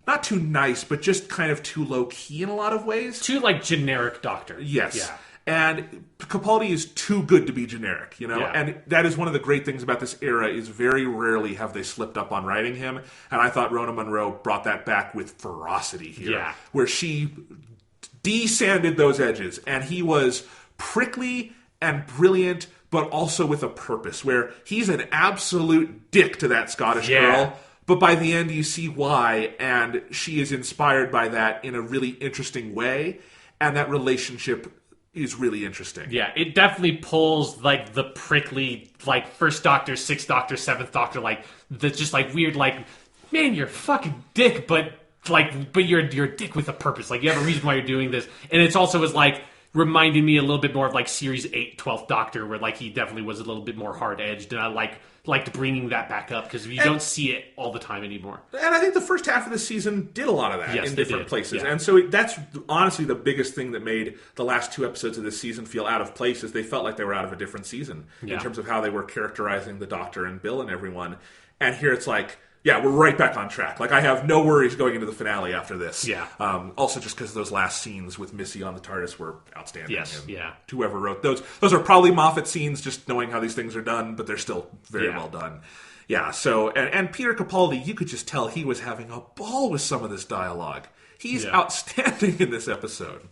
not too nice, but just kind of too low-key in a lot of ways. Too, like, generic Doctor. Yes. Yeah. And Capaldi is too good to be generic, Yeah. And that is one of the great things about this era, is very rarely have they slipped up on writing him. And I thought Rona Munro brought that back with ferocity here. Where she desanded those edges. And he was prickly and brilliant, but also with a purpose. Where he's an absolute dick to that Scottish girl. But by the end, you see why, and she is inspired by that in a really interesting way, and that relationship is really interesting. Yeah, it definitely pulls, like, the prickly, like, First Doctor, Sixth Doctor, Seventh Doctor, like, the just, like, weird, like, man, you're a fucking dick, but you're a dick with a purpose. Like, you have a reason why you're doing this. And it's also was, like, reminding me a little bit more of, like, Series 8, 12th Doctor, where, like, he definitely was a little bit more hard-edged, and I like liked bringing that back up because you don't see it all the time anymore. And I think the first half of the season did a lot of that in different places. Yeah. And so that's honestly the biggest thing that made the last 2 episodes of this season feel out of place is they felt like they were out of a different season in terms of how they were characterizing the Doctor and Bill and everyone. And here it's like, yeah, we're right back on track. Like, I have no worries going into the finale after this. Yeah. Also, just because those last scenes with Missy on the TARDIS were outstanding. Yes, and yeah. whoever wrote those are probably Moffat scenes, just knowing how these things are done, but they're still very well done. Yeah, so, and Peter Capaldi, you could just tell he was having a ball with some of this dialogue. He's outstanding in this episode.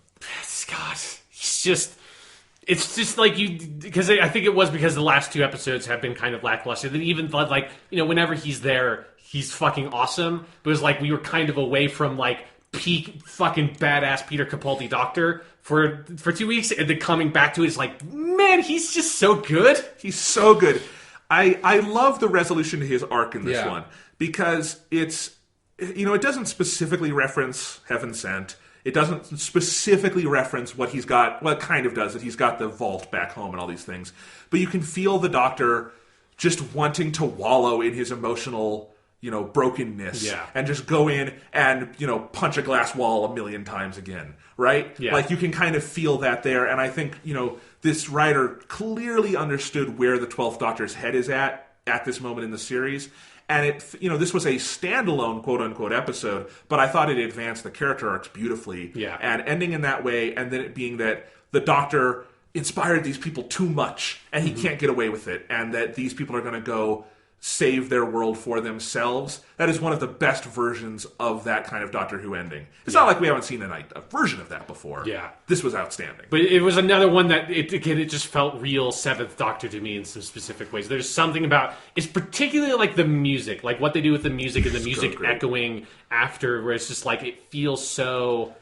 Scott, he's just... It's just like because I think it was because the last 2 episodes have been kind of lackluster. Then even like, whenever he's there, he's fucking awesome. But it was like we were kind of away from like peak fucking badass Peter Capaldi Doctor for 2 weeks, and then coming back to it is like, man, he's just so good. He's so good. I love the resolution to his arc in this one because it's it doesn't specifically reference Heaven Sent. It doesn't specifically reference what he's got. Well, it kind of does. That he's got the vault back home and all these things. But you can feel the Doctor just wanting to wallow in his emotional, brokenness. Yeah. And just go in and, punch a glass wall a million times again. Right? Yeah. Like, you can kind of feel that there. And I think, this writer clearly understood where the 12th Doctor's head is at this moment in the series. And this was a standalone quote-unquote episode, but I thought it advanced the character arcs beautifully. Yeah. And ending in that way, and then it being that the Doctor inspired these people too much, and he can't get away with it, and that these people are going to go save their world for themselves. That is one of the best versions of that kind of Doctor Who ending. It's not like we haven't seen a version of that before. Yeah. This was outstanding. But it was another one that, it just felt real 7th Doctor to me in some specific ways. There's something about, it's particularly like the music, like what they do with the music and the music echoing after, where it's just like, it feels so...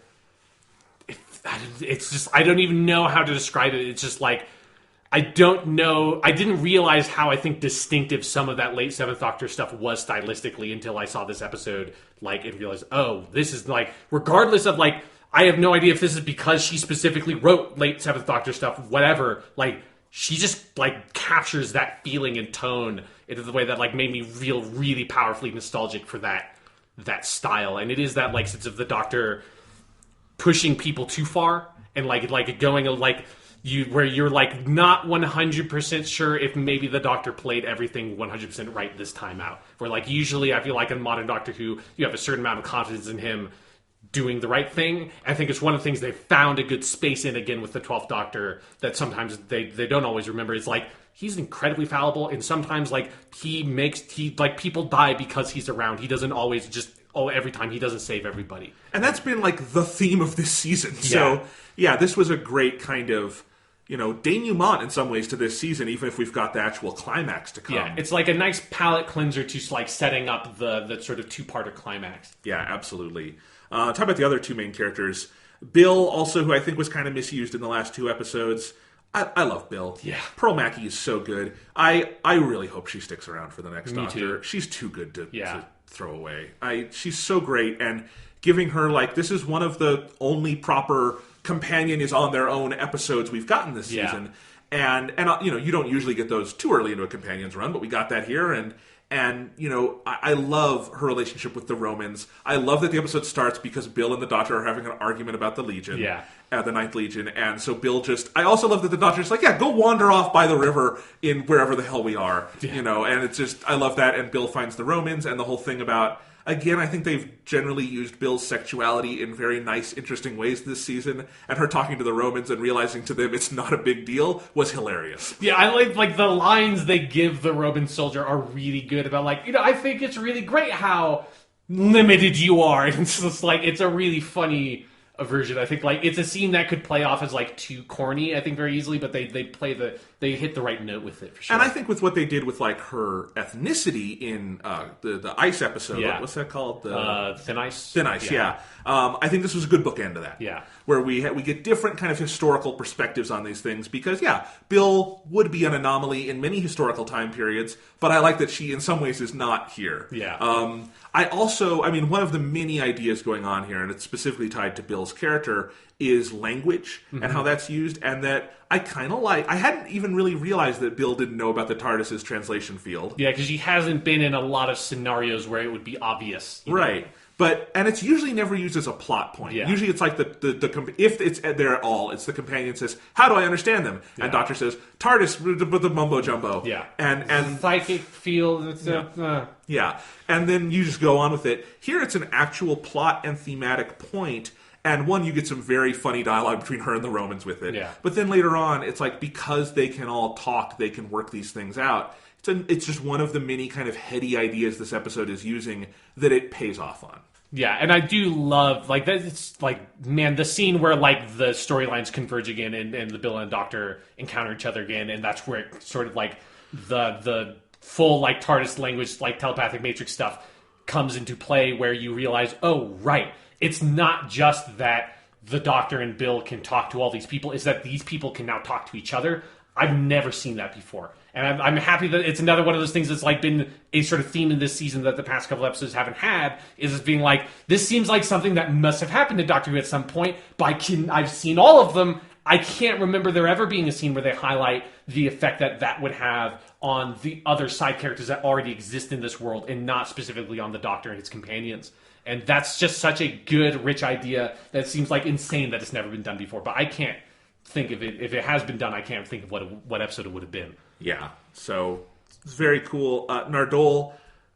It's just, I don't even know how to describe it. It's just like, I don't know. I didn't realize how, I think, distinctive some of that late 7th Doctor stuff was stylistically until I saw this episode, and realized, oh, this is like, regardless of I have no idea if this is because she specifically wrote late 7th Doctor stuff, whatever, she just, captures that feeling and tone in the way that, made me feel really powerfully nostalgic for that style. And it is that, sense of the Doctor pushing people too far and, going, where you're not 100% sure if maybe the Doctor played everything 100% right this time out. Where usually I feel like in modern Doctor Who, you have a certain amount of confidence in him doing the right thing. I think it's one of the things they've found a good space in again with the 12th Doctor that sometimes they don't always remember. It's he's incredibly fallible, and sometimes people die because he's around. He doesn't always just every time he doesn't save everybody. And that's been the theme of this season. So yeah, this was a great kind of denouement in some ways to this season, even if we've got the actual climax to come. Yeah, it's like a nice palate cleanser to setting up the sort of 2-parter climax. Yeah, absolutely. Talk about the other 2 main characters. Bill, also, who I think was kind of misused in the last 2 episodes. I love Bill. Yeah. Pearl Mackie is so good. I really hope she sticks around for the next Me Doctor. too. She's too good to throw away. She's so great, and giving her this is one of the only proper companion is on their own episodes we've gotten this season, and you don't usually get those too early into a companion's run, but we got that here, and I love her relationship with the Romans. I love that the episode starts because Bill and the Doctor are having an argument about the Legion, the Ninth Legion, and so Bill I also love that the Doctor's go wander off by the river in wherever the hell we are, and it's just, I love that, and Bill finds the Romans, and the whole thing about, again, I think they've generally used Bill's sexuality in very nice, interesting ways this season, and her talking to the Romans and realizing to them it's not a big deal was hilarious. Yeah, I like the lines they give the Roman soldier are really good about, I think it's really great how limited you are. It's just it's a really funny version. I think it's a scene that could play off as too corny, I think, very easily, but they hit the right note with it for sure. And I think with what they did with her ethnicity in the Ice episode, what's that called? Thin Ice. Thin Ice, yeah. I think this was a good bookend to that. Yeah. Where we get different kind of historical perspectives on these things because, Bill would be an anomaly in many historical time periods, but I like that she in some ways is not here. Yeah. I also, one of the many ideas going on here, and it's specifically tied to Bill's Bill's character is language and how that's used, and that I kind of like. I hadn't even really realized that Bill didn't know about the TARDIS's translation field. Yeah, because he hasn't been in a lot of scenarios where it would be obvious. Right. And it's usually never used as a plot point. Yeah. Usually it's like if it's there at all, it's the companion says, "How do I understand them?" And Doctor says, "TARDIS with the mumbo jumbo." Yeah. And psychic field. Yeah. And then you just go on with it. Here it's an actual plot and thematic point. And one, you get some very funny dialogue between her and the Romans with it. Yeah. But then later on, it's like because they can all talk, they can work these things out. It's just one of the many kind of heady ideas this episode is using that it pays off on. Yeah, and I do love, like, that. It's like, man, the scene where, like, the storylines converge again and the Bill and the Doctor encounter each other again, and that's where it sort of, like, the full, like, TARDIS language, like, telepathic matrix stuff comes into play where you realize, oh, right, it's not just that the Doctor and Bill can talk to all these people, it's that these people can now talk to each other. I've never seen that before. And I'm happy that it's another one of those things that's like been a sort of theme in this season that the past couple episodes haven't had, is being like, this seems like something that must have happened to Doctor Who at some point, but I've seen all of them. I can't remember there ever being a scene where they highlight the effect that would have on the other side characters that already exist in this world and not specifically on the Doctor and his companions. And that's just such a good, rich idea that seems like insane that it's never been done before. But I can't think of it. If it has been done, I can't think of what episode it would have been. Yeah, so it's very cool. Nardole,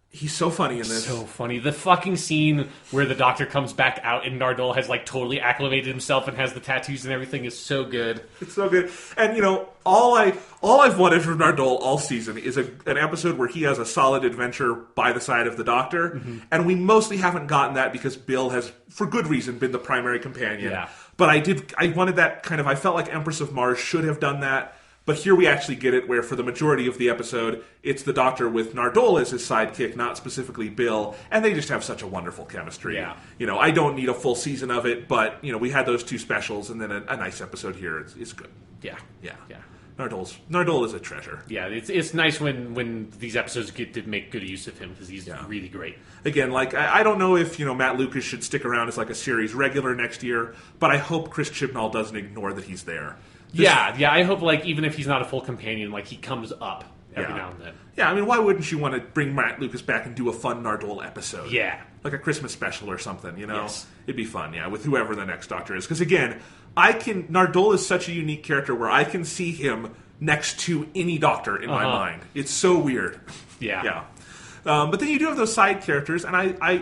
he's so funny in this. So funny. The fucking scene where the Doctor comes back out and Nardole has like totally acclimated himself and has the tattoos and everything is so good. It's so good. And you know, all I've wanted from Nardole all season is an episode where he has a solid adventure by the side of the Doctor. Mm-hmm. And we mostly haven't gotten that because Bill has, for good reason, been the primary companion. Yeah. But I wanted that kind of, I felt like Empress of Mars should have done that. But here we actually get it, where for the majority of the episode, it's the Doctor with Nardole as his sidekick, not specifically Bill, and they just have such a wonderful chemistry. Yeah. You know, I don't need a full season of it, but, you know, we had those two specials, and then a nice episode here. It's good. Yeah. Yeah. Yeah. Nardole is a treasure. Yeah, it's nice when these episodes get to make good use of him, because he's really great. Again, like, I don't know if, you know, Matt Lucas should stick around as, like, a series regular next year, but I hope Chris Chibnall doesn't ignore that he's there. Yeah, I hope, like, even if he's not a full companion, like, he comes up every now and then. Yeah, I mean, why wouldn't you want to bring Matt Lucas back and do a fun Nardole episode? Yeah. Like a Christmas special or something, you know? Yes. It'd be fun, yeah, with whoever the next Doctor is. Because, again, Nardole is such a unique character where I can see him next to any Doctor in my mind. It's so weird. Yeah. Yeah. But then you do have those side characters, and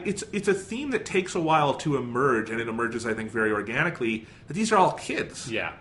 it's a theme that takes a while to emerge, and it emerges, I think, very organically, that these are all kids. Yeah.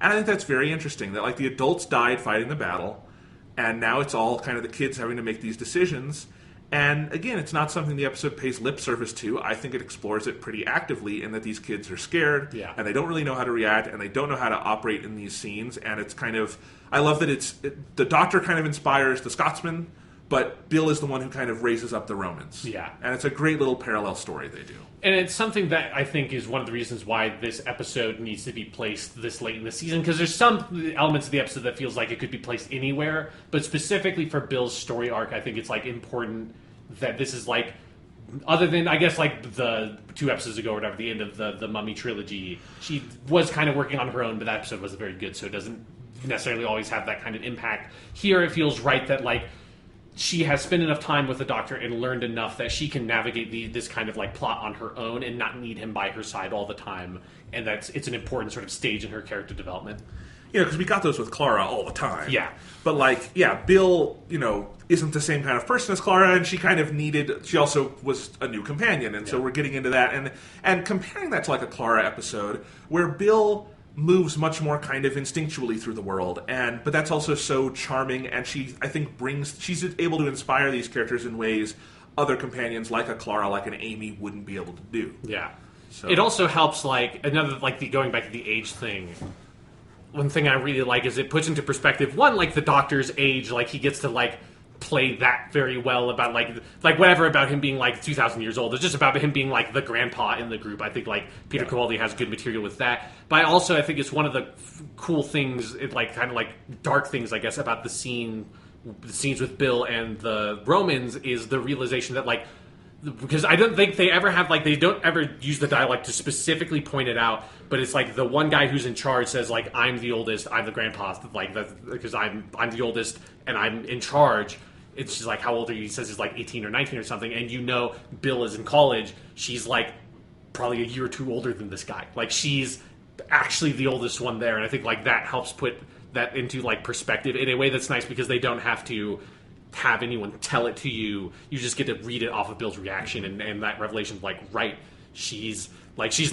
And I think that's very interesting, that like the adults died fighting the battle, and now it's all kind of the kids having to make these decisions. And again, it's not something the episode pays lip service to. I think it explores it pretty actively in that these kids are scared, and they don't really know how to react, and they don't know how to operate in these scenes. And it's kind of, I love that the Doctor kind of inspires the Scotsman, but Bill is the one who kind of raises up the Romans. Yeah. And it's a great little parallel story they do. And it's something that I think is one of the reasons why this episode needs to be placed this late in the season, because there's some elements of the episode that feels like it could be placed anywhere, but specifically for Bill's story arc, I think it's like important that this is like, other than, I guess, like the 2 episodes ago or whatever, the end of the Mummy trilogy, she was kind of working on her own, but that episode wasn't very good, so it doesn't necessarily always have that kind of impact. Here it feels right that, like, she has spent enough time with the Doctor and learned enough that she can navigate this kind of like plot on her own and not need him by her side all the time. And it's an important sort of stage in her character development. You know, because we got those with Clara all the time. Yeah. But like, yeah, Bill, you know, isn't the same kind of person as Clara, and she kind of she also was a new companion, and so we're getting into that. And comparing that to like a Clara episode, where Bill moves much more kind of instinctually through the world, but that's also so charming, and she, I think, she's able to inspire these characters in ways other companions like a Clara, like an Amy, wouldn't be able to do. Yeah. So. It also helps, like, going back to the age thing, one thing I really like is it puts into perspective, one, like, the Doctor's age, like, he gets to, like, play that very well about, like whatever about him being, like, 2,000 years old. It's just about him being, like, the grandpa in the group. I think, like, Peter Capaldi has good material with that. But I think it's one of the cool things, like, kind of, like, dark things, I guess, about the scenes with Bill and the Romans is the realization that, like, because I don't think they ever have, like, they don't ever use the dialogue to specifically point it out, but it's like the one guy who's in charge says, like, I'm the oldest, I'm the grandpa, like, because I'm the oldest and I'm in charge. It's just like, how old are you? He says he's like 18 or 19 or something, and you know Bill is in college. She's like probably a year or two older than this guy. Like, she's actually the oldest one there, and I think like that helps put that into like perspective in a way that's nice, because they don't have to have anyone tell it to you. You just get to read it off of Bill's reaction, and that revelation's like, right, she's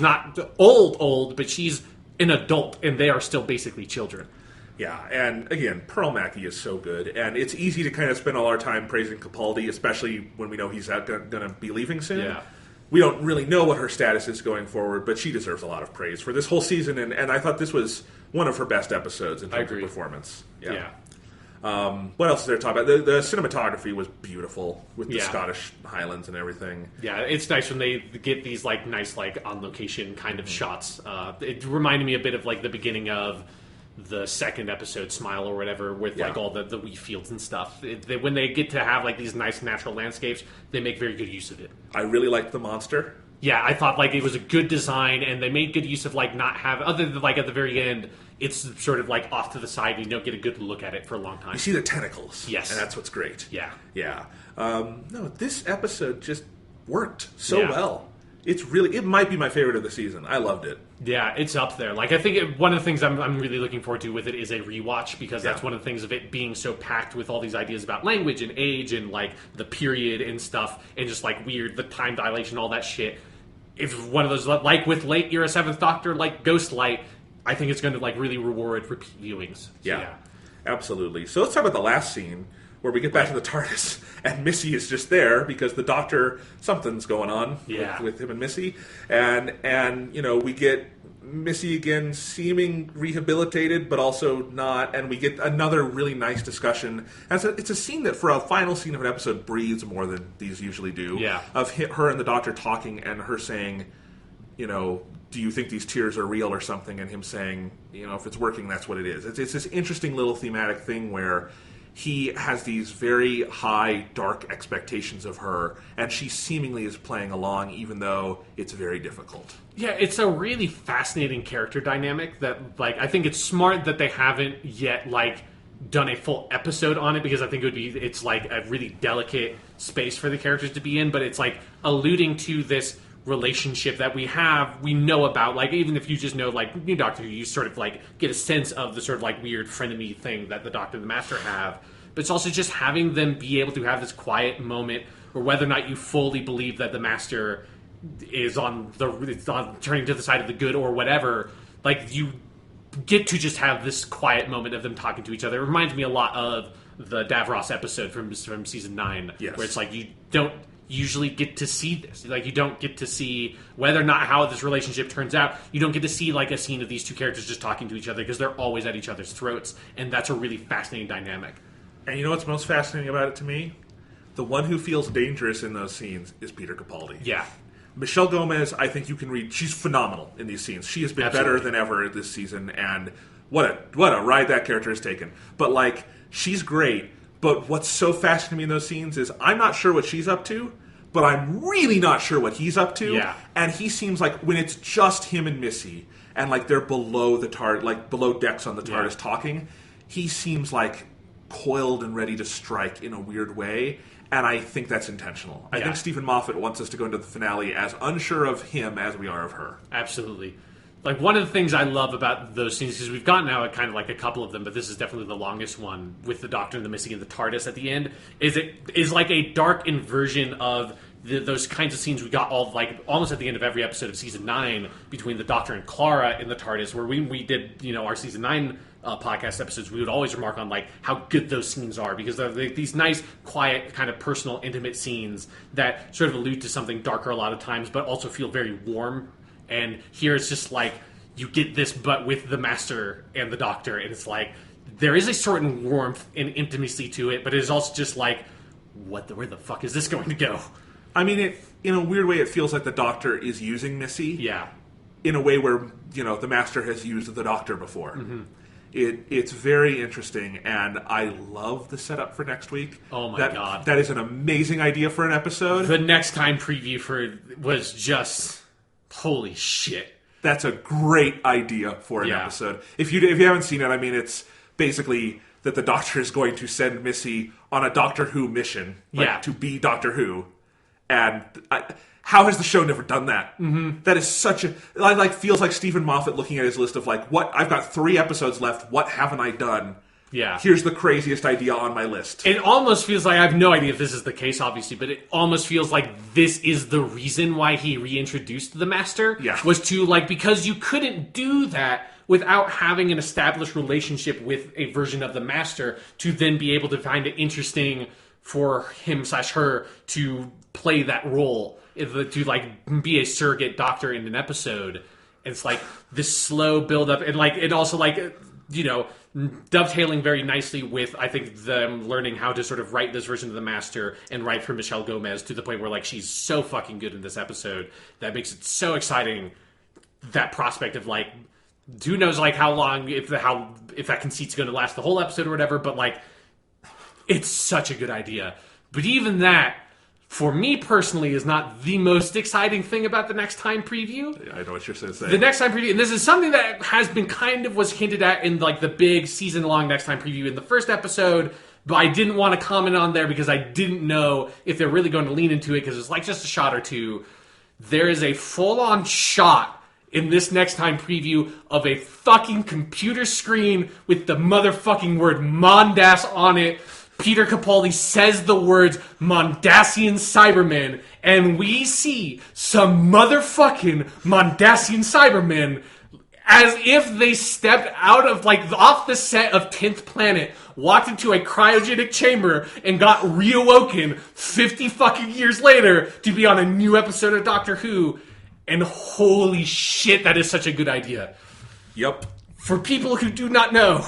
not old, but she's an adult, and they are still basically children. Yeah, and again, Pearl Mackie is so good, and it's easy to kind of spend all our time praising Capaldi, especially when we know he's going to be leaving soon. Yeah. We don't really know what her status is going forward, but she deserves a lot of praise for this whole season, and I thought this was one of her best episodes in terms of performance. Yeah. What else is there to talk about? The cinematography was beautiful with the Scottish Highlands and everything. Yeah, it's nice when they get these like nice like on location kind of shots. It reminded me a bit of like the beginning of the second episode, Smile or whatever, with like all the wheat fields and stuff. When they get to have like these nice natural landscapes, they make very good use of it. I really liked the monster. Yeah, I thought like it was a good design, and they made good use of like not have, other than like at the very end, it's sort of like off to the side, and you don't get a good look at it for a long time. You see the tentacles. Yes. And that's what's great. Yeah. Yeah. No, this episode just worked so well. It might be my favorite of the season. I loved it. Yeah, it's up there. Like, I think one of the things I'm really looking forward to with it is a rewatch, because that's one of the things of it being so packed with all these ideas about language and age and, like, the period and stuff, and just, like, the time dilation, all that shit. If one of those, like with late Era 7th Doctor, like Ghostlight, I think it's going to, like, really reward repeat viewings. So, yeah, absolutely. So let's talk about the last scene, where we get back to the TARDIS, and Missy is just there because the Doctor, something's going on with him and Missy, and you know, we get Missy again seeming rehabilitated, but also not, and we get another really nice discussion. And so it's a scene that, for a final scene of an episode, breathes more than these usually do. Yeah. Of her and the Doctor talking, and her saying, you know, do you think these tears are real or something? And him saying, you know, if it's working, that's what it is. It's this interesting little thematic thing where he has these very high, dark expectations of her, and she seemingly is playing along, even though it's very difficult. Yeah, it's a really fascinating character dynamic that, like, I think it's smart that they haven't yet, like, done a full episode on it, because I think it's like a really delicate space for the characters to be in, but it's like alluding to this relationship that we know about, like, even if you just know, like, New Doctor Who, you sort of, like, get a sense of the sort of, like, weird frenemy thing that the Doctor and the Master have, but it's also just having them be able to have this quiet moment, or whether or not you fully believe that the Master is on turning to the side of the good or whatever, like, you get to just have this quiet moment of them talking to each other. It reminds me a lot of the Davros episode from season 9, where it's like, you don't usually get to see this. Like, you don't get to see whether or not how this relationship turns out. You don't get to see, like, a scene of these two characters just talking to each other, because they're always at each other's throats, and that's a really fascinating dynamic. And you know what's most fascinating about it to me? The one who feels dangerous in those scenes is Peter Capaldi. Yeah. Michelle Gomez, I think you can read, she's phenomenal in these scenes. She has been better than ever this season, and what a ride that character has taken. But, like, she's great. But what's so fascinating to me in those scenes is I'm not sure what she's up to, but I'm really not sure what he's up to. Yeah. And he seems like, when it's just him and Missy, and like they're below the TARDIS, like below decks on the TARDIS talking, he seems like coiled and ready to strike in a weird way. And I think that's intentional. I think Stephen Moffat wants us to go into the finale as unsure of him as we are of her. Absolutely. Like, one of the things I love about those scenes, because we've gotten now kind of like a couple of them, but this is definitely the longest one, with the Doctor and the Missy and the TARDIS at the end, is like a dark inversion of those kinds of scenes we got almost at the end of every episode of season 9 between the Doctor and Clara in the TARDIS, where we did, you know, our season 9 podcast episodes, we would always remark on, like, how good those scenes are, because they're these nice, quiet, kind of personal, intimate scenes that sort of allude to something darker a lot of times, but also feel very warm. And here it's just like, you get this, but with the Master and the Doctor, and it's like, there is a certain warmth and intimacy to it, but it is also just like, where the fuck is this going to go? I mean, in a weird way, it feels like the Doctor is using Missy. Yeah. In a way where, you know, the Master has used the Doctor before. Mm-hmm. It's very interesting, and I love the setup for next week. Oh my god. That is an amazing idea for an episode. The next time preview was just holy shit. That's a great idea for an episode. If you haven't seen it, I mean, it's basically that the Doctor is going to send Missy on a Doctor Who mission, to be Doctor Who, and how has the show never done that? Mm-hmm. That is such a feels like Stephen Moffat looking at his list of what I've got 3 episodes left. What haven't I done? Yeah, here's the craziest idea on my list. It almost feels like I have no idea if this is the case, obviously, but it almost feels like this is the reason why he reintroduced the Master. Yeah, was to because you couldn't do that without having an established relationship with a version of the Master to then be able to find it interesting for him/her to play that role, to be a surrogate doctor in an episode. It's this slow build up, and it also dovetailing very nicely with, I think, them learning how to sort of write this version of the Master and write for Michelle Gomez to the point where she's so fucking good in this episode that makes it so exciting. That prospect of who knows how long, if that conceit's going to last the whole episode or whatever, but it's such a good idea. But even that, for me personally, is not the most exciting thing about the Next Time preview. Yeah, I know what you're saying. The Next Time preview, and this is something that has been was hinted at in the big season-long Next Time preview in the first episode, but I didn't want to comment on there because I didn't know if they're really going to lean into it, because it's just a shot or two. There is a full-on shot in this Next Time preview of a fucking computer screen with the motherfucking word Mondas on it. Peter Capaldi says the words Mondasian Cybermen, and we see some motherfucking Mondasian Cybermen as if they stepped out of, off the set of 10th Planet, walked into a cryogenic chamber, and got reawoken 50 fucking years later to be on a new episode of Doctor Who. And holy shit, that is such a good idea. Yep. For people who do not know,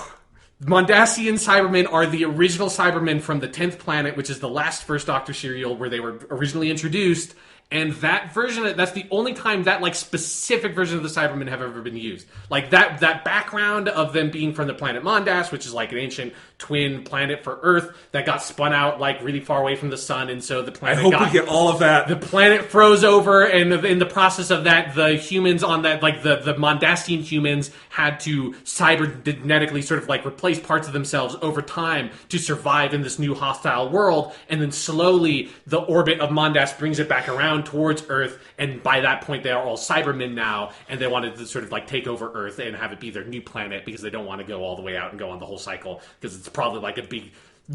Mondasian Cybermen are the original Cybermen from the 10th Planet, which is the last First Doctor serial where they were originally introduced. And that version, that's the only time that specific version of the Cybermen have ever been used. That background of them being from the planet Mondas, which is an ancient twin planet for Earth that got spun out really far away from the sun, and so the planet. I hope we get all of that. The planet froze over, and in the process of that, the humans on that, the Mondasian humans, had to cybernetically sort of replace parts of themselves over time to survive in this new hostile world, and then slowly the orbit of Mondas brings it back around towards Earth, and by that point they are all Cybermen now, and they wanted to sort of take over Earth and have it be their new planet because they don't want to go all the way out and go on the whole cycle, because it's probably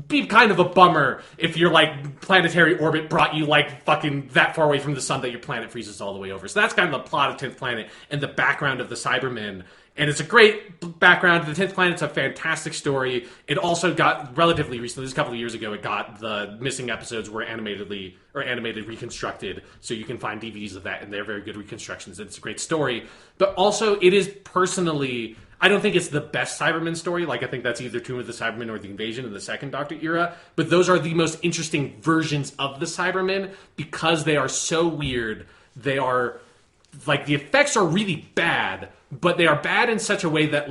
be kind of a bummer if your planetary orbit brought you fucking that far away from the sun that your planet freezes all the way over. So that's kind of the plot of 10th Planet and the background of the Cybermen. And it's a great background. The 10th Planet's a fantastic story. It also got, relatively recently, just a couple of years ago, it got the missing episodes were animated reconstructed. So you can find DVDs of that, and they're very good reconstructions. It's a great story. But also, it is personally, I don't think it's the best Cybermen story. I think that's either Tomb of the Cybermen or The Invasion in the second Doctor era. But those are the most interesting versions of the Cybermen because they are so weird. They are, the effects are really bad, but they are bad in such a way that,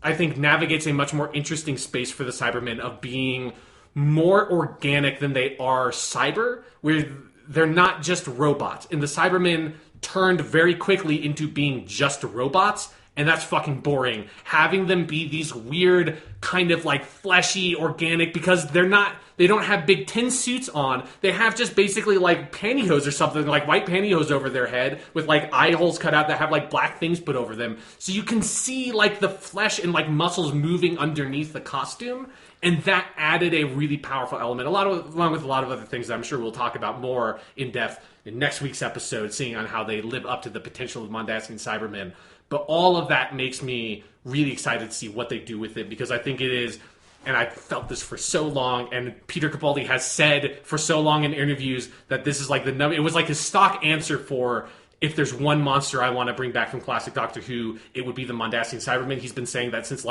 I think navigates a much more interesting space for the Cybermen of being more organic than they are cyber, where they're not just robots. And the Cybermen turned very quickly into being just robots, and that's fucking boring. Having them be these weird, kind of fleshy, organic, because they don't have big tin suits on. They have just basically pantyhose or something, white pantyhose over their head with eye holes cut out that have black things put over them. So you can see the flesh and muscles moving underneath the costume. And that added a really powerful element, along with a lot of other things that I'm sure we'll talk about more in depth in next week's episode, seeing on how they live up to the potential of Mondasian Cybermen. But all of that makes me really excited to see what they do with it, because I think it is, and I've felt this for so long, and Peter Capaldi has said for so long in interviews that this is the number. It was his stock answer for, if there's one monster I want to bring back from classic Doctor Who, it would be the Mondasian Cybermen. He's been saying that since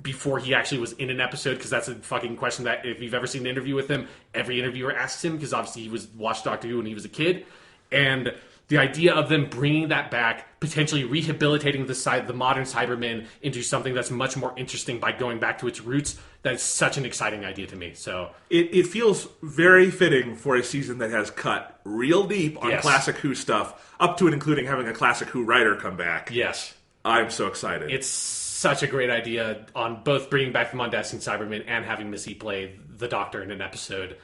before he actually was in an episode, because that's a fucking question that if you've ever seen an interview with him, every interviewer asks him, because obviously he watched Doctor Who when he was a kid. And the idea of them bringing that back, potentially rehabilitating the modern Cybermen into something that's much more interesting by going back to its roots, that's such an exciting idea to me. So it feels very fitting for a season that has cut real deep on classic Who stuff, up to and including having a classic Who writer come back. Yes. I'm so excited. It's such a great idea on both bringing back the Mondasian Cybermen and having Missy play the Doctor in an episode.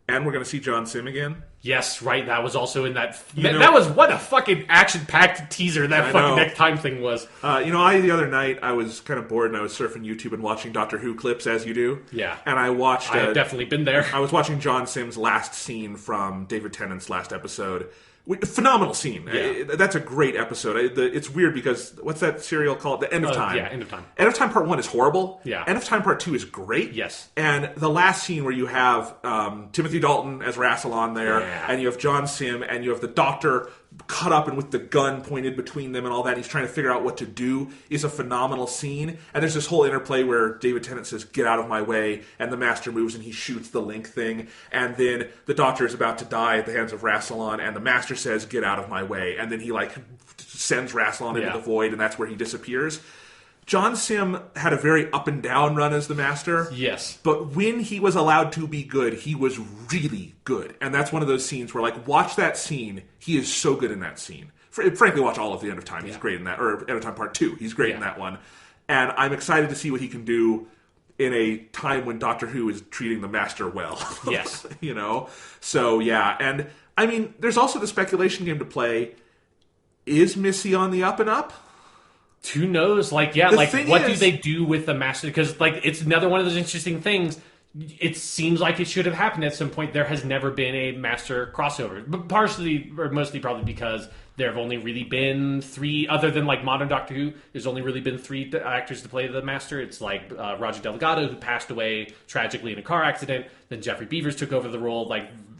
And we're going to see John Sim again? Yes, right. That was also in that... That was what a fucking action-packed teaser that fucking next time thing was. The other night, I was kind of bored and I was surfing YouTube and watching Doctor Who clips, as you do. Yeah. And I watched... I've definitely been there. I was watching John Sim's last scene from David Tennant's last episode. Phenomenal scene. Yeah. That's a great episode. It's weird because, what's that serial called? The End of Time. Yeah, End of Time. End of Time Part 1 is horrible. Yeah. End of Time Part 2 is great. Yes. And the last scene where you have Timothy Dalton as Rassilon there, and you have John Sim, and you have the Doctor cut up and with the gun pointed between them and all that, and he's trying to figure out what to do, is a phenomenal scene. And there's this whole interplay where David Tennant says, "Get out of my way," and the Master moves and he shoots the link thing, and then the Doctor is about to die at the hands of Rassilon, and the Master says, "Get out of my way," and then he sends Rassilon into the void, and that's where he disappears. John Sim had a very up and down run as the Master. Yes. But when he was allowed to be good, he was really good. And that's one of those scenes where, watch that scene. He is so good in that scene. Frankly, watch all of The End of Time. He's great in that. Or End of Time Part 2. He's great in that one. And I'm excited to see what he can do in a time when Doctor Who is treating the Master well. Yes. So, yeah. And, I mean, there's also the speculation game to play. Is Missy on the up and up? Who knows? What do they do with the Master? Because, it's another one of those interesting things. It seems like it should have happened at some point. There has never been a Master crossover. But partially, or mostly probably because there have only really been 3, other than, modern Doctor Who, there's only really been 3 actors to play the Master. It's, Roger Delgado, who passed away tragically in a car accident. Then Jeffrey Beavers took over the role,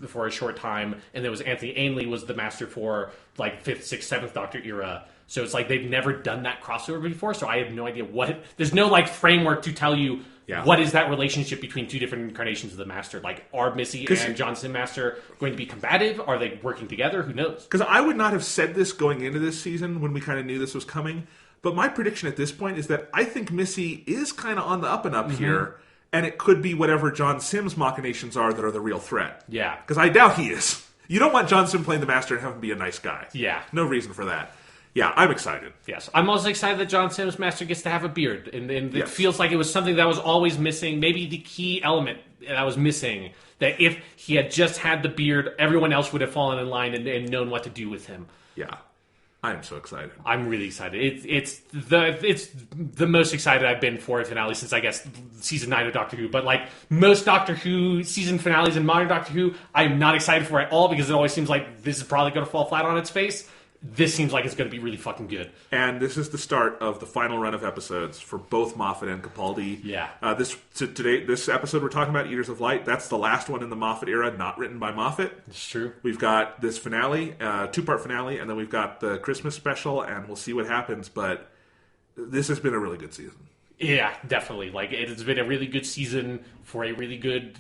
for a short time. And there was Anthony Ainley was the Master for, 5th, 6th, 7th Doctor era. So it's they've never done that crossover before, so I have no idea what... There's no, framework to tell you what is that relationship between 2 different incarnations of the Master. Are Missy and John Sim Master going to be combative? Are they working together? Who knows? Because I would not have said this going into this season when we kind of knew this was coming, but my prediction at this point is that I think Missy is kind of on the up and up here, and it could be whatever John Sim's machinations are that are the real threat. Yeah. Because I doubt he is. You don't want John Sim playing the Master and have him be a nice guy. Yeah. No reason for that. Yeah, I'm excited. Yes. I'm also excited that John Sim's Master gets to have a beard. And it feels like it was something that was always missing. Maybe the key element that was missing. That if he had just had the beard, everyone else would have fallen in line and known what to do with him. Yeah. I am so excited. I'm really excited. It's the most excited I've been for a finale since, I guess, season 9 of Doctor Who. But most Doctor Who season finales in modern Doctor Who, I'm not excited for at all because it always seems like this is probably going to fall flat on its face. This seems like it's going to be really fucking good. And this is the start of the final run of episodes for both Moffat and Capaldi. Yeah. This episode we're talking about, Eaters of Light, that's the last one in the Moffat era, not written by Moffat. It's true. We've got this finale, 2-part finale, and then we've got the Christmas special, and we'll see what happens, but this has been a really good season. Yeah, definitely. It's been a really good season for a really good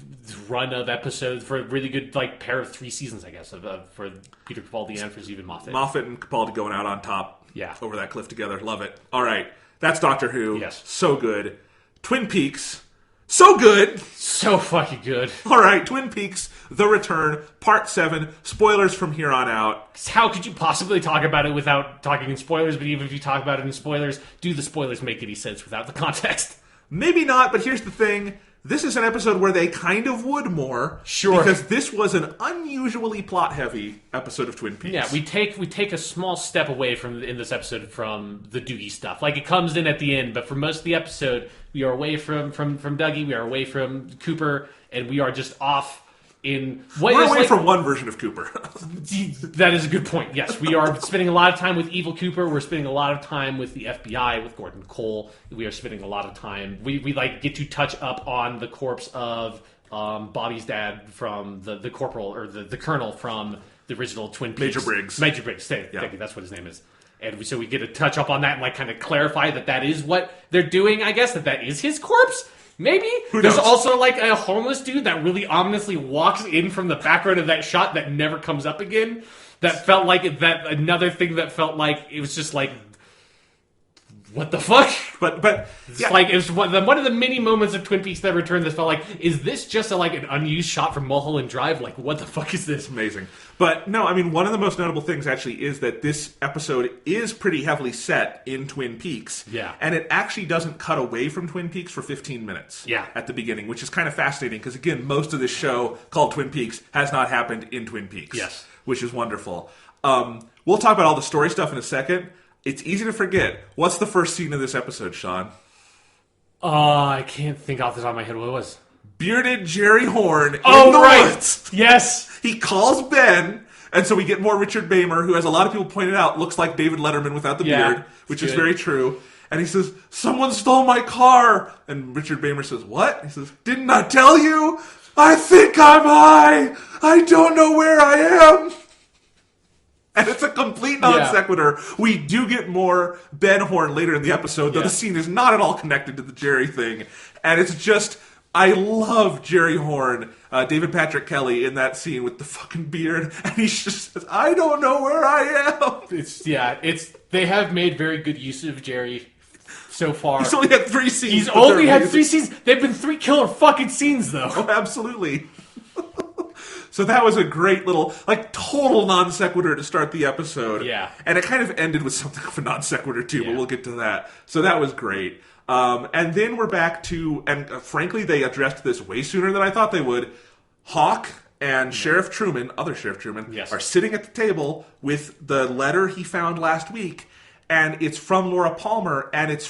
run of episodes, for a really good pair of 3 seasons, I guess, for Peter Capaldi and for Stephen Moffat. Moffat and Capaldi going out on top over that cliff together. Love it. All right. That's Doctor Who. Yes. So good. Twin Peaks. So good. So fucking good. All right. Twin Peaks, The Return, Part 7. Spoilers from here on out. How could you possibly talk about it without talking in spoilers? But even if you talk about it in spoilers, do the spoilers make any sense without the context? Maybe not, but here's the thing. This is an episode where they kind of would more. Sure. Because this was an unusually plot-heavy episode of Twin Peaks. Yeah, we take a small step away in this episode from the Doogie stuff. It comes in at the end, but for most of the episode, we are away from Dougie, we are away from Cooper, and we are just off in... We're away from one version of Cooper. That is a good point, yes. We are spending a lot of time with Evil Cooper. We're spending a lot of time with the FBI, with Gordon Cole. We are spending a lot of time... We get to touch up on the corpse of Bobby's dad from the corporal, or the colonel from the original Twin Peaks. Major Briggs. Major Briggs, thank you, that's what his name is. And so we get to touch up on that and kind of clarify that is what they're doing, I guess, that is his corpse. Maybe. Who There's knows? also like a homeless dude that really ominously walks in from the background of that shot that never comes up again. That felt like that. Another thing that felt like it was just like, what the fuck? But It's like it was one of the many moments of Twin Peaks that returned that felt like, is this just like an unused shot from Mulholland Drive? Like, what the fuck is this? Amazing. But no, I mean, one of the most notable things actually is that this episode is pretty heavily set in Twin Peaks. Yeah. And it actually doesn't cut away from Twin Peaks for 15 minutes. Yeah. At the beginning, which is kind of fascinating because, again, most of this show called Twin Peaks has not happened in Twin Peaks. Yes. Which is wonderful. We'll talk about all the story stuff in a second. It's easy to forget. What's the first scene of this episode, Sean? I can't think off the top of my head what it was. Bearded Jerry Horn in the woods. Yes. He calls Ben, and so we get more Richard Bamer, who, as a lot of people pointed out, looks like David Letterman without the beard, which is very true. And he says, someone stole my car. And Richard Bamer says, what? He says, didn't I tell you? I think I'm high. I don't know where I am. And it's a complete non sequitur. We do get more Ben Horn later in the episode, though the scene is not at all connected to the Jerry thing. And it's just, I love Jerry Horn, David Patrick Kelly, in that scene with the fucking beard. And he just says, I don't know where I am. They have made very good use of Jerry so far. He's only had 3 scenes. He's only had 3 scenes. They've been 3 killer fucking scenes, though. Oh, absolutely. So that was a great little, like, total non sequitur to start the episode. Yeah. And it kind of ended with something of a non sequitur, too, but we'll get to that. So that was great. And then we're back to, and frankly, they addressed this way sooner than I thought they would. Hawk and Sheriff Truman, other Sheriff Truman, are sitting at the table with the letter he found last week. And it's from Laura Palmer, and it's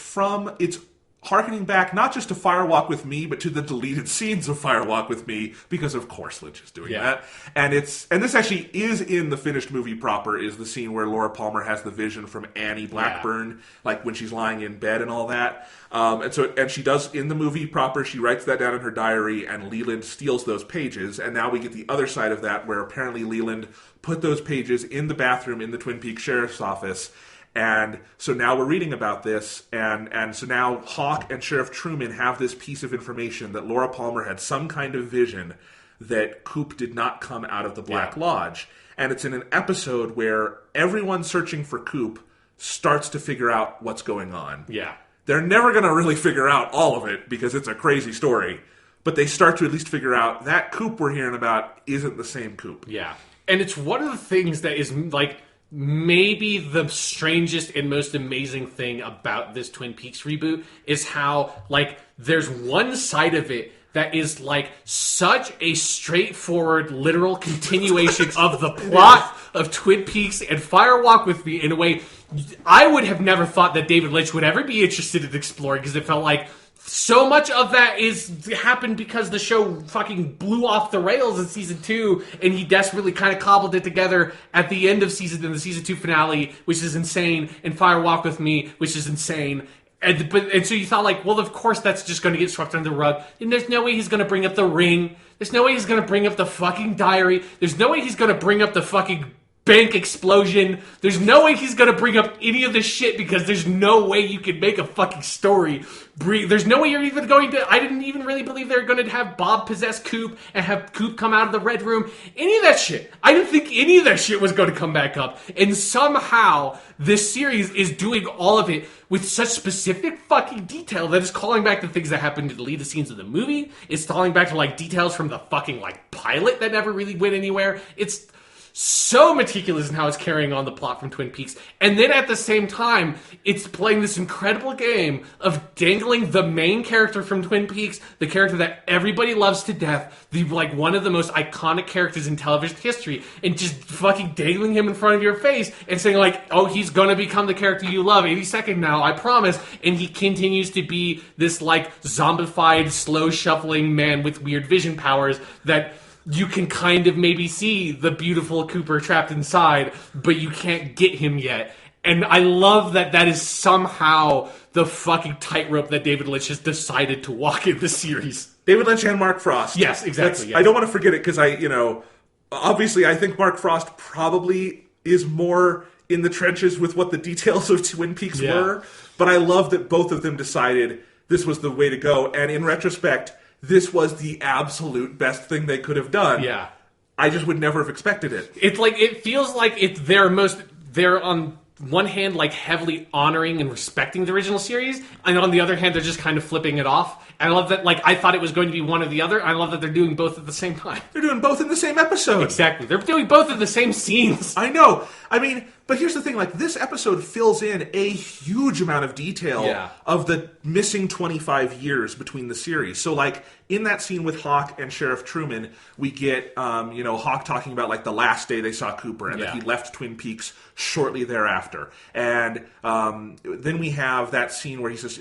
harkening back not just to Fire Walk with Me, but to the deleted scenes of Fire Walk with Me, because of course Lynch is doing that. And this actually is in the finished movie proper, is the scene where Laura Palmer has the vision from Annie Blackburn, like when she's lying in bed and all that. And she does in the movie proper, she writes that down in her diary, and Leland steals those pages. And now we get the other side of that, where apparently Leland put those pages in the bathroom in the Twin Peaks Sheriff's Office. And so now we're reading about this, and so now Hawk and Sheriff Truman have this piece of information that Laura Palmer had some kind of vision that Coop did not come out of the Black Lodge. And it's in an episode where everyone searching for Coop starts to figure out what's going on. Yeah. They're never going to really figure out all of it because it's a crazy story, but they start to at least figure out that Coop we're hearing about isn't the same Coop. Yeah. And it's one of the things that is, like, maybe the strangest and most amazing thing about this Twin Peaks reboot is how, like, there's one side of it that is, like, such a straightforward, literal continuation of the plot of Twin Peaks and Fire Walk with Me in a way I would have never thought that David Lynch would ever be interested in exploring, because it felt like so much of that happened because the show fucking blew off the rails in season 2, and he desperately kind of cobbled it together at the end of in the season 2 finale, which is insane, and Fire Walk with Me, which is insane. And so you thought, like, well, of course that's just going to get swept under the rug. And there's no way he's going to bring up the ring. There's no way he's going to bring up the fucking diary. There's no way he's going to bring up the fucking bank explosion. There's no way he's going to bring up any of this shit, because there's no way you can make a fucking story. There's no way you're even going to... I didn't even really believe they were going to have Bob possess Coop and have Coop come out of the Red Room. Any of that shit. I didn't think any of that shit was going to come back up. And somehow this series is doing all of it with such specific fucking detail that is calling back to things that happened in the deleted scenes of the movie. It's calling back to, like, details from the fucking, like, pilot that never really went anywhere. It's so meticulous in how it's carrying on the plot from Twin Peaks. And then at the same time, it's playing this incredible game of dangling the main character from Twin Peaks, the character that everybody loves to death, one of the most iconic characters in television history, and just fucking dangling him in front of your face and saying, like, oh, he's gonna become the character you love any second now, I promise. And he continues to be this, like, zombified, slow shuffling man with weird vision powers that you can kind of maybe see the beautiful Cooper trapped inside, but you can't get him yet. And I love that is somehow the fucking tightrope that David Lynch has decided to walk in the series. David Lynch and Mark Frost. Yes, exactly. Yes. I don't want to forget it, because obviously I think Mark Frost probably is more in the trenches with what the details of Twin Peaks were, but I love that both of them decided this was the way to go. And in retrospect, this was the absolute best thing they could have done. Yeah. I just would never have expected it. It's like, it feels like they're on one hand, like, heavily honoring and respecting the original series, and on the other hand, they're just kind of flipping it off. And I love that, like, I thought it was going to be one or the other. I love that they're doing both at the same time. They're doing both in the same episode. Exactly. They're doing both in the same scenes. I know. I mean, but here's the thing, like, this episode fills in a huge amount of detail of the missing 25 years between the series. So, like, in that scene with Hawk and Sheriff Truman, we get, Hawk talking about, like, the last day they saw Cooper, and that he left Twin Peaks shortly thereafter. And then we have that scene where he says,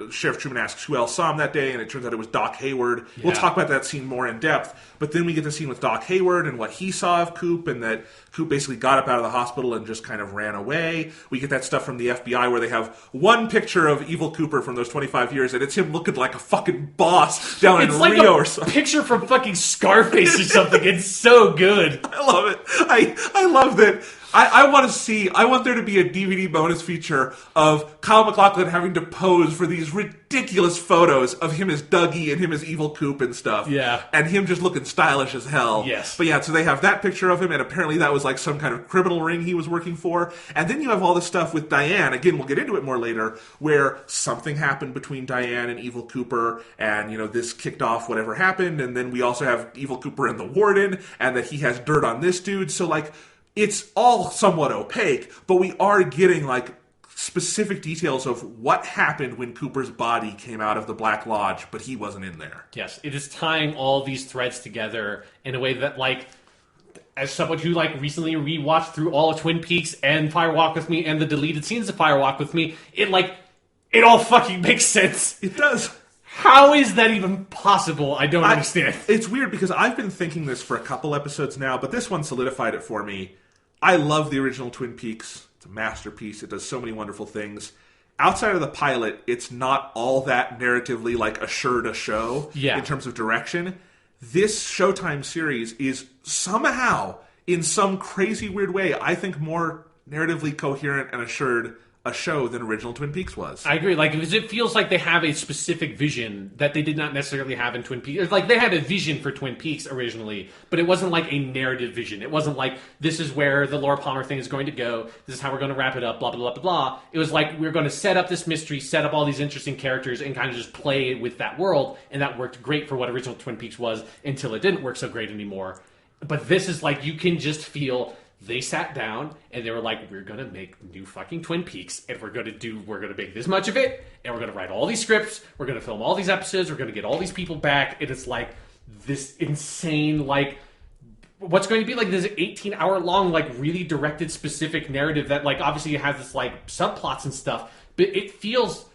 Sheriff Truman asks who else saw him that day, and it turns out it was Doc Hayward. Yeah. We'll talk about that scene more in depth. But then we get the scene with Doc Hayward and what he saw of Coop, and that Coop basically got up out of the hospital and just kind of ran away. We get that stuff from the FBI where they have one picture of Evil Cooper from those 25 years, and it's him looking like a fucking boss down in Rio or something. Picture from fucking Scarface or something. It's so good. I love it. I love that. I want there to be a DVD bonus feature of Kyle MacLachlan having to pose for these ridiculous photos of him as Dougie and him as Evil Coop and stuff. Yeah. And him just looking stylish as hell. Yes. But yeah, so they have that picture of him, and apparently that was like some kind of criminal ring he was working for. And then you have all this stuff with Diane. Again, we'll get into it more later, where something happened between Diane and Evil Cooper, and, this kicked off whatever happened. And then we also have Evil Cooper and the Warden, and that he has dirt on this dude. So, like, it's all somewhat opaque, but we are getting, like, specific details of what happened when Cooper's body came out of the Black Lodge, but he wasn't in there. Yes, it is tying all these threads together in a way that, like, as someone who, like, recently rewatched through all of Twin Peaks and Fire Walk with Me and the deleted scenes of Fire Walk with Me, it all fucking makes sense. It does. How is that even possible? I don't understand. It's weird because I've been thinking this for a couple episodes now, but this one solidified it for me. I love the original Twin Peaks. It's a masterpiece. It does so many wonderful things. Outside of the pilot, it's not all that narratively, like, assured a show in terms of direction. This Showtime series is somehow, in some crazy weird way, I think more narratively coherent and assured a show than original Twin Peaks was. I agree. Like, because it feels like they have a specific vision that they did not necessarily have in Twin Peaks. It's like they had a vision for Twin Peaks originally, but it wasn't like a narrative vision. It wasn't like, this is where the Laura Palmer thing is going to go, this is how we're going to wrap it up, blah, blah, blah, blah, blah. It was like, we're going to set up this mystery, set up all these interesting characters, and kind of just play with that world, and that worked great for what original Twin Peaks was until it didn't work so great anymore. But this is like, you can just feel... They sat down and they were like, we're going to make new fucking Twin Peaks, and we're going to make this much of it, and we're going to write all these scripts, we're going to film all these episodes, we're going to get all these people back, and it's like this insane, like, what's going to be like this 18-hour long, like, really directed specific narrative that, like, obviously it has this, like, subplots and stuff, but it feels...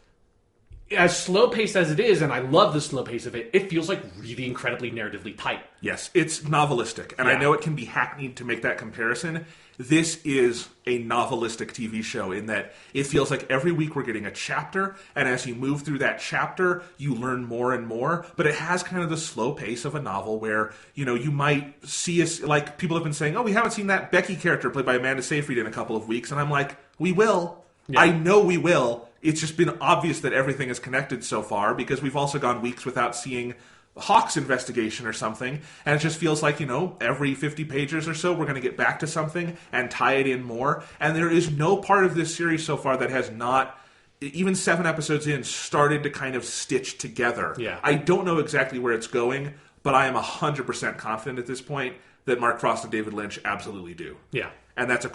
as slow-paced as it is, and I love the slow pace of it, it feels like really incredibly narratively tight. Yes, it's novelistic, and I know it can be hackneyed to make that comparison. This is a novelistic TV show in that it feels like every week we're getting a chapter, and as you move through that chapter, you learn more and more, but it has kind of the slow pace of a novel where, you might see us, like, people have been saying, oh, we haven't seen that Becky character played by Amanda Seyfried in a couple of weeks, and I'm like, we will. Yeah. I know we will. It's just been obvious that everything is connected so far because we've also gone weeks without seeing Hawk's investigation or something, and it just feels like, every 50 pages or so we're going to get back to something and tie it in more, and there is no part of this series so far that has not, even 7 episodes in, started to kind of stitch together. Yeah. I don't know exactly where it's going, but I am 100% confident at this point that Mark Frost and David Lynch absolutely do. Yeah. And that's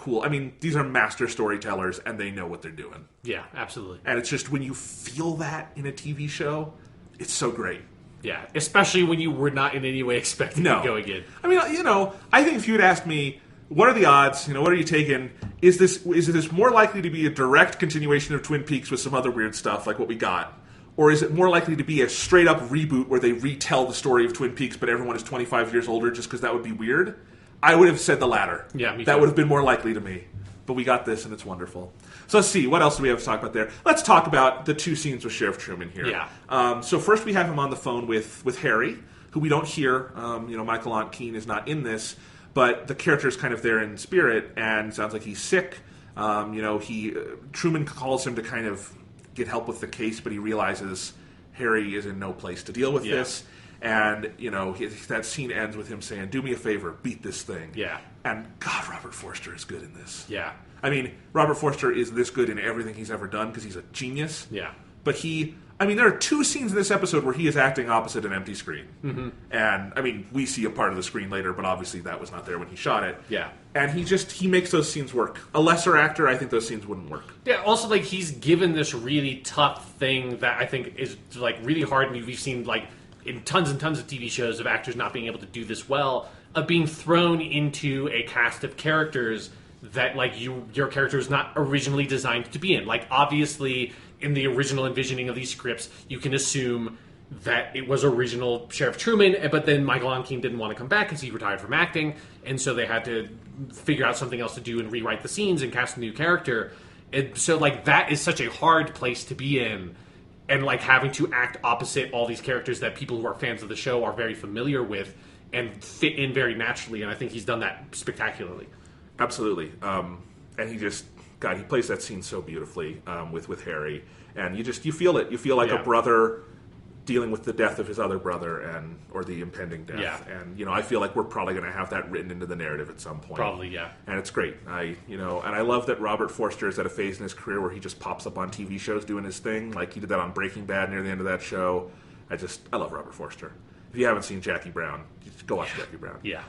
these are master storytellers, and they know what they're doing. Yeah, absolutely. And it's just when you feel that in a TV show, it's so great. Yeah, especially when you were not in any way expecting it going in. I mean, I think if you had asked me, what are the odds, what are you taking, is this more likely to be a direct continuation of Twin Peaks with some other weird stuff like what we got? Or is it more likely to be a straight-up reboot where they retell the story of Twin Peaks, but everyone is 25 years older just because that would be weird? I would have said the latter. Yeah, me too. That would have been more likely to me. But we got this, and it's wonderful. So let's see. What else do we have to talk about there? Let's talk about the 2 scenes with Sheriff Truman here. Yeah. So first we have him on the phone with Harry, who we don't hear. Michael Aunt Keene is not in this, but the character is kind of there in spirit, and sounds like he's sick. Truman calls him to kind of get help with the case, but he realizes Harry is in no place to deal with this. And, that scene ends with him saying, do me a favor, beat this thing. Yeah. And, God, Robert Forster is good in this. Yeah. I mean, Robert Forster is this good in everything he's ever done because he's a genius. Yeah. But there are 2 scenes in this episode where he is acting opposite an empty screen. Mm-hmm. And, we see a part of the screen later, but obviously that was not there when he shot it. Yeah. And he makes those scenes work. A lesser actor, I think those scenes wouldn't work. Yeah, also, he's given this really tough thing that I think is, really hard, and we've seen, in tons and tons of TV shows of actors not being able to do this well, of being thrown into a cast of characters that, your character is not originally designed to be in. Obviously, in the original envisioning of these scripts, you can assume that it was original Sheriff Truman, but then Michael Onkeem didn't want to come back because he retired from acting, and so they had to figure out something else to do and rewrite the scenes and cast a new character. And so, that is such a hard place to be in, and, having to act opposite all these characters that people who are fans of the show are very familiar with and fit in very naturally, and I think he's done that spectacularly. Absolutely. And he plays that scene so beautifully with Harry, and you feel it. You feel like a brother dealing with the death of his other brother or the impending death. Yeah. And I feel like we're probably going to have that written into the narrative at some point. Probably, yeah. And it's great. And I love that Robert Forster is at a phase in his career where he just pops up on TV shows doing his thing. Like he did that on Breaking Bad near the end of that show. I love Robert Forster. If you haven't seen Jackie Brown, just go watch Jackie Brown. Yeah.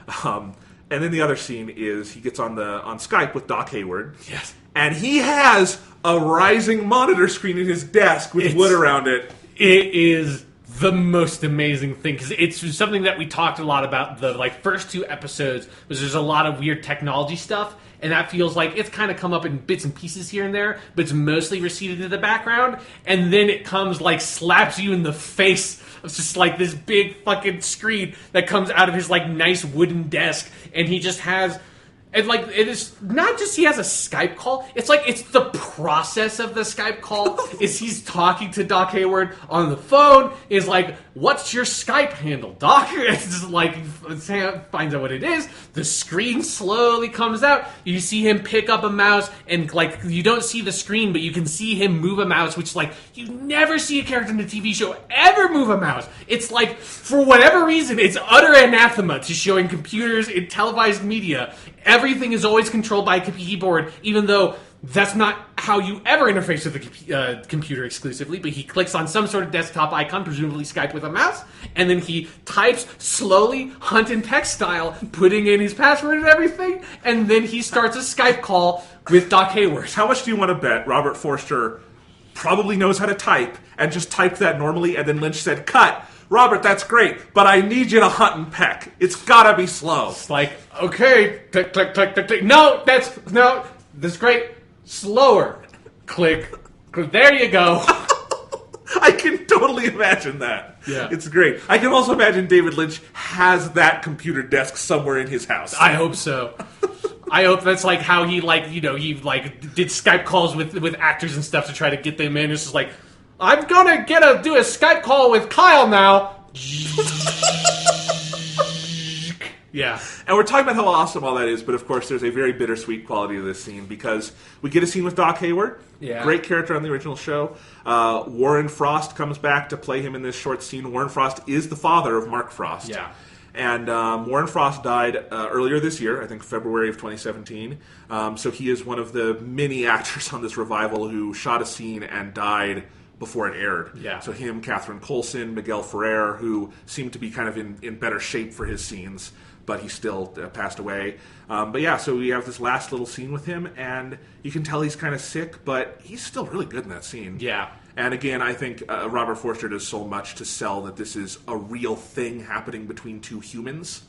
And then the other scene is he gets on Skype with Doc Hayward. Yes. And he has a rising monitor screen in his desk with wood around it. It is the most amazing thing, because it's something that we talked a lot about the first 2 episodes, was there's a lot of weird technology stuff, and that feels like it's kind of come up in bits and pieces here and there, but it's mostly receded to the background, and then it comes slaps you in the face. It's just this big fucking screen that comes out of his nice wooden desk, and he just has. And it is not just he has a Skype call. It's it's the process of the Skype call. Is he's talking to Doc Hayward on the phone. Is what's your Skype handle, Doc? It's just finds out what it is. The screen slowly comes out. You see him pick up a mouse, and you don't see the screen, but you can see him move a mouse, which you never see a character in a TV show ever move a mouse. It's for whatever reason, it's utter anathema to showing computers in televised media. Everything is always controlled by a keyboard, even though that's not how you ever interface with the computer exclusively. But he clicks on some sort of desktop icon, presumably Skype with a mouse, and then he types slowly, hunt and text style, putting in his password and everything, and then he starts a Skype call with Doc Hayward. How much do you want to bet Robert Forster probably knows how to type and just typed that normally, and then Lynch said, cut? Robert, that's great, but I need you to hunt and peck. It's gotta be slow. It's okay, click, click, click, click, click. No, that's great. Slower. Click. There you go. I can totally imagine that. Yeah. It's great. I can also imagine David Lynch has that computer desk somewhere in his house. I hope so. I hope that's how he he did Skype calls with actors and stuff to try to get them in. It's just I'm gonna do a Skype call with Kyle now. Yeah. And we're talking about how awesome all that is, but of course there's a very bittersweet quality to this scene because we get a scene with Doc Hayward. Yeah. Great character on the original show. Warren Frost comes back to play him in this short scene. Warren Frost is the father of Mark Frost. Yeah. And Warren Frost died earlier this year, I think February of 2017. So he is one of the many actors on this revival who shot a scene and died before it aired. Yeah. So him, Catherine Coulson, Miguel Ferrer, who seemed to be kind of in better shape for his scenes, but he still passed away. But yeah, so we have this last little scene with him, and you can tell he's kind of sick, but he's still really good in that scene. Yeah. And again, I think Robert Forster does so much to sell that this is a real thing happening between 2 humans.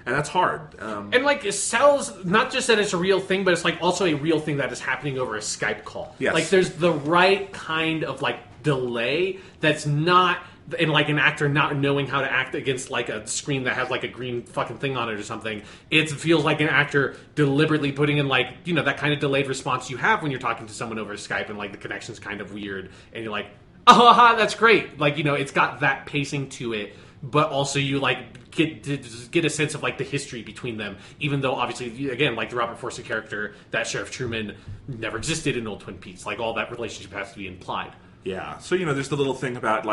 And that's hard. And it sells not just that it's a real thing, but it's also a real thing that is happening over a Skype call. Yes. There's the right kind of delay that's not in an actor not knowing how to act against a screen that has a green fucking thing on it or something. It feels like an actor deliberately putting in that kind of delayed response you have when you're talking to someone over Skype and the connection's kind of weird and you're oh, that's great. It's got that pacing to it, but also you get a sense of the history between them, even though obviously again the Robert Forster character, that Sheriff Truman, never existed in old Twin Peaks. All that relationship has to be implied. Yeah. So, there's the little thing about,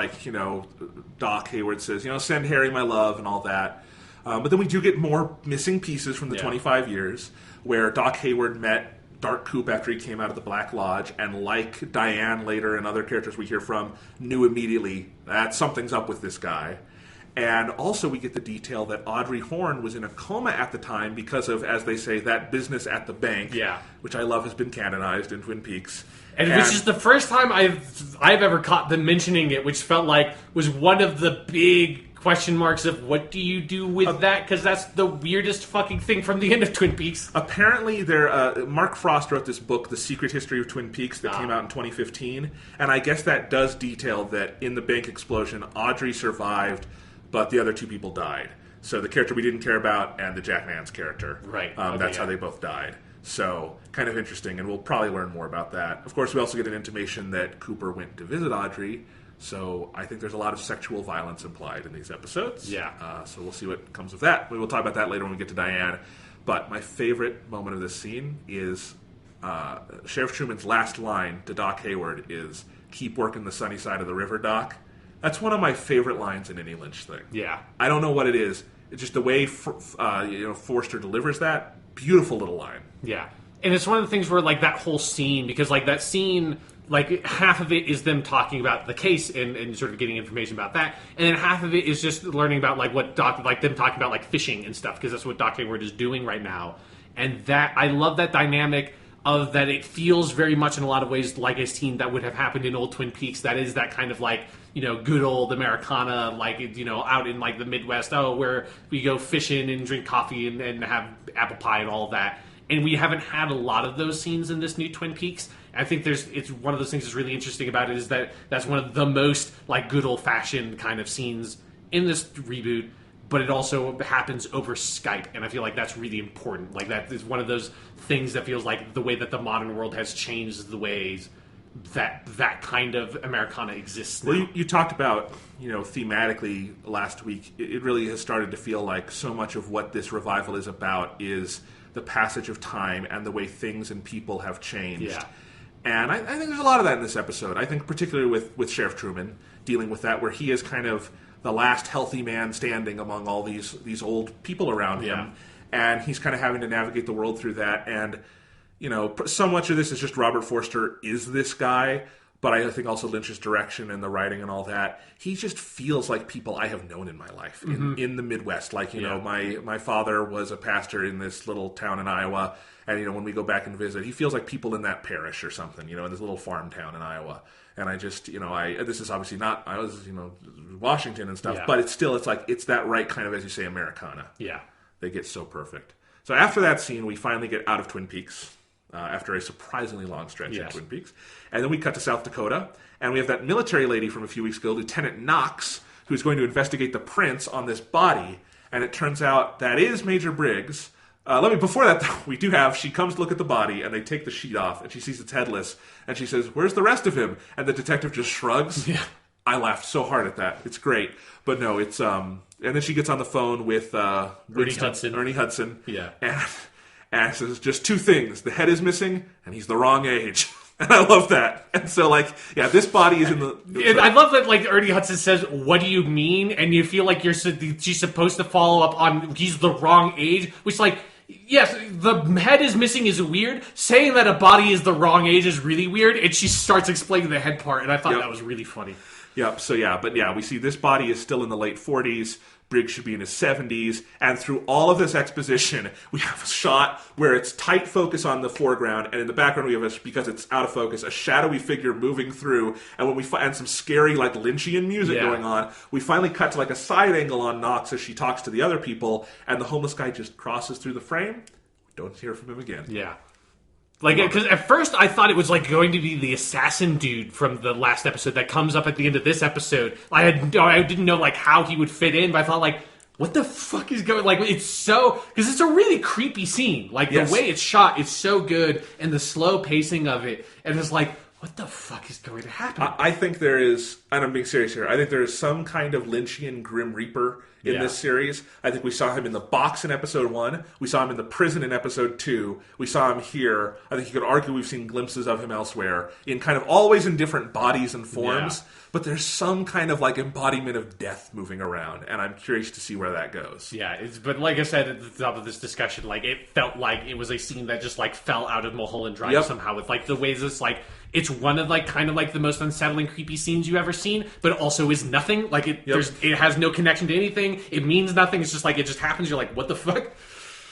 Doc Hayward says, send Harry my love and all that. But then we do get more missing pieces from the 25 years where Doc Hayward met Dark Coop after he came out of the Black Lodge, and like Diane later and other characters we hear from, knew immediately that something's up with this guy. And also we get the detail that Audrey Horne was in a coma at the time because of, as they say, that business at the bank, which I love has been canonized in Twin Peaks. And which is the first time I've ever caught them mentioning it, which felt like was one of the big question marks of what do you do with that, because that's the weirdest fucking thing from the end of Twin Peaks. Apparently, Mark Frost wrote this book, The Secret History of Twin Peaks, that came out in 2015, and I guess that does detail that in the bank explosion, Audrey survived, but the other two people died. So the character we didn't care about and the Jack Nance character. Right. That's how they both died. So, kind of interesting, and we'll probably learn more about that. Of course, we also get an intimation that Cooper went to visit Audrey, so I think there's a lot of sexual violence implied in these episodes. Yeah. So we'll see what comes of that. We will talk about that later when we get to Diane. But my favorite moment of this scene is Sheriff Truman's last line to Doc Hayward is, "Keep working the sunny side of the river, Doc." That's one of my favorite lines in any Lynch thing. Yeah. I don't know what it is. It's just the way Forster delivers that. Beautiful little line. Yeah. And it's one of the things where, like, that whole scene, because, like, that scene, like, half of it is them talking about the case and sort of getting information about that, and then half of it is just learning about, like, them talking about, like, fishing and stuff, because that's what Doc Hayward is doing right now. And that, I love that dynamic of that it feels very much in a lot of ways like a scene that would have happened in old Twin Peaks. That is that kind of, like, good old Americana, like, out in, like, the Midwest, where we go fishing and drink coffee and have apple pie and all of that. And we haven't had a lot of those scenes in this new Twin Peaks. I think it's one of those things that's really interesting about it is that that's one of the most, like, good old-fashioned kind of scenes in this reboot, but it also happens over Skype, and I feel like that's really important. Like, that is one of those things that feels like the way that the modern world has changed the ways that kind of Americana exists now. Well, you talked about, thematically last week, it really has started to feel like so much of what this revival is about is the passage of time and the way things and people have changed. Yeah. And I think there's a lot of that in this episode. I think particularly with Sheriff Truman, dealing with that, where he is kind of the last healthy man standing among all these old people around him. And he's kind of having to navigate the world through that. And, so much of this is just Robert Forster is this guy, but I think also Lynch's direction and the writing and all that. He just feels like people I have known in my life in the Midwest. Like, my father was a pastor in this little town in Iowa, and, when we go back and visit, he feels like people in that parish or something, in this little farm town in Iowa. And I just, this is obviously not, I was, Washington and stuff, but it's that right kind of, as you say, Americana. Yeah. They get so perfect. So after that scene, we finally get out of Twin Peaks. After a surprisingly long stretch in Twin Peaks. And then we cut to South Dakota, and we have that military lady from a few weeks ago, Lieutenant Knox, who's going to investigate the prints on this body, and it turns out that is Major Briggs. Before that, though, she comes to look at the body, and they take the sheet off, and she sees it's headless, and she says, "Where's the rest of him?" And the detective just shrugs. Yeah. I laughed so hard at that. It's great. But no, it's, and then she gets on the phone with Ernie Hudson. Yeah. And says just two things. The head is missing, and he's the wrong age. And I love that. And so, this body is in the... I love that, Ernie Hudson says, "What do you mean?" And you feel like she's supposed to follow up on, he's the wrong age, which, yes, the head is missing is weird. Saying that a body is the wrong age is really weird. And she starts explaining the head part, and I thought that was really funny. Yep, so we see this body is still in the late 40s. Briggs should be in his 70s, and through all of this exposition, we have a shot where it's tight focus on the foreground, and in the background we have, because it's out of focus, a shadowy figure moving through, and when we find some scary, Lynchian music going on, we finally cut to, a side angle on Knox as she talks to the other people, and the homeless guy just crosses through the frame. We don't hear from him again. Yeah. Because at first I thought it was going to be the assassin dude from the last episode that comes up at the end of this episode. I didn't know how he would fit in, but I thought what the fuck is going? It's so, because it's a really creepy scene. The way it's shot is so good, and the slow pacing of it, and it's what the fuck is going to happen? I think there is, and I'm being serious here, I think there is some kind of Lynchian Grim Reaper in this series. I think we saw him in the box in episode 1. We saw him in the prison in episode 2. We saw him here. I think you could argue we've seen glimpses of him elsewhere in kind of always in different bodies and forms. Yeah. But there's some kind of like embodiment of death moving around, and I'm curious to see where that goes. Yeah, but like I said at the top of this discussion, like it felt like it was a scene that just like fell out of Mulholland Drive somehow, with like the ways it's like it's one of like kind of like the most unsettling, creepy scenes you've ever seen, but also is nothing. Like it has no connection to anything. It means nothing. It's just like it just happens. You're like, what the fuck?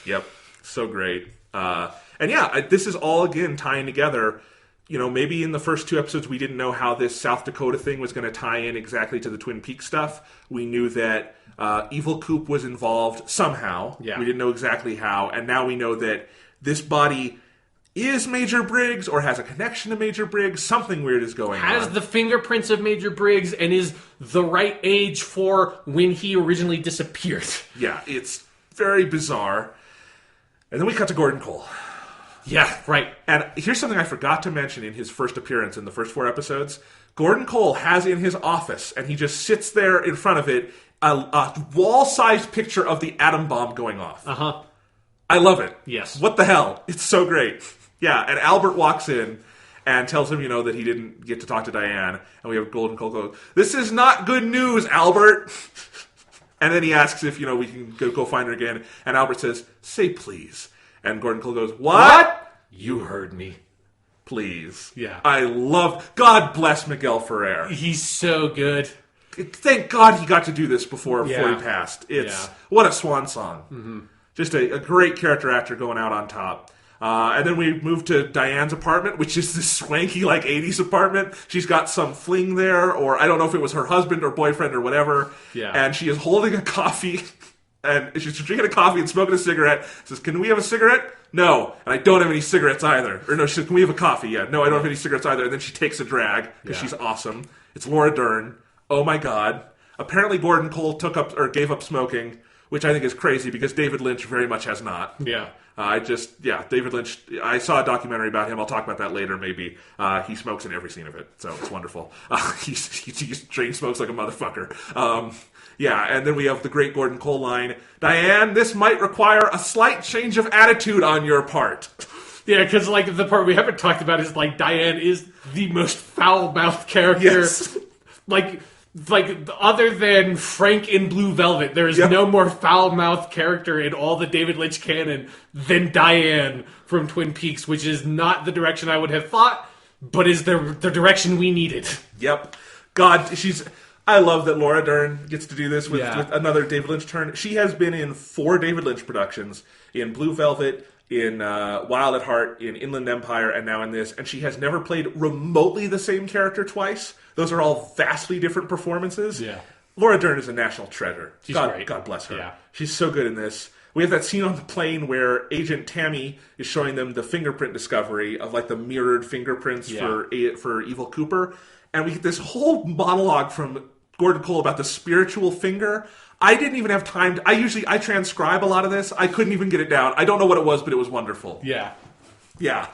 Yep, so great. And yeah, this is all again tying together. You know, maybe in the first 2 episodes we didn't know how this South Dakota thing was going to tie in exactly to the Twin Peaks stuff. We knew that Evil Coop was involved somehow. Yeah. We didn't know exactly how. And now we know that this body is Major Briggs or has a connection to Major Briggs. Something weird is going on. Has the fingerprints of Major Briggs and is the right age for when he originally disappeared. Yeah, it's very bizarre. And then we cut to Gordon Cole. Yeah, right. And here's something I forgot to mention in his first appearance in the first 4 episodes. Gordon Cole has in his office, and he just sits there in front of it, a wall-sized picture of the atom bomb going off. Uh-huh. I love it. Yes. What the hell? It's so great. Yeah, and Albert walks in and tells him, that he didn't get to talk to Diane. And we have Gordon Cole go, "This is not good news, Albert." And then he asks if, we can go find her again. And Albert says, "Say please." And Gordon Cole goes, "What? You heard me. Please." Yeah. I love... God bless Miguel Ferrer. He's so good. Thank God he got to do this before he passed. What a swan song. Mm-hmm. Just a great character actor going out on top. And then we move to Diane's apartment, which is this swanky, 80s apartment. She's got some fling there, or I don't know if it was her husband or boyfriend or whatever. Yeah. And she is holding a coffee... And she's drinking a coffee and smoking a cigarette. Says, "Can we have a cigarette?" "No." "And I don't have any cigarettes either." Or no, she says, "Can we have a coffee?" "Yeah." "No, I don't have any cigarettes either." And then she takes a drag because she's awesome. It's Laura Dern. Oh my God. Apparently Gordon Cole gave up smoking, which I think is crazy because David Lynch very much has not. Yeah. David Lynch, I saw a documentary about him. I'll talk about that later, maybe. He smokes in every scene of it, so it's wonderful. He chain smokes like a motherfucker. Yeah, and then we have the great Gordon Cole line, "Diane, this might require a slight change of attitude on your part." Yeah, because the part we haven't talked about is Diane is the most foul-mouthed character. Yes. Other than Frank in Blue Velvet, there is no more foul-mouthed character in all the David Lynch canon than Diane from Twin Peaks, which is not the direction I would have thought, but is the direction we needed. Yep. God, I love that Laura Dern gets to do this with another David Lynch turn. She has been in 4 David Lynch productions, in Blue Velvet, in Wild at Heart, in Inland Empire, and now in this. And she has never played remotely the same character twice. Those are all vastly different performances. Yeah. Laura Dern is a national treasure. She's great. God bless her. Yeah. She's so good in this. We have that scene on the plane where Agent Tammy is showing them the fingerprint discovery of the mirrored fingerprints for Evil Cooper. And we get this whole monologue from Gordon Cole about the spiritual finger. I didn't even have time I transcribe a lot of this. I couldn't even get it down. I don't know what it was, but it was wonderful. Yeah. Yeah.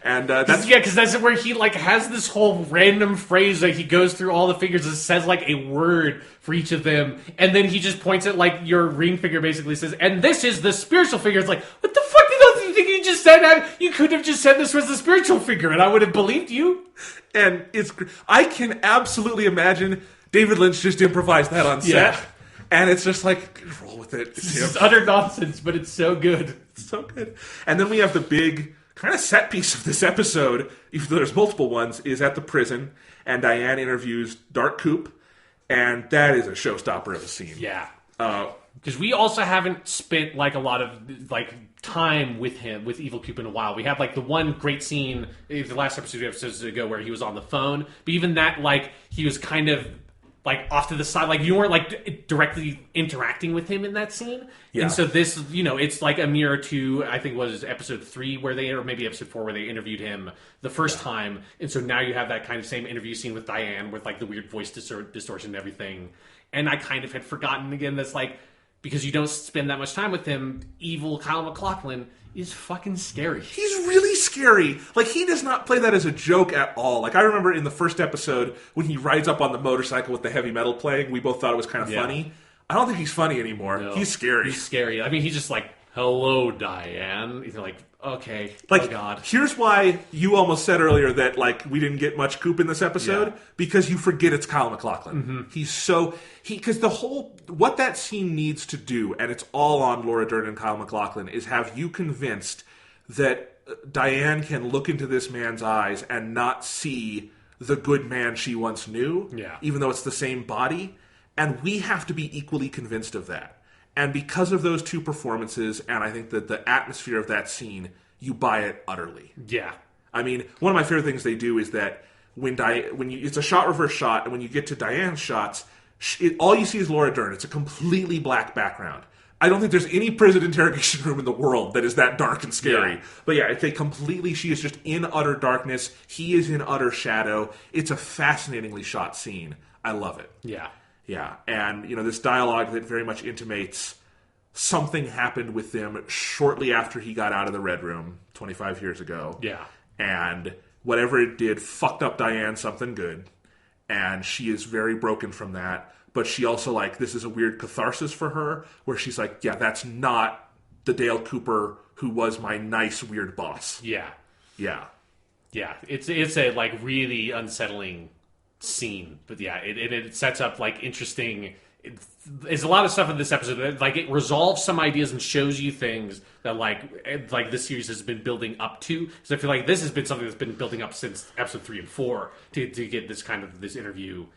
And that's... Yeah, because that's where he, has this whole random phrase that he goes through all the fingers and says, a word for each of them. And then he just points at, your ring finger basically says, "And this is the spiritual finger." It's what the fuck do you think you just said? You could have just said this was the spiritual finger, and I would have believed you. And I can absolutely imagine David Lynch just improvised that on set. Yeah. And it's just roll with it. It's utter nonsense, but it's so good. It's so good. And then we have the big kind of set piece of this episode, even though there's multiple ones, is at the prison. And Diane interviews Dark Coop. And that is a showstopper of a scene. Yeah. Because we also haven't spent a lot of time with him, with Evil Coop in a while. We have the one great scene, the last episode, 2 episodes ago, where he was on the phone. But even that, he was kind of off to the side, you weren't directly interacting with him in that scene. Yeah. And so this, it's a mirror to, I think was episode 3 or maybe episode 4 where they interviewed him the first time. And so now you have that kind of same interview scene with Diane with the weird voice distortion and everything. And I kind of had forgotten again that's because you don't spend that much time with him, evil Kyle MacLachlan is fucking scary. He's really scary. He does not play that as a joke at all. I remember in the first episode when he rides up on the motorcycle with the heavy metal playing, we both thought it was kind of funny. I don't think he's funny anymore. No. He's scary. He's scary. I mean, he's just like, hello, Diane. You're like, okay, like, oh God. Here's why you almost said earlier that, like, we didn't get much Coop in this episode, because you forget it's Kyle MacLachlan. Mm-hmm. Because what that scene needs to do, and it's all on Laura Dern and Kyle MacLachlan, is have you convinced that Diane can look into this man's eyes and not see the good man she once knew, even though it's the same body. And we have to be equally convinced of that. And because of those two performances, and I think that the atmosphere of that scene, you buy it utterly. Yeah. I mean, one of my favorite things they do is that it's a shot reverse shot, and when you get to Diane's shots, all you see is Laura Dern. It's a completely black background. I don't think there's any prison interrogation room in the world that is that dark and scary. Yeah. But yeah, she is just in utter darkness. He is in utter shadow. It's a fascinatingly shot scene. I love it. Yeah. Yeah, and this dialogue that very much intimates something happened with them shortly after he got out of the Red Room 25 years ago. Yeah. And whatever it did fucked up Diane something good. And she is very broken from that. But she also, this is a weird catharsis for her, where she's like, yeah, that's not the Dale Cooper who was my nice, weird boss. Yeah. Yeah. Yeah. It's a, really unsettling scene, but yeah, it sets up interesting. There's a lot of stuff in this episode that it resolves some ideas and shows you things that this series has been building up to. So I feel like this has been something that's been building up since episode 3 and 4 to get this interview,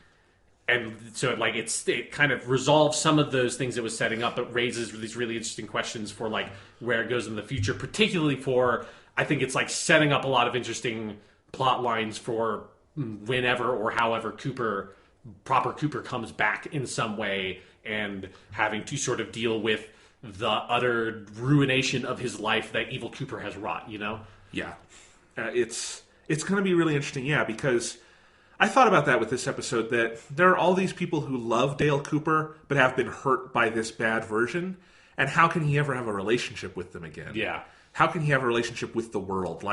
and so it kind of resolves some of those things it was setting up, but raises these really interesting questions for where it goes in the future. Particularly for, I think it's setting up a lot of interesting plot lines for whenever or however proper Cooper comes back in some way, and having to sort of deal with the utter ruination of his life that evil Cooper has wrought, Yeah. It's going to be really interesting, because I thought about that with this episode, that there are all these people who love Dale Cooper but have been hurt by this bad version, and how can he ever have a relationship with them again? Yeah. How can he have a relationship with the world?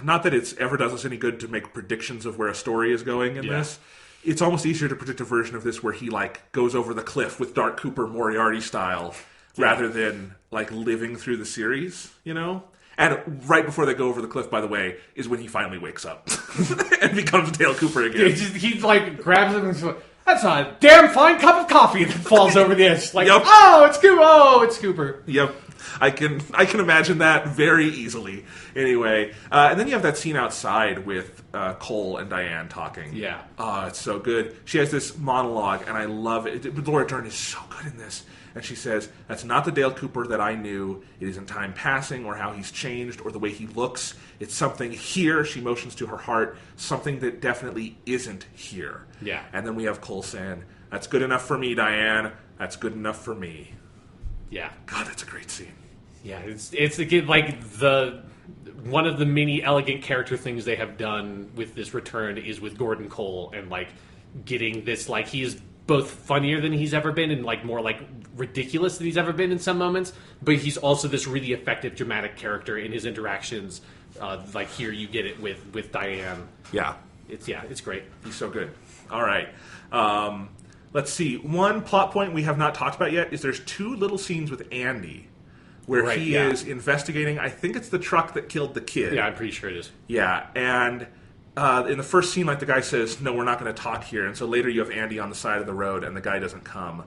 Not that it's ever does us any good to make predictions of where a story is going in this. It's almost easier to predict a version of this where he goes over the cliff with Dark Cooper Moriarty style, rather than living through the series, And right before they go over the cliff, by the way, is when he finally wakes up and becomes Dale Cooper again. He grabs him and says, "That's a damn fine cup of coffee," that falls over the edge. Yep. Oh, it's Cooper! Oh, it's Cooper. Yep. I can imagine that very easily. Anyway, and then you have that scene outside with Cole and Diane talking. Yeah. Oh, it's so good. She has this monologue, and I love it. Laura Dern is so good in this. And she says, "That's not the Dale Cooper that I knew. It isn't time passing or how he's changed or the way he looks. It's something here," she motions to her heart, "something that definitely isn't here." Yeah. And then we have Cole saying, "That's good enough for me, Diane. That's good enough for me." Yeah. God, that's a great scene. Yeah, it's the one of the many elegant character things they have done with this return is with Gordon Cole, and getting this he is both funnier than he's ever been and more ridiculous than he's ever been in some moments, but he's also this really effective dramatic character in his interactions. Here you get it with Diane. Yeah. It's great. He's so good. All right. Let's see. One plot point we have not talked about yet is there's 2 little scenes with Andy where he is investigating. I think it's the truck that killed the kid. Yeah, I'm pretty sure it is. Yeah, and in the first scene, the guy says, "No, we're not going to talk here." And so later you have Andy on the side of the road, and the guy doesn't come.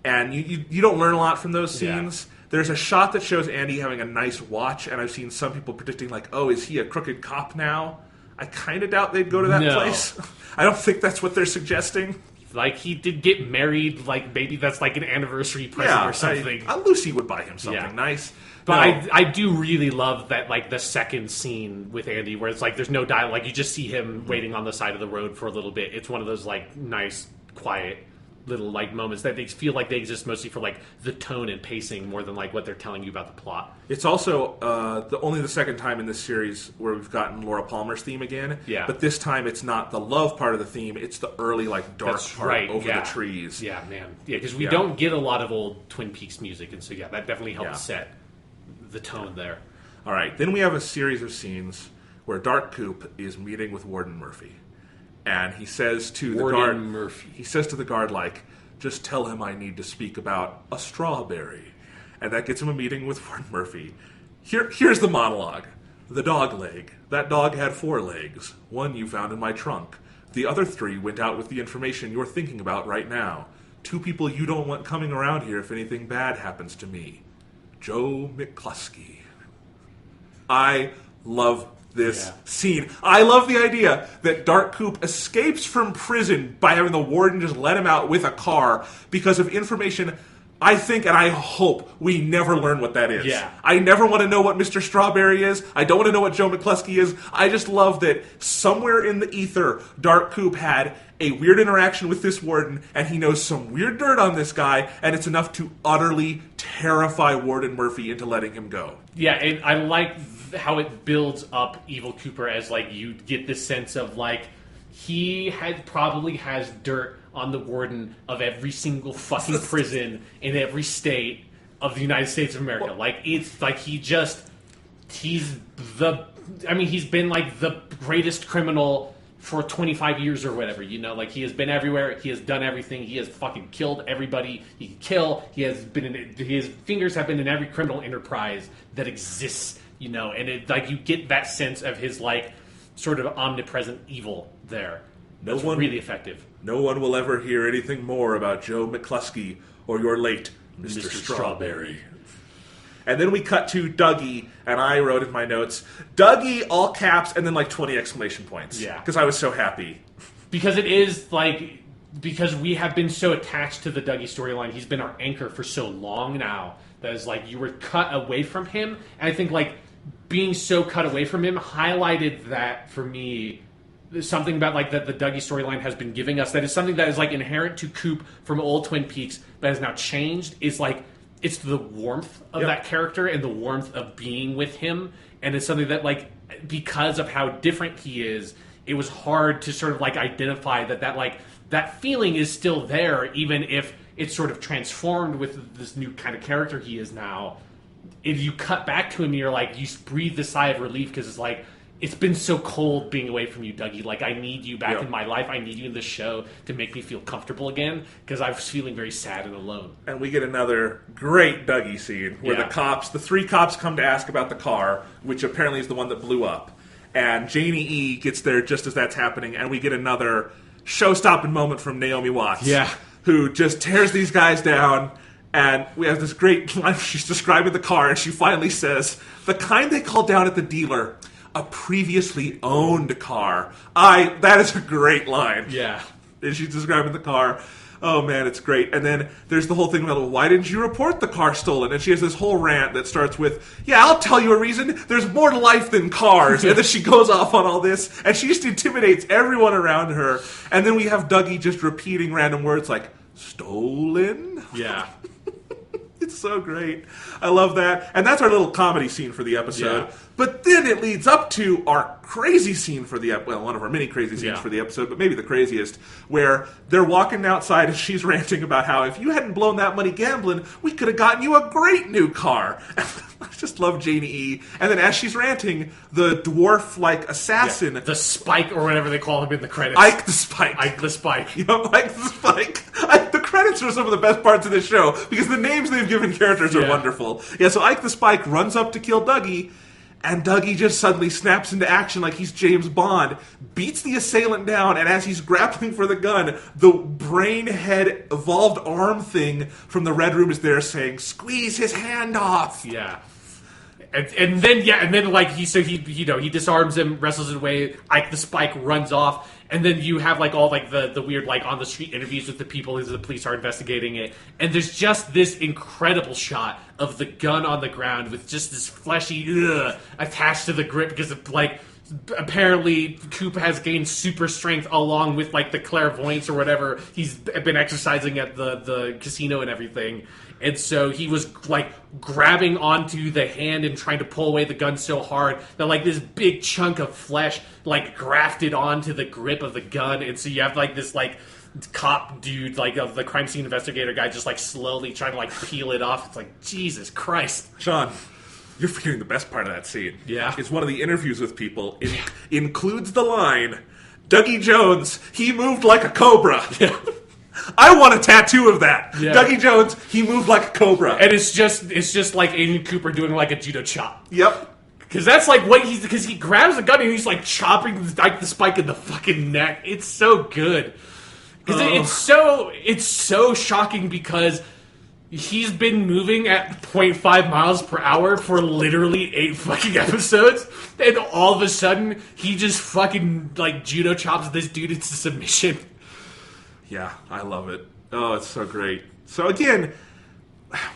And you don't learn a lot from those scenes. Yeah. There's a shot that shows Andy having a nice watch, and I've seen some people predicting, oh, is he a crooked cop now? I kind of doubt they'd go to that place. I don't think that's what they're suggesting. He did get married, maybe that's an anniversary present or something. Lucy would buy him something nice. But I do really love that, the second scene with Andy, where it's there's no dialogue. You just see him waiting on the side of the road for a little bit. It's one of those, nice, quiet little, moments that they feel they exist mostly for, the tone and pacing more than, what they're telling you about the plot. It's also only the second time in this series where we've gotten Laura Palmer's theme again. Yeah. But this time it's not the love part of the theme, it's the early, dark part over the trees. Yeah, man. Yeah, because we don't get a lot of old Twin Peaks music, and so, that definitely helps set the tone there. All right, then we have a series of scenes where Dark Coop is meeting with Warden Murphy. And he says to the guard, Just tell him I need to speak about a strawberry. And that gets him a meeting with Warren Murphy. Here's the monologue. The dog leg. That dog had 4 legs. 1 you found in my trunk. The other 3 went out with the information you're thinking about right now. 2 people you don't want coming around here if anything bad happens to me. Joe McCluskey. I love this scene. I love the idea that Dark Coop escapes from prison by having the warden just let him out with a car because of information I think and I hope we never learn what that is. Yeah. I never want to know what Mr. Strawberry is. I don't want to know what Joe McCluskey is. I just love that somewhere in the ether, Dark Coop had a weird interaction with this warden, and he knows some weird dirt on this guy, and it's enough to utterly terrify Warden Murphy into letting him go. Yeah, and I like how it builds up Evil Cooper as, like, you get this sense of, like, he probably has dirt on the warden of every single fucking prison in every state of the United States of America. Like, it's like he's been like the greatest criminal for 25 years or whatever, you know? Like, he has been everywhere, he has done everything, he has fucking killed everybody he can kill, his fingers have been in every criminal enterprise that exists, you know? And it, like, you get that sense of his, like, sort of omnipresent evil there. That's really effective. No one will ever hear anything more about Joe McCluskey or your late Mr. Strawberry. And then we cut to Dougie, and I wrote in my notes, Dougie, all caps, and then like 20 exclamation points. Yeah. Because I was so happy. Because it is like, because we have been so attached to the Dougie storyline, he's been our anchor for so long now, that is like, you were cut away from him, and I think like, being so cut away from him highlighted that for me. There's something about like that the Dougie storyline has been giving us that is something that is like inherent to Coop from old Twin Peaks that has now changed. Is like it's the warmth of that character and the warmth of being with him, and it's something that like because of how different he is, it was hard to sort of like identify that like that feeling is still there, even if it's sort of transformed with this new kind of character he is now. If you cut back to him, you're like you breathe the sigh of relief because it's like. It's been so cold being away from you, Dougie. Like, I need you back in my life. I need you in this show to make me feel comfortable again because I was feeling very sad and alone. And we get another great Dougie scene where the 3 cops come to ask about the car, which apparently is the one that blew up. And Janie E. gets there just as that's happening, and we get another show-stopping moment from Naomi Watts. Yeah. Who just tears these guys down. And we have this great line. She's describing the car, and she finally says, the kind they call down at the dealer... a previously owned car. That is a great line. Yeah. And she's describing the car. Oh, man, it's great. And then there's the whole thing about, well, why didn't you report the car stolen? And she has this whole rant that starts with, yeah, I'll tell you a reason. There's more to life than cars. And then she goes off on all this, and she just intimidates everyone around her. And then we have Dougie just repeating random words like, stolen? Yeah. It's so great. I love that. And that's our little comedy scene for the episode. Yeah. But then it leads up to our crazy scene for the episode. Well, one of our many crazy scenes for the episode, but maybe the craziest, where they're walking outside and she's ranting about how if you hadn't blown that money gambling, we could have gotten you a great new car. I just love Janie E. And then as she's ranting, the dwarf-like assassin... Yeah. The Spike, or whatever they call him in the credits. Ike the Spike. Ike the Spike. Yep, Ike the Spike. The credits are some of the best parts of this show, because the names they've given characters are wonderful. Yeah, so Ike the Spike runs up to kill Dougie, and Dougie just suddenly snaps into action like he's James Bond, beats the assailant down, and as he's grappling for the gun, the brain head evolved arm thing from the Red Room is there saying, squeeze his hand off. Yeah. And then like he disarms him, wrestles it away. Ike the Spike runs off, and then you have like all like the weird like on the street interviews with the people as the police are investigating it. And there's just this incredible shot of the gun on the ground with just this fleshy attached to the grip because of like. Apparently, Coop has gained super strength along with like the clairvoyance or whatever he's been exercising at the casino and everything. And so he was like grabbing onto the hand and trying to pull away the gun so hard that like this big chunk of flesh like grafted onto the grip of the gun. And so you have like this like cop dude, like of the crime scene investigator guy, just like slowly trying to like peel it off. It's like, Jesus Christ. Sean. You're forgetting the best part of that scene. Yeah. It's one of the interviews with people. It includes the line, Dougie Jones, he moved like a cobra. Yeah. I want a tattoo of that. Yeah. Dougie Jones, he moved like a cobra. And it's just like Agent Cooper doing like a judo chop. Yep. Because that's like what because he grabs a gun and he's like chopping like the spike in the fucking neck. It's so good. Because it's so shocking because he's been moving at 0.5 miles per hour for literally 8 fucking episodes, and all of a sudden he just fucking like judo chops this dude into submission. Yeah, I love it. Oh, it's so great. So again,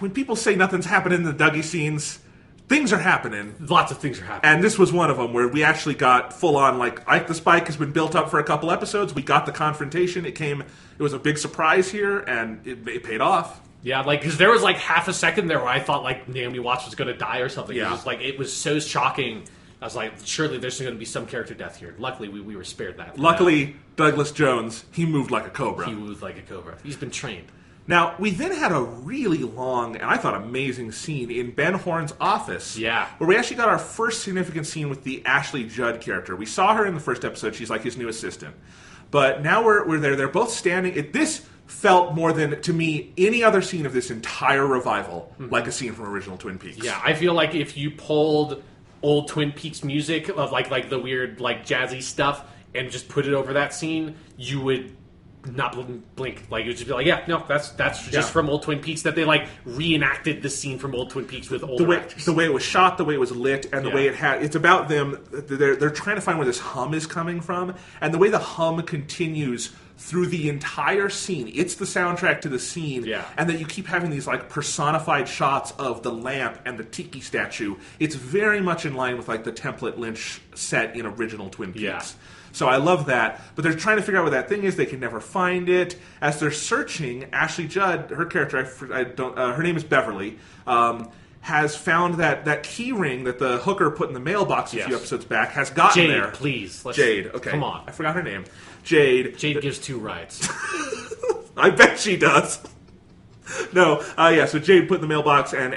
when people say nothing's happening in the Dougie scenes, things are happening. Lots of things are happening. And this was one of them where we actually got full on, like, Ike the Spike has been built up for a couple episodes. We got the confrontation. It was a big surprise here, and it paid off. Yeah, like, because there was like half a second there where I thought like Naomi Watts was going to die or something. Yeah. It was so shocking. I was like, surely there's going to be some character death here. Luckily, we were spared that. Luckily, Douglas Jones, he moved like a cobra. He moved like a cobra. He's been trained. Now, we then had a really long, and I thought amazing scene in Ben Horne's office. Yeah. Where we actually got our first significant scene with the Ashley Judd character. We saw her in the first episode. She's like his new assistant. But now we're there. They're both standing. This felt more than, to me, any other scene of this entire revival, like a scene from original Twin Peaks. Yeah, I feel like if you pulled old Twin Peaks music of like the weird like jazzy stuff and just put it over that scene, you would not blink. Like, it would just be like, yeah, no, that's just from old Twin Peaks, that they like reenacted the scene from old Twin Peaks with older actors. The way it was shot, the way it was lit, and the way it's about them. They're trying to find where this hum is coming from, and the way the hum continues through the entire scene. It's the soundtrack to the scene, and that you keep having these like personified shots of the lamp and the tiki statue. It's very much in line with like the template Lynch set in original Twin Peaks. Yeah. So I love that. But they're trying to figure out what that thing is. They can never find it. As they're searching, Ashley Judd, her character, her name is Beverly, has found that key ring that the hooker put in the mailbox a few episodes back, has gotten Jade, there. Please. Jade, okay. Come on. I forgot her name. Jade. Jade gives 2 rights. I bet she does. No, so Jade put in the mailbox, and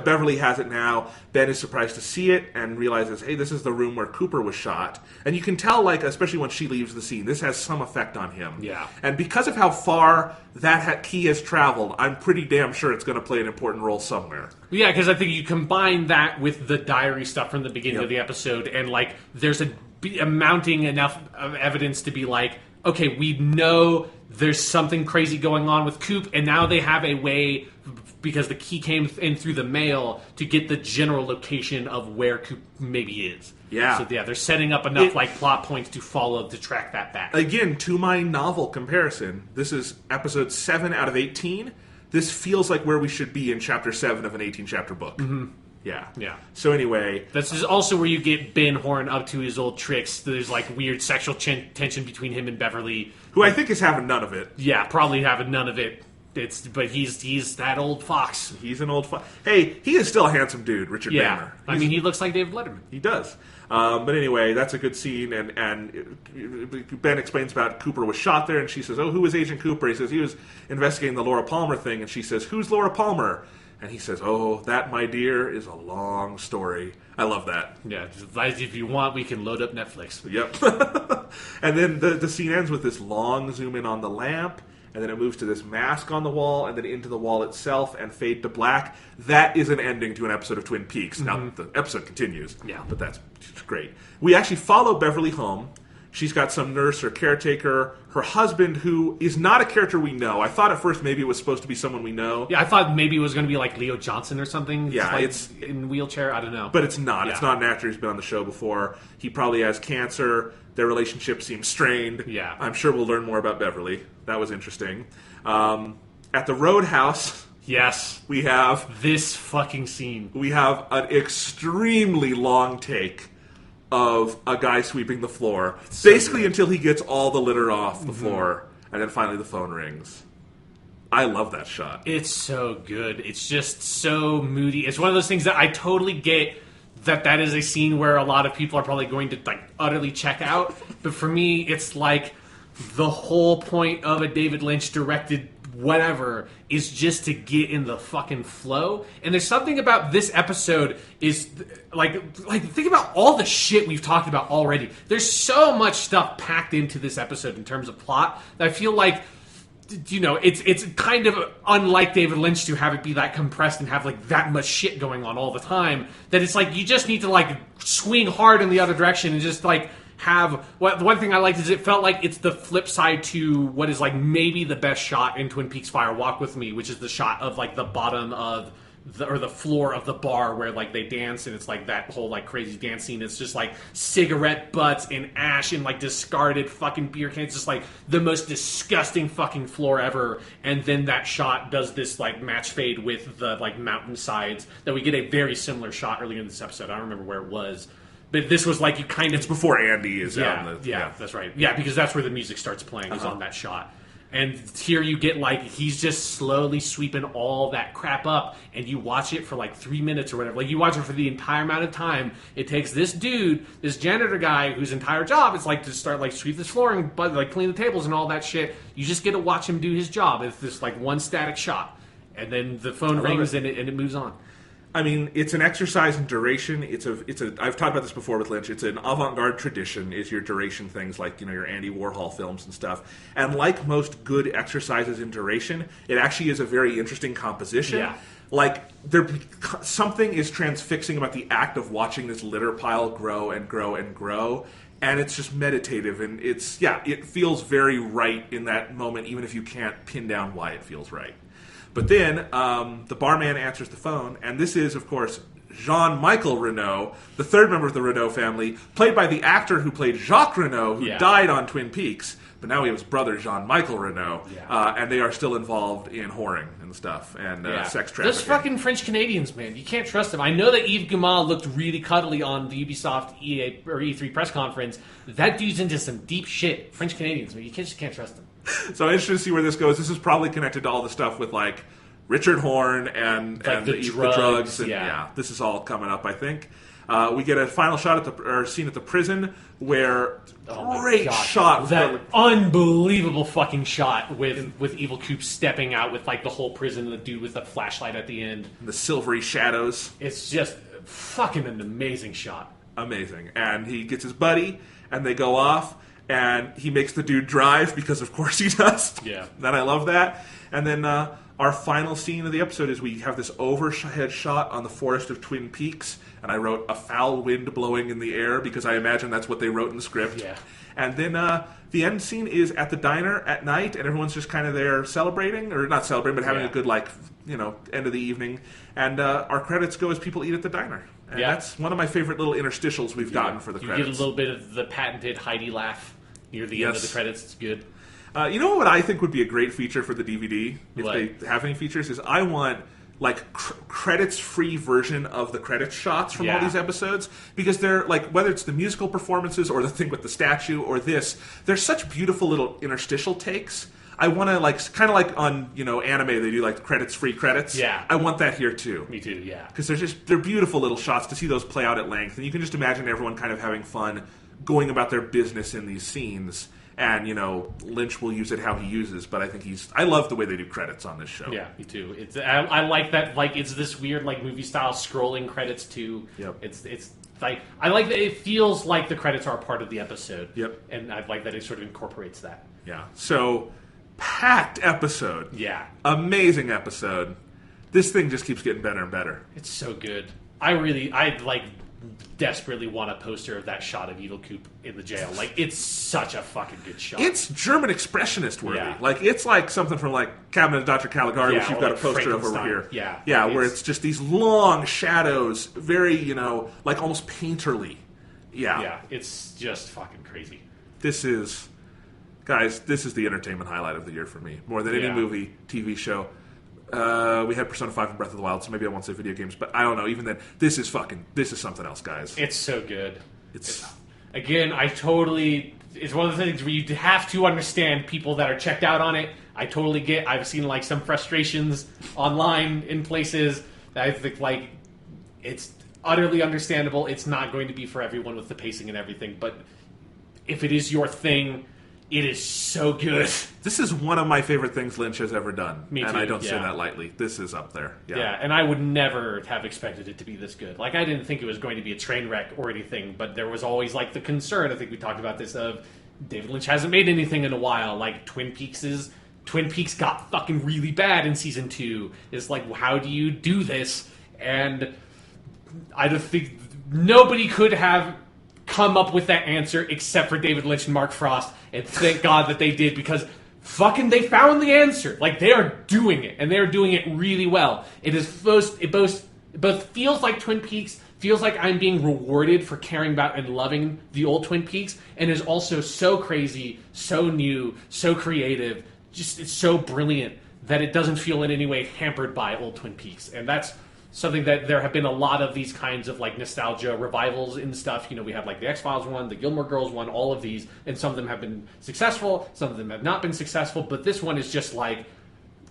Beverly has it now. Ben is surprised to see it and realizes, hey, this is the room where Cooper was shot. And you can tell, like, especially when she leaves the scene, this has some effect on him. Yeah. And because of how far that key has traveled, I'm pretty damn sure it's going to play an important role somewhere. Yeah, because I think you combine that with the diary stuff from the beginning of the episode, and, like, there's a mounting enough of evidence to be like, okay, we know there's something crazy going on with Coop, and now they have a way, because the key came in through the mail, to get the general location of where Coop maybe is. Yeah. So, they're setting up enough plot points to follow, to track that back. Again, to my novel comparison, this is episode 7 out of 18. This feels like where we should be in chapter 7 of an 18-chapter book. Mm-hmm. Yeah. So anyway, this is also where you get Ben Horne up to his old tricks. There's like weird sexual tension between him and Beverly, who I think is having none of it. Yeah, probably having none of it. But he's that old fox. He's an old fox. Hey, he is still a handsome dude, Richard Banner. I mean, he looks like David Letterman. He does. But anyway, that's a good scene, and Ben explains about Cooper was shot there, and she says, "Oh, who was Agent Cooper?" He says he was investigating the Laura Palmer thing, and she says, "Who's Laura Palmer?" And he says, "Oh, that, my dear, is a long story." I love that. Yeah, if you want, we can load up Netflix. Yep. And then the scene ends with this long zoom in on the lamp, and then it moves to this mask on the wall, and then into the wall itself, and fade to black. That is an ending to an episode of Twin Peaks. Mm-hmm. Now, the episode continues. Yeah. But that's great. We actually follow Beverly home. She's got some nurse or caretaker. Her husband, who is not a character we know. I thought at first maybe it was supposed to be someone we know. Yeah, I thought maybe it was going to be like Leo Johnson or something. Yeah, like it's in a wheelchair. I don't know. But it's not. Yeah. It's not an actor who's been on the show before. He probably has cancer. Their relationship seems strained. Yeah. I'm sure we'll learn more about Beverly. That was interesting. At the Roadhouse... Yes. We have... this fucking scene. We have an extremely long take of a guy sweeping the floor. Basically until he gets all the litter off the floor. And then finally the phone rings. I love that shot. It's so good. It's just so moody. It's one of those things that I totally get that is a scene where a lot of people are probably going to like utterly check out. But for me, it's like the whole point of a David Lynch directed whatever is just to get in the fucking flow. And there's something about this episode is like think about all the shit we've talked about already. There's so much stuff packed into this episode in terms of plot that I feel like you know, it's kind of unlike David Lynch to have it be that compressed and have like that much shit going on all the time. That it's like you just need to like swing hard in the other direction and just like have. One thing I liked is it felt like it's the flip side to what is like maybe the best shot in Twin Peaks Fire Walk with Me, which is the shot of like the bottom of the floor of the bar where like they dance, and it's like that whole like crazy dance scene. It's just like cigarette butts and ash and like discarded fucking beer cans, just like the most disgusting fucking floor ever. And then that shot does this like match fade with the like mountainsides that we get a very similar shot earlier in this episode. I don't remember where it was, but this was like you kind of... It's before Andy is out. Yeah, that's right. Yeah, because that's where the music starts playing, is on that shot. And here you get, like, he's just slowly sweeping all that crap up, and you watch it for, like, 3 minutes or whatever. Like, you watch it for the entire amount of time it takes this dude, this janitor guy, whose entire job is, like, to start, like, sweep this floor and, like, clean the tables and all that shit. You just get to watch him do his job. It's this, like, one static shot. And then the phone rings and it moves on. I mean, it's an exercise in duration. I've talked about this before with Lynch. It's an avant-garde tradition, is your duration things like, you know, your Andy Warhol films and stuff. And like most good exercises in duration, it actually is a very interesting composition. Yeah. Like, something is transfixing about the act of watching this litter pile grow and grow and grow. And it's just meditative, and it feels very right in that moment, even if you can't pin down why it feels right. But then the barman answers the phone, and this is, of course, Jean-Michel Renault, the third member of the Renault family, played by the actor who played Jacques Renault, who died on Twin Peaks. But now we have his brother, Jean-Michel Renault, and they are still involved in whoring and stuff, and sex trafficking. Those fucking French-Canadians, man. You can't trust them. I know that Yves Guillemot looked really cuddly on the Ubisoft E3 press conference. That dude's into some deep shit. French-Canadians, man. You just can't trust them. So I'm interested to see where this goes. This is probably connected to all the stuff with, like, Richard Horn and the drugs. And, this is all coming up, I think. We get a final shot at scene at the prison where great shot. That unbelievable fucking shot with Evil Coop stepping out with, like, the whole prison and the dude with the flashlight at the end. And the silvery shadows. It's just fucking an amazing shot. Amazing. And he gets his buddy, and they go off. And he makes the dude drive, because of course he does. Yeah. Then I love that. And then our final scene of the episode is we have this overhead shot on the forest of Twin Peaks. And I wrote a foul wind blowing in the air, because I imagine that's what they wrote in the script. Yeah. And then the end scene is at the diner at night, and everyone's just kind of there celebrating, or not celebrating, but having a good, like, you know, end of the evening. And our credits go as people eat at the diner. And that's one of my favorite little interstitials we've gotten for the credits. You get a little bit of the patented Heidi laugh near the end of the credits. It's good. You know what I think would be a great feature for the DVD, if they have any features, is I want, like, credits-free version of the credits shots from all these episodes, because they're, like, whether it's the musical performances or the thing with the statue or this, they're such beautiful little interstitial takes. I want to, like, kind of like on, you know, anime, they do, like, free credits. Yeah. I want that here, too. Me too, yeah. Because they're beautiful little shots to see those play out at length, and you can just imagine everyone kind of having fun going about their business in these scenes. And, you know, Lynch will use it how he uses, but I think I love the way they do credits on this show. Yeah, me too. I like that, like, it's this weird, like, movie-style scrolling credits, too. Yep. It's like, I like that it feels like the credits are a part of the episode. Yep. And I like that it sort of incorporates that. Yeah. So, packed episode. Yeah. Amazing episode. This thing just keeps getting better and better. It's so good. I desperately want a poster of that shot of Evil Coop in the jail. Like, it's such a fucking good shot. It's German expressionist worthy. Yeah. Like, it's like something from, like, Cabinet of Dr. Caligari, which you've got a poster of over here. Yeah. Yeah, where it's just these long shadows, very, you know, like almost painterly. Yeah. Yeah, it's just fucking crazy. This is the entertainment highlight of the year for me. More than any movie, TV show. We had Persona 5 and Breath of the Wild, so maybe I won't say video games, but I don't know. Even then, this is something else, guys. It's so good. Again, it's one of the things where you have to understand people that are checked out on it. I totally get. I've seen, like, some frustrations online in places that I think, like, it's utterly understandable. It's not going to be for everyone with the pacing and everything, but if it is your thing, it is so good. This is one of my favorite things Lynch has ever done. Me too, and I don't say that lightly. This is up there. Yeah, and I would never have expected it to be this good. Like, I didn't think it was going to be a train wreck or anything, but there was always, like, the concern, I think we talked about this, of David Lynch hasn't made anything in a while. Like, Twin Peaks is Twin Peaks got fucking really bad in season 2. It's like, how do you do this? And I don't think nobody could have come up with that answer except for David Lynch and Mark Frost, and thank God that they did, because fucking they found the answer. Like, they are doing it, and they are doing it really well. It both feels like Twin Peaks, feels like I'm being rewarded for caring about and loving the old Twin Peaks, and is also so crazy, so new, so creative, just it's so brilliant that it doesn't feel in any way hampered by old Twin Peaks. And that's something that there have been a lot of these kinds of like nostalgia revivals and stuff. You know, we have like the X-Files one, the Gilmore Girls one, all of these, and some of them have been successful, some of them have not been successful, but this one is just like,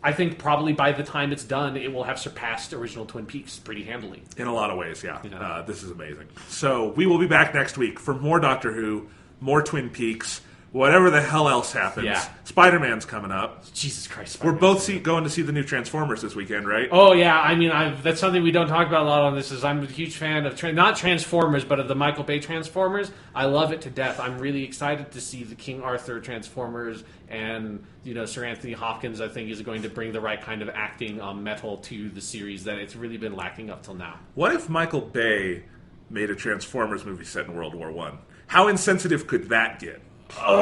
I think probably by the time it's done, it will have surpassed original Twin Peaks pretty handily. In a lot of ways, yeah. Yeah. This is amazing. So we will be back next week for more Doctor Who, more Twin Peaks, whatever the hell else happens. Yeah. Spider-Man's coming up. Jesus Christ. We're both going to see the new Transformers this weekend, right? Oh, yeah. I mean, that's something we don't talk about a lot on this, is I'm a huge fan of, not Transformers, but of the Michael Bay Transformers. I love it to death. I'm really excited to see the King Arthur Transformers, and, you know, Sir Anthony Hopkins, I think, is going to bring the right kind of acting metal to the series that it's really been lacking up till now. What if Michael Bay made a Transformers movie set in World War I? How insensitive could that get? Oh!